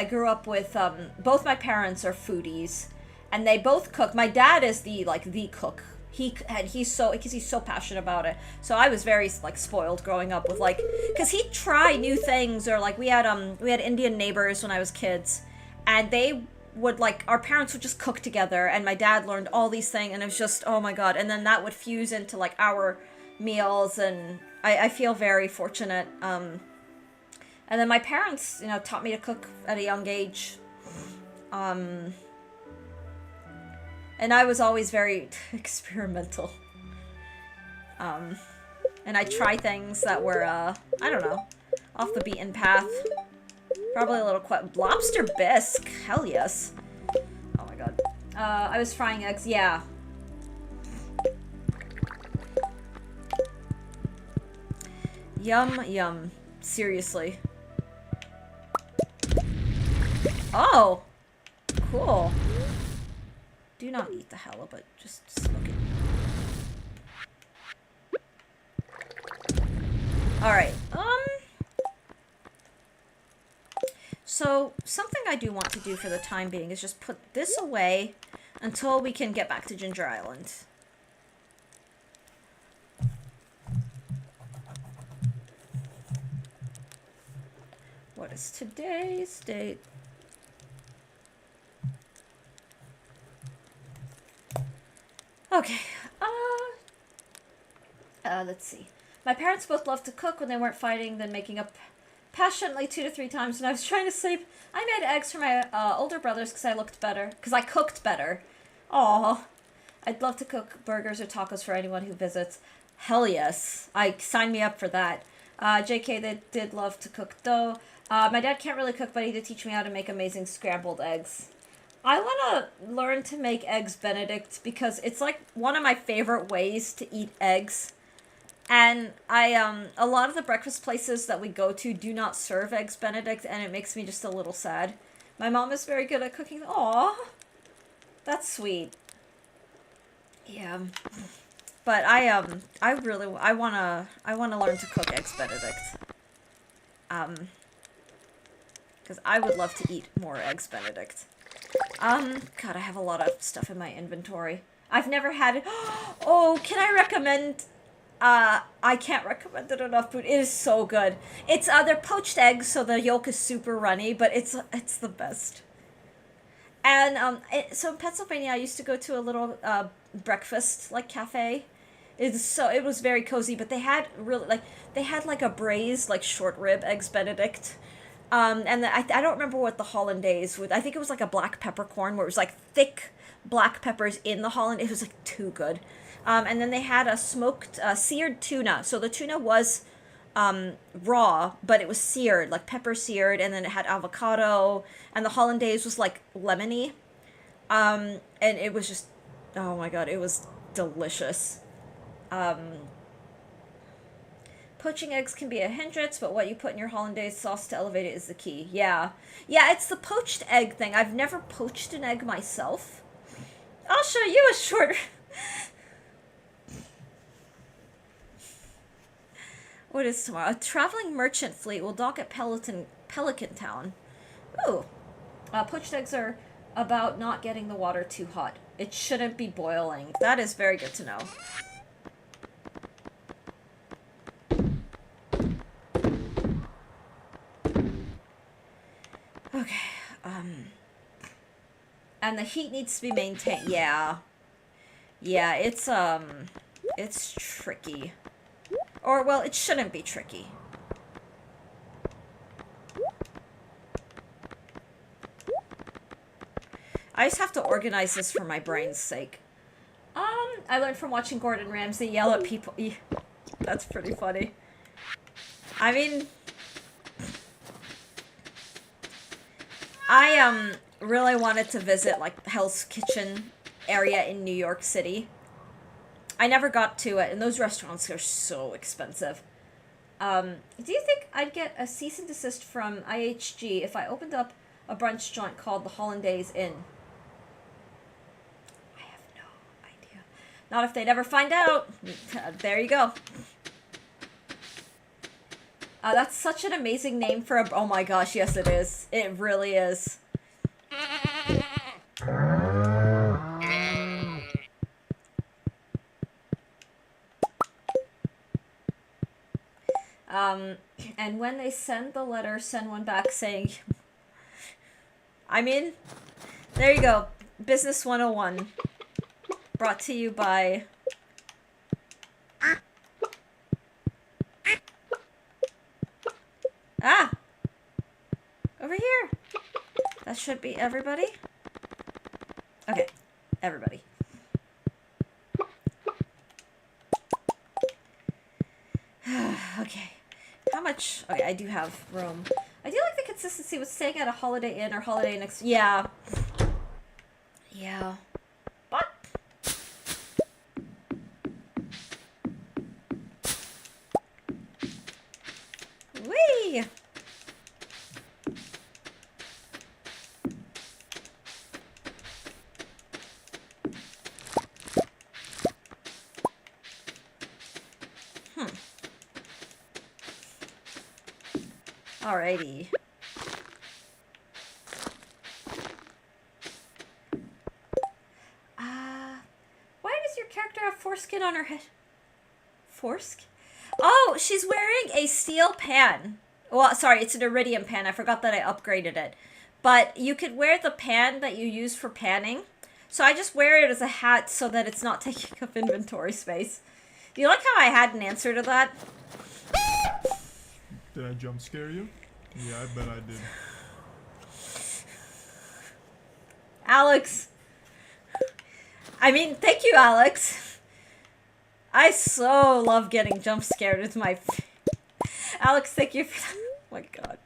grew up with, both my parents are foodies, and they both cook. My dad is the cook. He's so passionate about it. So I was very, like, spoiled growing up with, like, because he'd try new things, or, like, we had Indian neighbors when I was kids, and they would, like, our parents would just cook together, and my dad learned all these things, and it was just, oh my god, and then that would fuse into, like, our meals, and I feel very fortunate. And then my parents, you know, taught me to cook at a young age. And I was always very experimental. And I try things that were, I don't know, off the beaten path. Probably a little lobster bisque, hell yes. Oh my god. I was frying eggs, yeah. Yum, yum. Seriously. Oh! Cool. Do not eat the halibut, just smoke it. Alright, so, something I do want to do for the time being is just put this away until we can get back to Ginger Island. What is today's date? Okay, let's see. My parents both loved to cook when they weren't fighting, then making up passionately 2 to 3 times when I was trying to sleep. I made eggs for my older brothers because I cooked better. Aw. I'd love to cook burgers or tacos for anyone who visits. Hell yes. Sign me up for that. JK, they did love to cook though. My dad can't really cook, but he did teach me how to make amazing scrambled eggs. I want to learn to make eggs Benedict because it's like one of my favorite ways to eat eggs. And a lot of the breakfast places that we go to do not serve eggs Benedict, and it makes me just a little sad. My mom is very good at cooking. Aw, that's sweet. Yeah, but I wanna learn to cook eggs Benedict. Because I would love to eat more eggs Benedict. God, I have a lot of stuff in my inventory. I've never had it. Oh, can I recommend? I can't recommend it enough, but it is so good. It's, they're poached eggs, so the yolk is super runny, but it's the best. And, so in Pennsylvania, I used to go to a little, breakfast, like, cafe. It was very cozy, but they had like a braised, like, short rib eggs Benedict. And I don't remember what the hollandaise would. I think it was like a black peppercorn where it was like thick black peppers in the hollandaise. It was like too good. And then they had a smoked, seared tuna. So the tuna was raw, but it was seared, like pepper seared, and then it had avocado, and the hollandaise was like lemony. And it was just, oh my god, it was delicious. Poaching eggs can be a hindrance, but what you put in your hollandaise sauce to elevate it is the key. Yeah. Yeah, it's the poached egg thing. I've never poached an egg myself. I'll show you a short... What is tomorrow? A traveling merchant fleet will dock at Pelican Town. Ooh. Poached eggs are about not getting the water too hot. It shouldn't be boiling. That is very good to know. Okay, and the heat needs to be maintained. Yeah. Yeah, it's tricky. Or, well, it shouldn't be tricky. I just have to organize this for my brain's sake. I learned from watching Gordon Ramsay yell at people. That's pretty funny. I mean, I really wanted to visit like Hell's Kitchen area in New York City. I never got to it, and those restaurants are so expensive. Do you think I'd get a cease and desist from IHG if I opened up a brunch joint called the Hollandaise Inn? I have no idea. Not if they'd ever find out. There you go. That's such an amazing name for a... Oh my gosh, yes it is. It really is. And when they send the letter, send one back saying... I mean, there you go. Business 101. Brought to you by... Ah! Over here! That should be everybody. Okay, everybody. Okay. How much? Okay, I do have room. I do like the consistency with staying at a Holiday Inn or Holiday Next. Yeah. Yeah. But. Whee! Alrighty. Why does your character have foreskin on her head? Foreskin? Oh, she's wearing a steel pan. Well, sorry, it's an iridium pan. I forgot that I upgraded it. But you could wear the pan that you use for panning. So I just wear it as a hat so that it's not taking up inventory space. Do you like how I had an answer to that? Did I jump scare you? Yeah, I bet I did. Alex. I mean, thank you, Alex. I so love getting jump scared with my... Alex, thank you for that. Oh my god.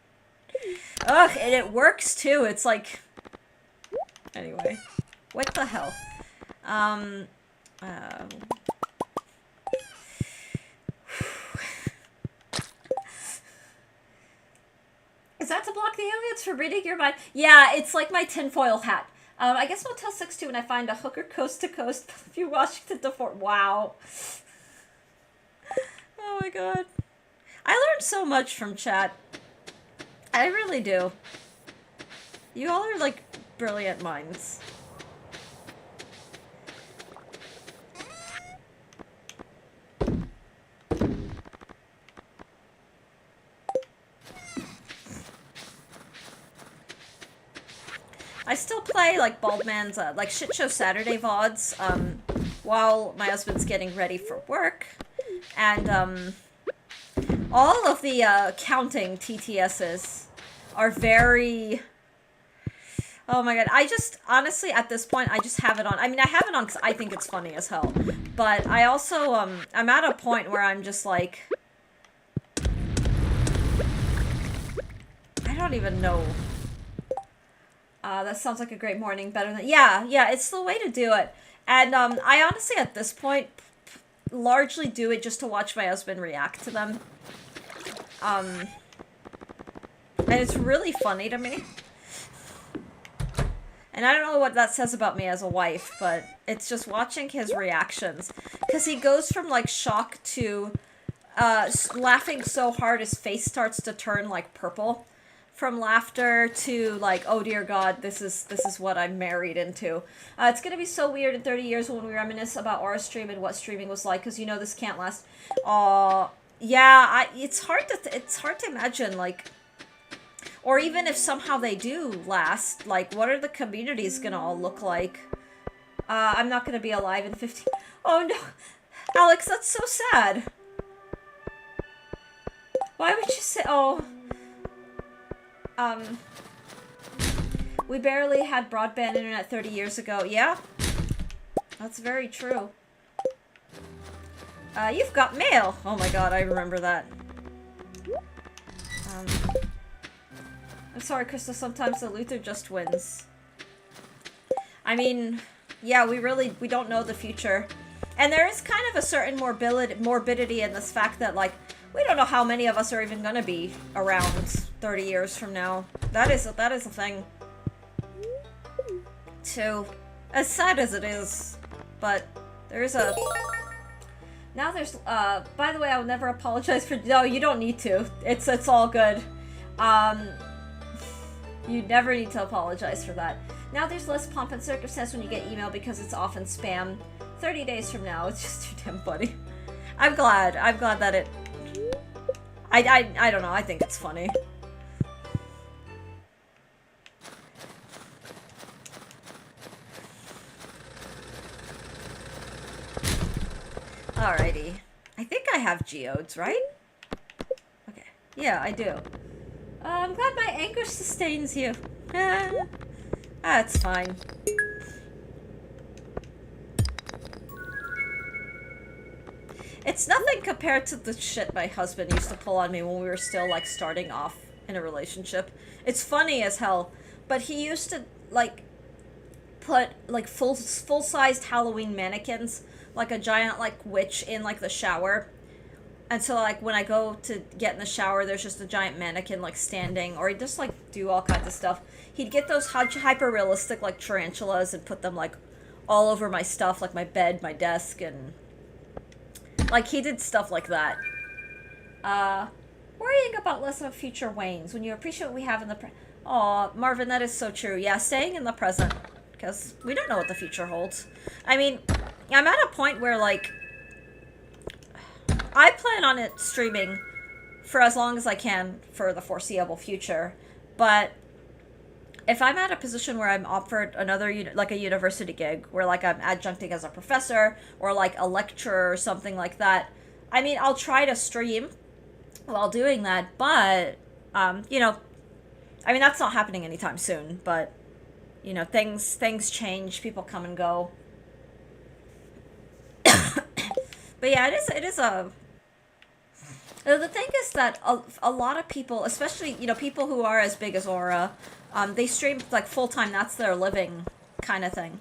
Ugh, and it works too. It's like... Anyway. What the hell? Is that to block the aliens from reading your mind? Yeah, it's like my tinfoil hat. I guess Motel 6-2 when I find a hooker coast to coast. If you Washington to Fort... Wow. Oh my god. I learned so much from chat. I really do. You all are like brilliant minds. I still play like Baldman's like Shit Show Saturday VODs while my husband's getting ready for work, and all of the counting TTSs are very... Oh my god, I just, honestly, at this point, I just have it on. I mean, I have it on because I think it's funny as hell, but I also, I'm at a point where I'm just like... I don't even know. That sounds like a great morning, better than... Yeah, it's the way to do it. And, I honestly, at this point, largely do it just to watch my husband react to them. And it's really funny to me. And I don't know what that says about me as a wife, but it's just watching his reactions. Because he goes from, like, shock to, laughing so hard his face starts to turn, like, purple. From laughter to, like, oh dear god, this is what I'm married into. It's gonna be so weird in 30 years when we reminisce about our stream and what streaming was like, because you know this can't last. Yeah, it's hard to imagine, like, or even if somehow they do last, like, what are the communities gonna all look like? I'm not gonna be alive in 15... Oh no! Alex, that's so sad! Why would you say... Oh... We barely had broadband internet 30 years ago. Yeah, that's very true. You've got mail. Oh my god, I remember that. I'm sorry, Crystal, sometimes the Luther just wins. I mean, yeah, we don't know the future. And there is kind of a certain morbidity in this fact that, like, we don't know how many of us are even gonna be around 30 years from now. That is a thing. Too. As sad as it is. But there is a... Now there's, by the way, I'll never apologize for... No, you don't need to. It's all good. You never need to apologize for that. Now there's less pomp and circumstance when you get email because it's often spam. 30 days from now, it's just too damn funny. I'm glad that it... I don't know, I think it's funny. Alrighty. I think I have geodes, right? Okay. Yeah, I do. I'm glad my anchor sustains you. That's fine. It's nothing compared to the shit my husband used to pull on me when we were still, like, starting off in a relationship. It's funny as hell, but he used to, like, put, like, full-sized Halloween mannequins, like a giant, like, witch in, like, the shower. And so, like, when I go to get in the shower, there's just a giant mannequin, like, standing, or he'd just, like, do all kinds of stuff. He'd get those hyper-realistic, like, tarantulas and put them, like, all over my stuff, like my bed, my desk, and... Like, he did stuff like that. Worrying about less of a future wanes when you appreciate what we have in the Aw, Marvin, that is so true. Yeah, staying in the present. Because we don't know what the future holds. I mean, I'm at a point where, like... I plan on it streaming for as long as I can for the foreseeable future. But... if I'm at a position where I'm offered another, like a university gig, where like I'm adjuncting as a professor, or like a lecturer or something like that, I mean, I'll try to stream while doing that, but, you know, I mean, that's not happening anytime soon, but, you know, things change, people come and go. But yeah, it is a... The thing is that a lot of people, especially, you know, people who are as big as Aura, they stream, like, full-time, that's their living kind of thing.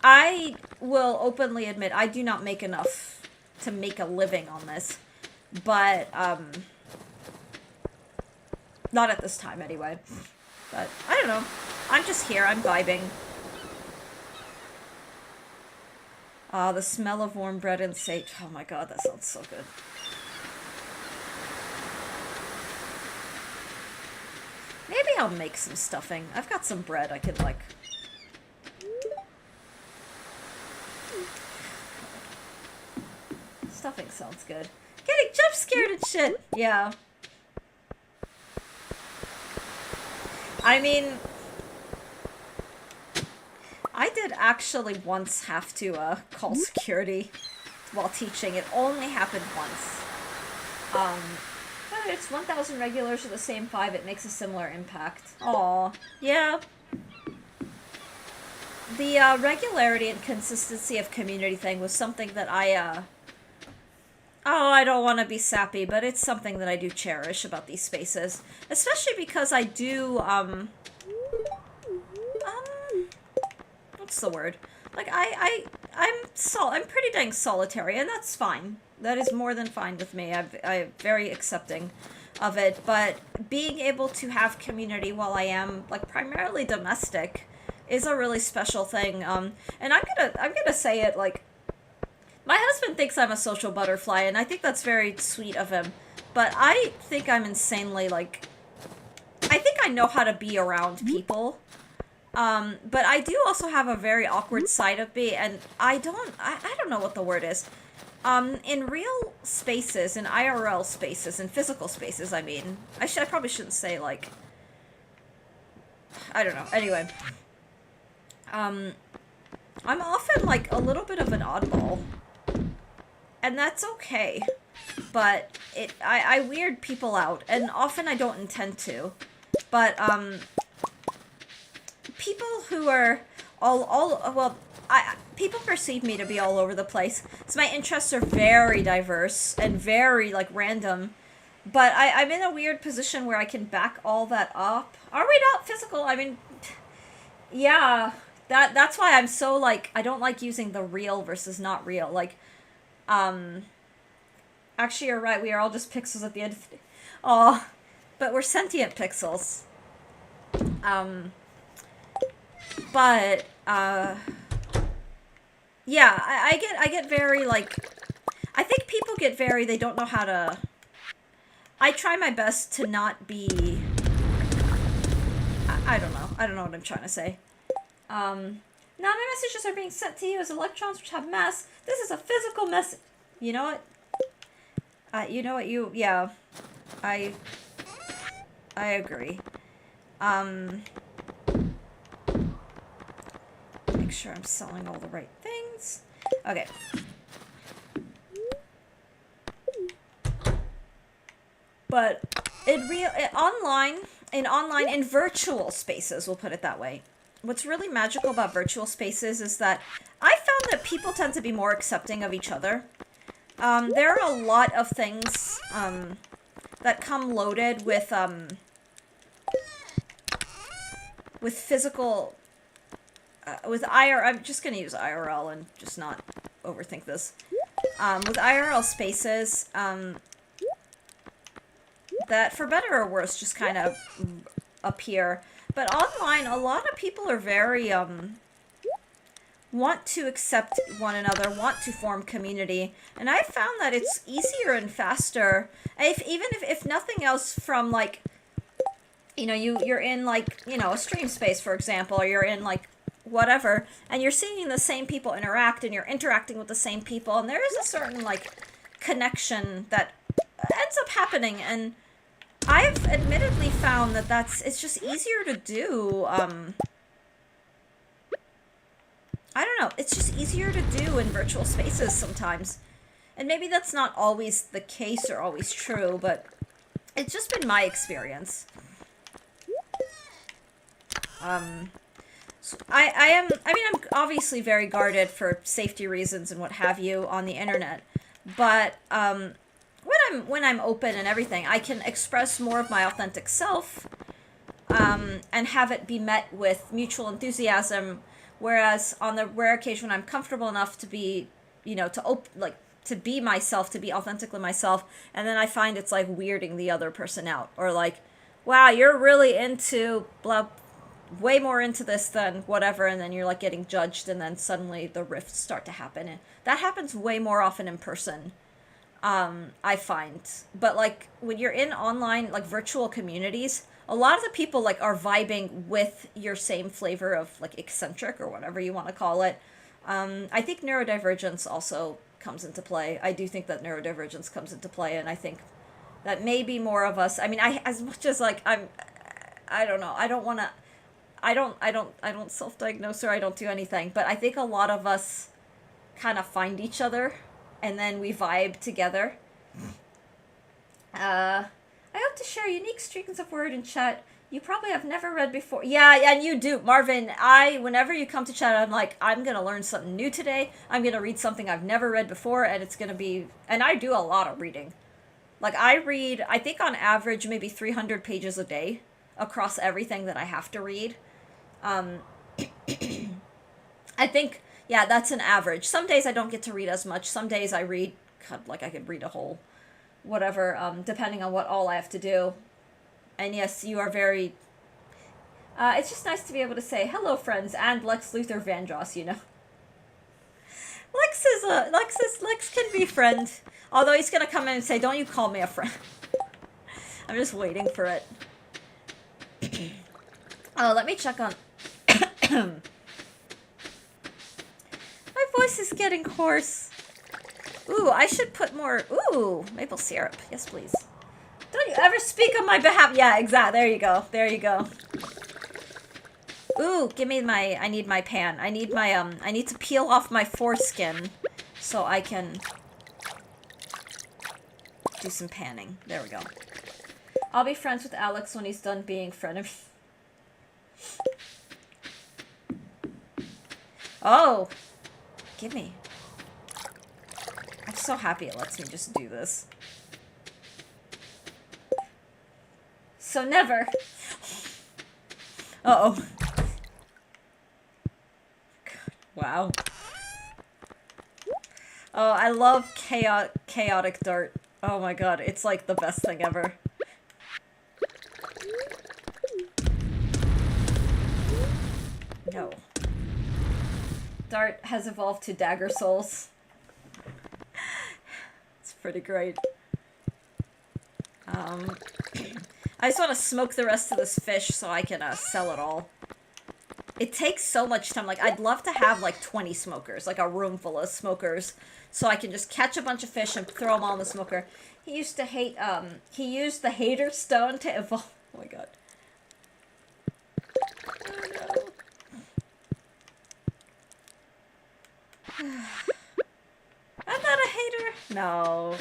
I will openly admit, I do not make enough to make a living on this. But, not at this time, anyway. But, I don't know. I'm just here, I'm vibing. The smell of warm bread and sage. Oh my god, that sounds so good. Maybe I'll make some stuffing. I've got some bread I could, like... Stuffing sounds good. Getting jump scared and shit! Yeah. I mean... I did actually once have to, call security while teaching. It only happened once. It's 1,000 regulars are the same 5. It makes a similar impact. Aw. Yeah. The, regularity and consistency of community thing was something that I, Oh, I don't want to be sappy, but it's something that I do cherish about these spaces. Especially because I do, what's the word? Like, I'm pretty dang solitary, and that's fine. That is more than fine with me. I'm very accepting of it, but being able to have community while I am, like, primarily domestic is a really special thing. And I'm gonna say it, like, my husband thinks I'm a social butterfly, and I think that's very sweet of him, but I think I'm insanely, like, I think I know how to be around people. But I do also have a very awkward side of me, and I don't know what the word is. In real spaces, in IRL spaces, in physical spaces, I mean, I probably shouldn't say, like, I don't know, anyway. I'm often, like, a little bit of an oddball. And that's okay. But I weird people out, and often I don't intend to. But, people who are well, people perceive me to be all over the place. So my interests are very diverse and very, like, random. But I'm in a weird position where I can back all that up. Are we not physical? I mean, yeah. That's why I'm so, like, I don't like using the real versus not real. Like, actually, you're right. We are all just pixels at the end of the day. Aw. But we're sentient pixels. But, yeah, I get very, like, I think people get very, they don't know how to, I try my best to not be, I don't know. I don't know what I'm trying to say. Now my messages are being sent to you as electrons which have mass. This is a physical message. You know what? Yeah. I agree. Make sure I'm selling all the right things. Okay. But in virtual spaces, we'll put it that way. What's really magical about virtual spaces is that I found that people tend to be more accepting of each other. There are a lot of things that come loaded with physical, with IRL. I'm just gonna use IRL and just not overthink this. With IRL spaces, that for better or worse just kind of appear. But online, a lot of people are very, want to accept one another, want to form community. And I found that it's easier and faster, even if nothing else from, like, you know, you're in, like, you know, a stream space, for example, or you're in, like, whatever, and you're seeing the same people interact, and you're interacting with the same people, and there is a certain, like, connection that ends up happening, and I've admittedly found that it's just easier to do, I don't know, it's just easier to do in virtual spaces sometimes. And maybe that's not always the case or always true, but it's just been my experience. So I'm obviously very guarded for safety reasons and what have you on the internet, but, when I'm open and everything, I can express more of my authentic self, and have it be met with mutual enthusiasm. Whereas on the rare occasion when I'm comfortable enough to be, you know, to be myself, to be authentically myself, and then I find it's like weirding the other person out, or like, wow, you're really into blah, way more into this than whatever, and then you're like getting judged, and then suddenly the rifts start to happen, and that happens way more often in person. I find. But, like, when you're in online, like, virtual communities, a lot of the people, like, are vibing with your same flavor of, like, eccentric, or whatever you want to call it. I think neurodivergence also comes into play. I do think that neurodivergence comes into play, and I think that maybe more of us, I mean, as much as, like, I don't know, I don't self-diagnose, or I don't do anything, but I think a lot of us kind of find each other, and then we vibe together. I hope to share unique streams of word in chat you probably have never read before. Yeah, and you do. Marvin, whenever you come to chat, I'm like, I'm gonna learn something new today. I'm gonna read something I've never read before, and it's gonna be... And I do a lot of reading. Like, I read, I think on average, maybe 300 pages a day across everything that I have to read. I think... Yeah, that's an average. Some days I don't get to read as much. Some days I read, God, like I could read a whole whatever, depending on what all I have to do. And yes, you are very... it's just nice to be able to say, hello, friends, and Lex Luthor Vandross, you know. Lex can be friend. Although he's gonna come in and say, don't you call me a friend. I'm just waiting for it. Oh, let me check on... My voice is getting hoarse. Ooh, I should put more... Ooh, maple syrup. Yes, please. Don't you ever speak on my behalf. Yeah, exactly. There you go. There you go. Ooh, give me my... I need my pan. I need my, I need to peel off my foreskin so I can do some panning. There we go. I'll be friends with Alex when he's done being frenemy. Oh! Gimme. I'm so happy it lets me just do this. So never. Uh-oh. Wow. Oh, I love chaotic dart. Oh my god, it's like the best thing ever. No. Dart has evolved to dagger souls. It's pretty great. I just want to smoke the rest of this fish so I can sell it all. It takes so much time. Like, I'd love to have like 20 smokers, like a room full of smokers, so I can just catch a bunch of fish and throw them all in the smoker. He used to hate, he used the hater stone to evolve. Oh my god. Oh no. I'm not a hater. No.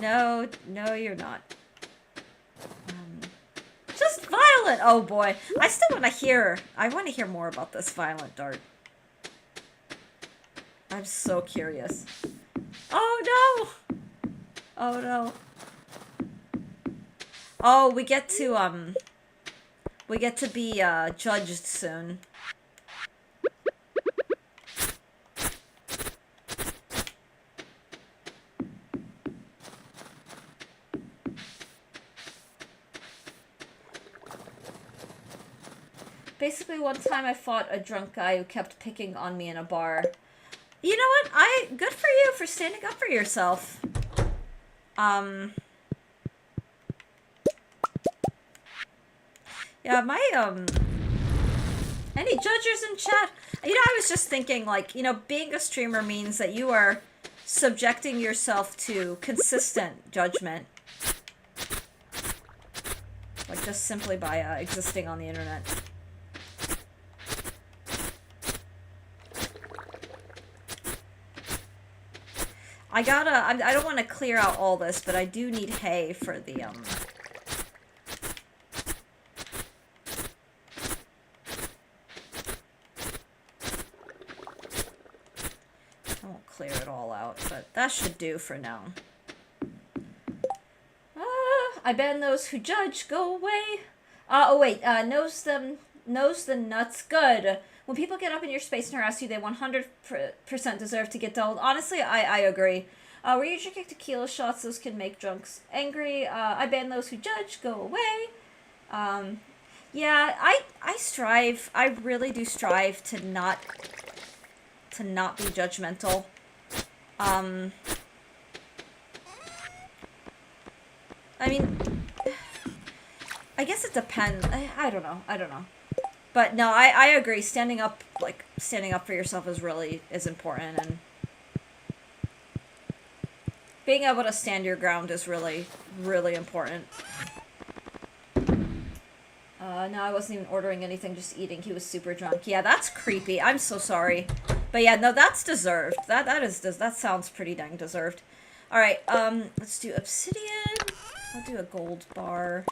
No, no, you're not. Just Violet! Oh boy. I still want to hear... I want to hear more about this Violent Dart. I'm so curious. Oh no! Oh no. Oh, we get to be, judged soon. Basically, one time I fought a drunk guy who kept picking on me in a bar. You know what? Good for you for standing up for yourself. Yeah, any judges in chat? You know, I was just thinking, like, you know, being a streamer means that you are subjecting yourself to consistent judgment. Like, just simply by, existing on the internet. I don't want to clear out all this, but I do need hay for the, I won't clear it all out, but that should do for now. I ban those who judge, go away. Oh wait, knows the nuts, good. When people get up in your space and harass you, they 100% deserve to get dulled. Honestly, I agree. Were you drinking tequila shots? Those can make drunks angry. I ban those who judge, go away. Yeah, I strive. I really do strive to not be judgmental. I mean, I guess it depends. I don't know. But no, I agree. Standing up for yourself is important, and being able to stand your ground is really, really important. No, I wasn't even ordering anything, just eating. He was super drunk. Yeah, that's creepy. I'm so sorry. But yeah, no, that's deserved. That sounds pretty dang deserved. Alright, let's do obsidian. I'll do a gold bar.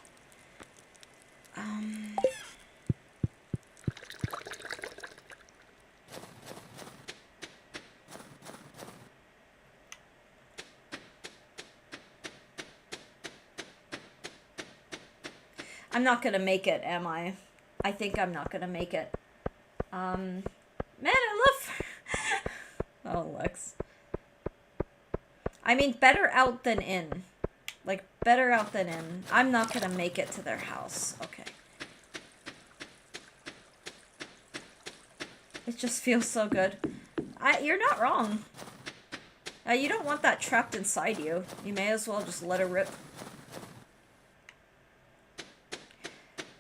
I'm not gonna make it, am I? I think I'm not gonna make it. Man, I love... Oh, Lex. I mean, better out than in. Like, better out than in. I'm not gonna make it to their house. Okay. It just feels so good. You're not wrong. You don't want that trapped inside you. You may as well just let it rip.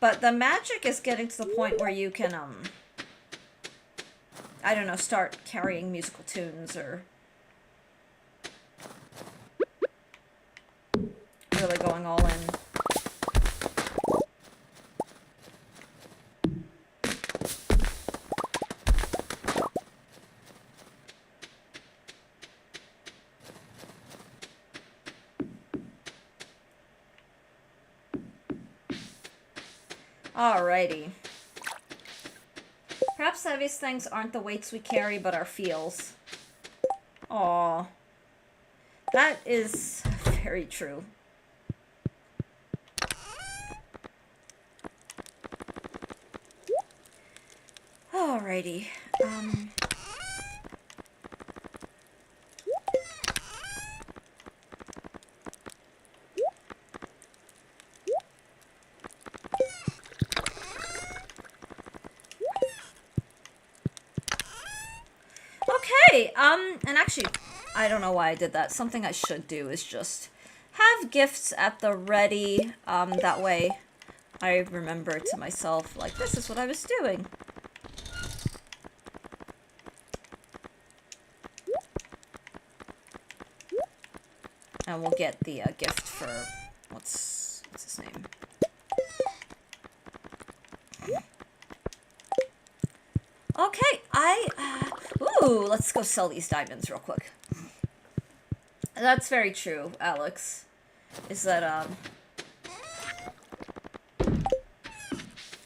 But the magic is getting to the point where you can, I don't know, start carrying musical tunes or really going all in. Alrighty. Perhaps the heaviest things aren't the weights we carry, but our feels. Aww. That is very true. Alrighty. Okay, and actually, I don't know why I did that. Something I should do is just have gifts at the ready. That way I remember to myself, like, this is what I was doing. And we'll get the gift for, what's his name? Okay, ooh, let's go sell these diamonds real quick. That's very true, Alex. Is that,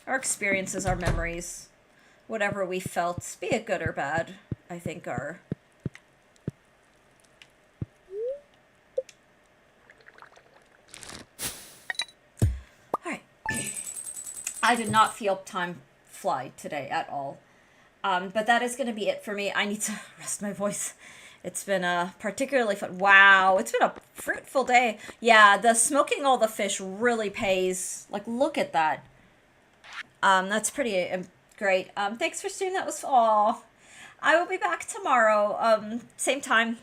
our experiences, our memories, whatever we felt, be it good or bad, I think are... Alright. I did not feel time fly today at all. But that is going to be it for me. I need to rest my voice. It's been particularly fun. Wow, it's been a fruitful day. Yeah, the smoking all the fish really pays. Like, look at that. That's pretty great. Thanks for streaming. That was aw. I will be back tomorrow, same time.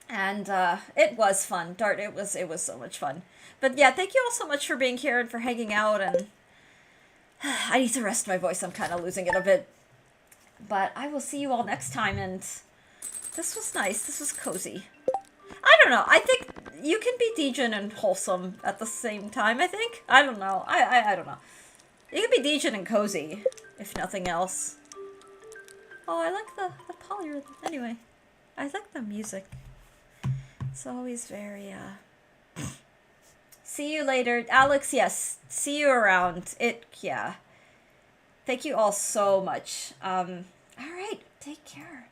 And it was fun. Dart, it was so much fun. But yeah, thank you all so much for being here and for hanging out. And I need to rest my voice. I'm kind of losing it a bit. But I will see you all next time, and this was nice. This was cozy. I don't know. I think you can be degen and wholesome at the same time, I think. I don't know. I don't know. You can be degen and cozy, if nothing else. Oh, I like the polyrhythm. Anyway, I like the music. It's always very, See you later. Alex, yes. See you around. Yeah. Thank you all so much. Alright, take care.